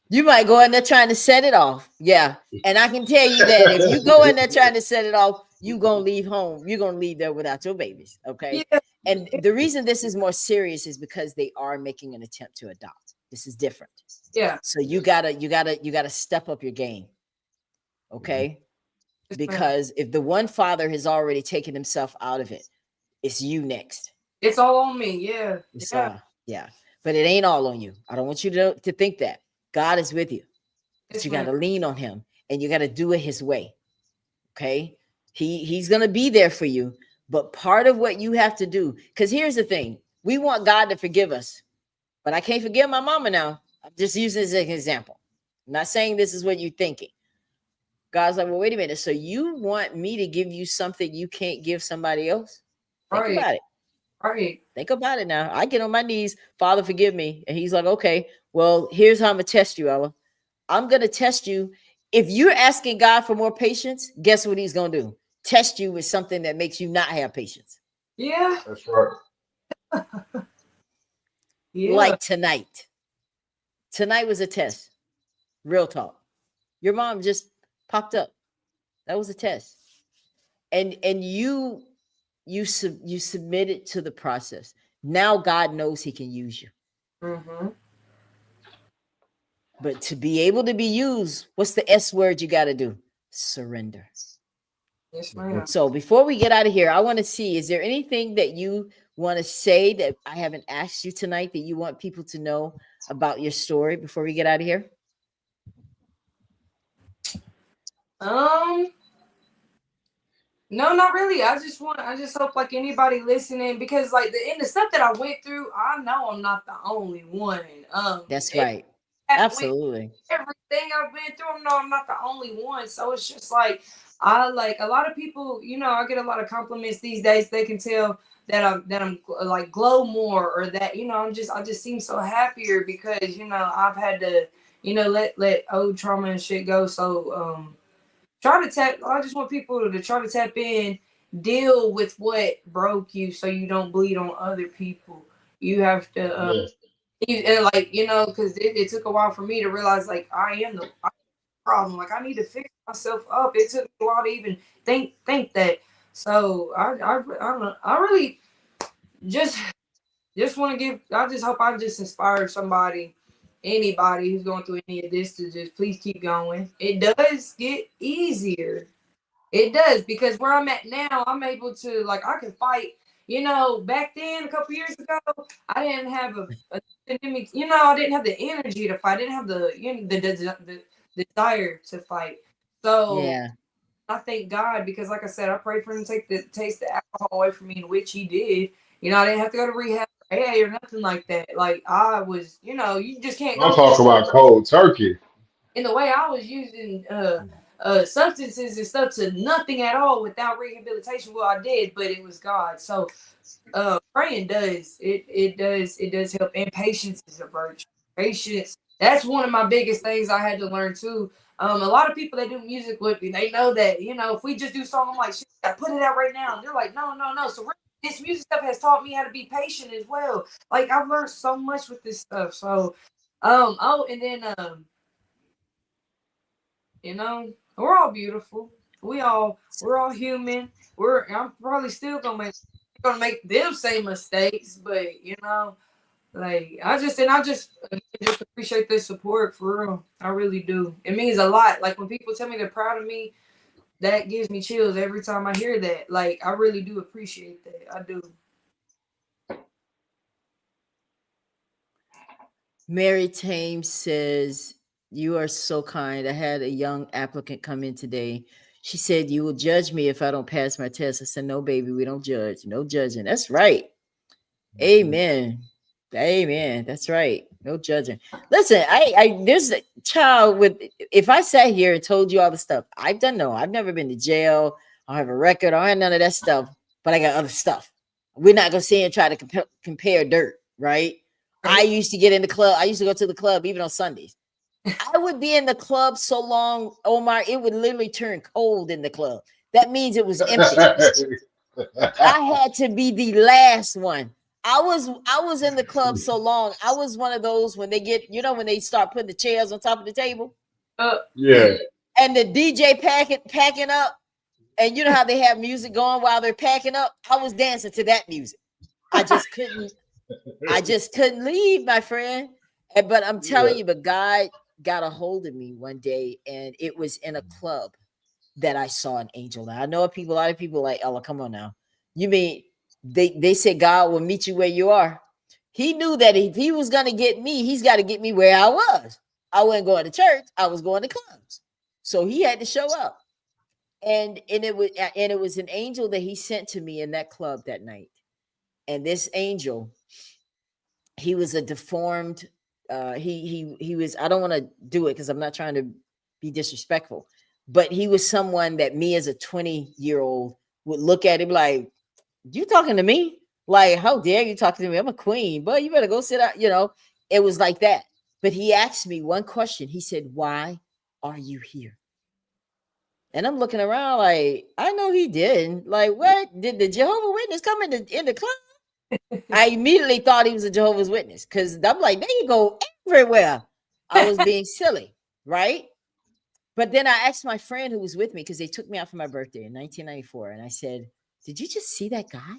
You might go in there trying to set it off. Yeah. And I can tell you that if you go in there trying to set it off, you're going to leave home. You're going to leave there without your babies. Okay. Yeah. And the reason this is more serious is because they are making an attempt to adopt. This is different. Yeah. So you gotta step up your game. Okay. Yes, ma'am. Because if the one father has already taken himself out of it, it's you next. It's all on me. Yeah. It's Yeah. yeah. But it ain't all on you. I don't want you to think that. God is with you. But Yes, you ma'am. gotta lean on him and you gotta do it his way. Okay. He's gonna be there for you. But part of what you have to do, because here's the thing, we want God to forgive us, but I can't forgive my mama now. I'm just using this as an example. I'm not saying this is what you're thinking. God's like, well, wait a minute. So you want me to give you something you can't give somebody else? Think Right. about it. Right. Think about it now. I get on my knees, Father, forgive me. And he's like, okay, well, here's how I'm going to test you, Ella. I'm going to test you. If you're asking God for more patience, guess what he's going to do? Test you with something that makes you not have patience. Yeah. That's right. Yeah. Like tonight. Tonight was a test. Real talk. Your mom just popped up. That was a test. And you submitted to the process. Now God knows he can use you. Mm-hmm. But to be able to be used, what's the S word you got to do? Surrender. Yes, Mhm. ma'am. So before we get out of here, I want to see, is there anything that you want to say that I haven't asked you tonight that you want people to know about your story before we get out of here? Um, no, not really. I just hope like anybody listening, because like the stuff that I went through, I know I'm not the only one. That's right. With Absolutely. everything I've been through, no, I'm not the only one. So it's just like I like a lot of people, I get a lot of compliments these days. They can tell that I'm like glow more, or that, I just seem so happier because, I've had to, let old trauma and shit go. So I just want people to try to tap in, deal with what broke you so you don't bleed on other people. You have to Yeah. and like, because it took a while for me to realize like I am the problem. Like I need to fix myself up. It took me a while to even think that. So I don't know. I really just want to give. I just hope I just inspired somebody, anybody who's going through any of this, to just please keep going. It does get easier. It does, because where I'm at now, I'm able to, like, I can fight. Back then, a couple years ago, I didn't have a I didn't have the energy to fight. I didn't have the desire to fight. So Yeah. I thank God, because, like I said, I prayed for him to take the taste of alcohol away from me, in which he did. I didn't have to go to rehab or AA or nothing like that. Like I was, you just can't I'm go from talking about cold turkey. in the way I was using substances and stuff to nothing at all without rehabilitation. Well, I did, but it was God. So praying does it does help, and patience is a virtue. Patience, that's one of my biggest things I had to learn too. A lot of people that do music with me, they know that, if we just do song, I'm like, shit, I put it out right now, and they're like, no, no, no. So really, this music stuff has taught me how to be patient as well. Like I've learned so much with this stuff. So and then we're all beautiful. We're all human. I'm probably still gonna make them same mistakes, but like I just appreciate this support, for real. I really do. It means a lot. Like when people tell me they're proud of me, that gives me chills every time I hear that. Like I really do appreciate that. I do. Mary Tame says, you are so kind. I had a young applicant come in today. She said, "You will judge me if I don't pass my test." I said, "No, baby, we don't judge. No judging." That's right. Amen. Amen. That's right. No judging. Listen, I there's a child with, if I sat here and told you all the stuff I've done, no, I've never been to jail. I don't have a record. I don't have none of that stuff, but I got other stuff. We're not gonna sit and try to compare dirt, right? I Right. used to get in the club. I used to go to the club even on Sundays. I would be in the club so long, Omar, it would literally turn cold in the club. That means it was empty. I had to be the last one. I was in the club so long. I was one of those when they get, when they start putting the chairs on top of the table Uh, Yeah. and the DJ packing up, and you know how they have music going while they're packing up. I was dancing to that music. I just couldn't. I just couldn't leave, my friend. But I'm Yeah. telling you, but God got a hold of me one day, and it was in a club that I saw an angel. Now I know a lot of people like, "Oh, come on now. You mean they said God will meet you where you are?" He knew that if he was gonna get me, he's got to get me where I was. I wasn't going to church, I was going to clubs. So he had to show up. And it was an angel that he sent to me in that club that night. And this angel, he was a deformed, he was, I don't want to do it because I'm not trying to be disrespectful, but he was someone that me as a 20-year-old would look at him like, "You talking to me? Like, how dare you talk to me? I'm a queen, but you better go sit out." It was like that. But he asked me one question. He said, "Why are you here?" And I'm looking around like, I know he didn't. Like, what? Did the Jehovah Witness come in the club? I immediately thought he was a Jehovah's Witness because I'm like, "There you go everywhere." I was being silly, right? But then I asked my friend who was with me because they took me out for my birthday in 1994. And I said, "Did you just see that guy?"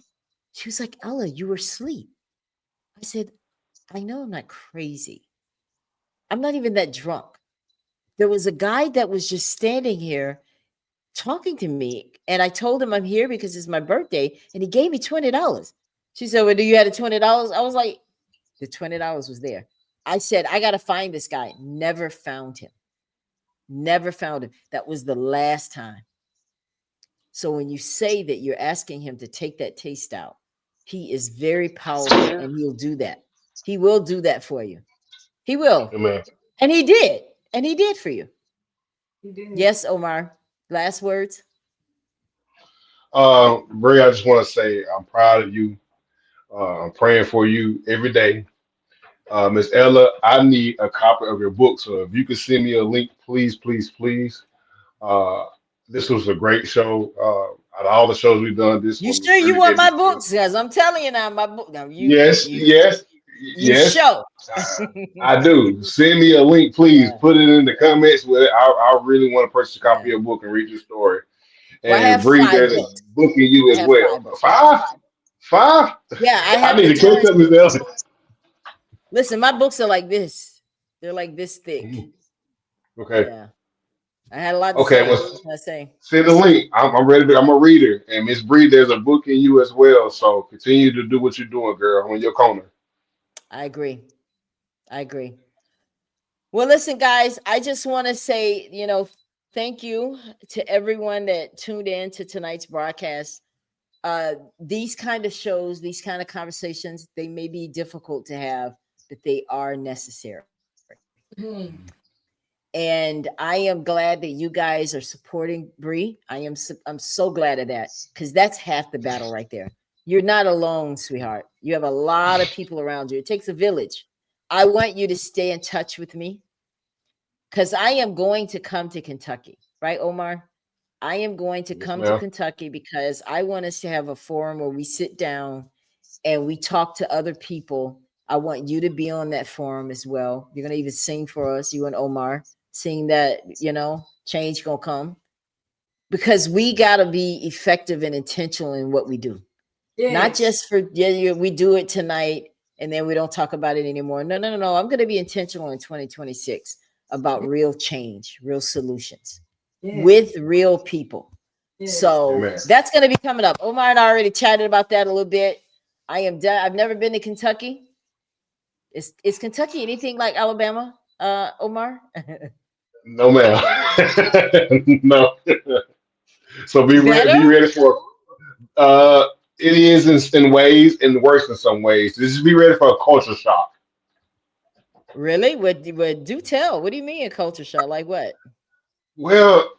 She was like, "Ella, you were asleep." I said, "I know I'm not crazy. I'm not even that drunk. There was a guy that was just standing here talking to me. And I told him I'm here because it's my birthday. And he gave me $20." She said, "Well, do you have the $20?" I was like, the $20 was there. I said, "I got to find this guy." Never found him. Never found him. That was the last time. So when you say that you're asking him to take that taste out, he is very powerful and he'll do that. He will do that for you. He will. Amen. And he did. And he did for you. you did. Yes, Omar. Last words. Bray, I just want to say I'm proud of you. I'm praying for you every day. Miss Ella, I need a copy of your book. So if you could send me a link, please, please, please. Uh, this was a great show. Out of all the shows we've done, this You one was sure you really want hit me my good. books? Because I'm telling you now, my book. Now Yes, yes, you yes. show. I do. Send me a link, please. Yeah, Put it in the comments. I really want to purchase a copy yeah. of your book and read your story. Well, I And have Bree, 5 there's a books. book in you I as have well. 5 books. Five? Five? Yeah, I I have need the to catch Terrence. up with Ella. Listen, my books are like this. They're like this thick. Okay. Yeah. I had a lot to Okay. say. Well, What can I say? send the link. I'm ready. I'm a reader. And Miss Bree, there's a book in you as well. So continue to do what you're doing, girl. On your corner. I agree. I agree. Well, listen, guys, I just want to say, thank you to everyone that tuned in to tonight's broadcast. These kind of shows, these kind of conversations, they may be difficult to have, but they are necessary. Hmm. And I am glad that you guys are supporting Bree. I'm so glad of that because that's half the battle right there. You're not alone, sweetheart. You have a lot of people around you. It takes a village. I want you to stay in touch with me because I am going to come to Kentucky, right, Omar? I am going to Yes, come to ma'am. Kentucky because I want us to have a forum where we sit down and we talk to other people. I want you to be on that forum as well. You're gonna even sing for us, you and Omar, sing that, change gonna come. Because we gotta be effective and intentional in what we do. Not Yes. just for we do it tonight and then we don't talk about it anymore. No, no, no, no. I'm gonna be intentional in 2026 about real change, real solutions Yes. with real people. Yes. So Amen. that's going to be coming up. Omar and I already chatted about that a little bit. I am done. I've never been to Kentucky. Is Kentucky anything like Alabama, Omar? No, ma'am. No. So Better? be ready for uh it is in ways and worse in some ways. Just be ready for a culture shock. Really? What do tell? What do you mean a culture shock? Like what? Well,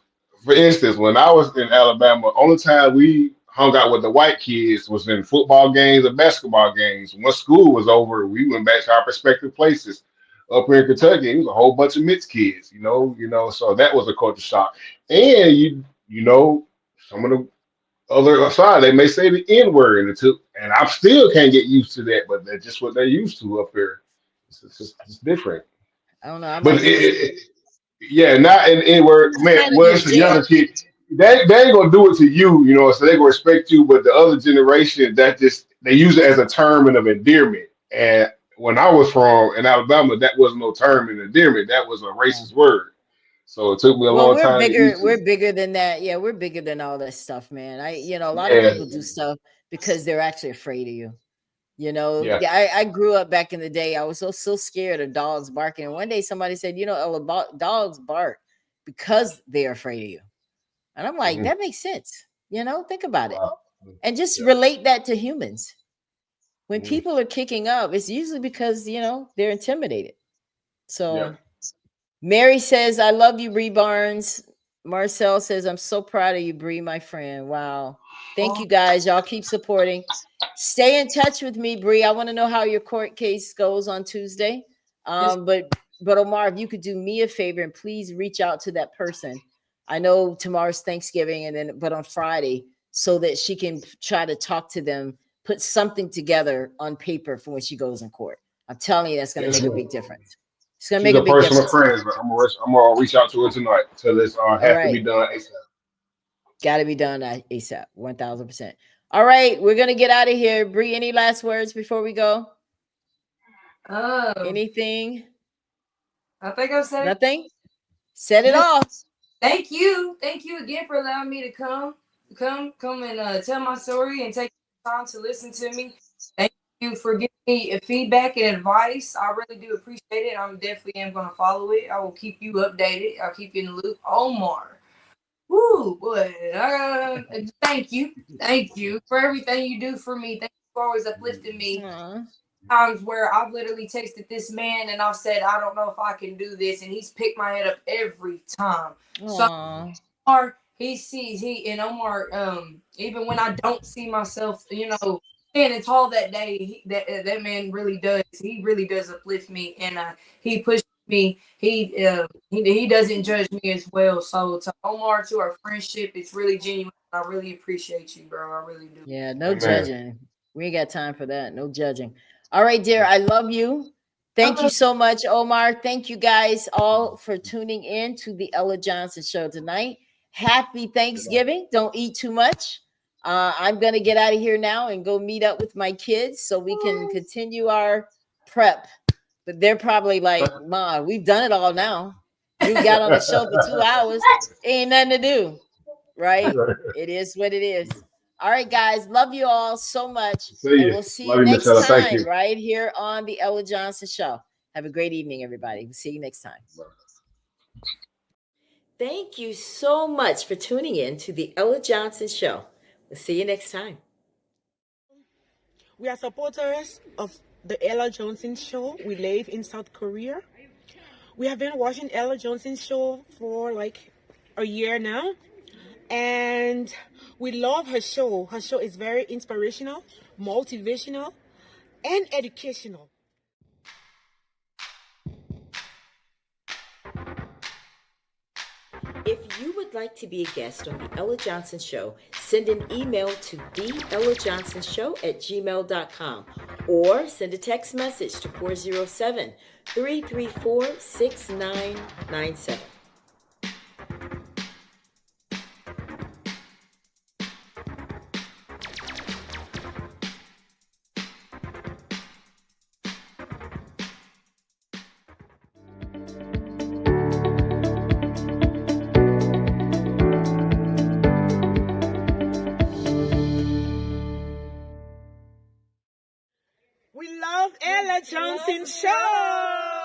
for instance, when I was in Alabama, only time we hung out with the white kids was in football games and basketball games. Once school was over, we went back to our respective places. Up here in Kentucky, it was a whole bunch of mixed kids, so that was a culture shock. And some of the other side, they may say the N word, and I still can't get used to that, but that's just what they're used to up here. It's different. I don't know. I But might need to yeah, not in N word, man. sign up Well, your it's the jail. younger kid. They ain't gonna do it to you, so they gonna respect you. But the other generation, that just they use it as a term and of endearment. And when I was from in Alabama, that was no term and endearment. That was a racist word. So it took me a Well, long time to get used to we're it. bigger than that. Yeah, we're bigger than all that stuff, man. A lot of Yeah, people do stuff because they're actually afraid of you. yeah. Yeah, I grew up back in the day. I was so scared of dogs barking. And one day somebody said, Ella, dogs bark because they're afraid of you. And I'm like, Hmm. that makes sense. Think about it. Wow. And just Yeah. relate that to humans. When Hmm. people are kicking up, it's usually because, they're intimidated. Yeah. So Mary says, I love you, Bree Barnes. Marcel says, I'm so proud of you, Bree, my friend. Wow. Thank you guys. Y'all keep supporting. Stay in touch with me, Bree. I want to know how your court case goes on Tuesday. Yes. But Omar, if you could do me a favor and please reach out to that person. I know tomorrow's Thanksgiving, but on Friday, so that she can try to talk to them, put something together on paper for when she goes in court. I'm telling you, that's going to Yes, make a ma'am. big difference. It's going to She's make a a big personal difference. friend, but I'm gonna reach out to her tonight. Tell this All has to right. be done ASAP. Got to be done ASAP. 1000%. All right. We're going to get out of here. Bree, any last words before we go? Um, Anything? I think I said it. Nothing? Set it Just off. thank you again for allowing me to come and tell my story and take the time to listen to me. Thank you for giving me feedback and advice. I really do appreciate it. I'm definitely am going to follow it. I will keep you updated. I'll keep you in the loop. Omar, woo, boy, thank you for everything you do for me. Thank you for always uplifting me. Aw. Times where I've literally texted this man and I've said I don't know if I can do this, and he's picked my head up every time. So Aw. Omar, Omar, even when I don't see myself, standing tall that day, that man really does. He really does uplift me, and he pushes me. He doesn't judge me as well. So to Omar, to our friendship, it's really genuine. I really appreciate you, bro. I really do. Yeah, no Amen. judging. We ain't got time for that. No judging. All right, dear. I love you. Thank you Okay. so much, Omar. Thank you guys all for tuning in to the Ella Johnson Show tonight. Happy Thanksgiving. Don't eat too much. I'm going to get out of here now and go meet up with my kids so we can continue our prep. But they're probably like, Ma, we've done it all now. You got on the show for 2 hours. Ain't nothing to do. Right? It is what it is. All right, guys. Love you all so much. See And you. we'll see Love you you, Miss next Ella. Thank time you. right here on the Ella Johnson Show. Have a great evening, everybody. We'll see you next time. Thank you so much for tuning in to the Ella Johnson Show. We'll see you next time. We are supporters of the Ella Johnson Show. We live in South Korea. We have been watching Ella Johnson Show for like a year now. And we love her show. Her show is very inspirational, motivational, and educational. If you would like to be a guest on the Ella Johnson Show, send an email to theellajohnsonshow@gmail.com or send a text message to 407-334-6997. We love Ella Johnson Show.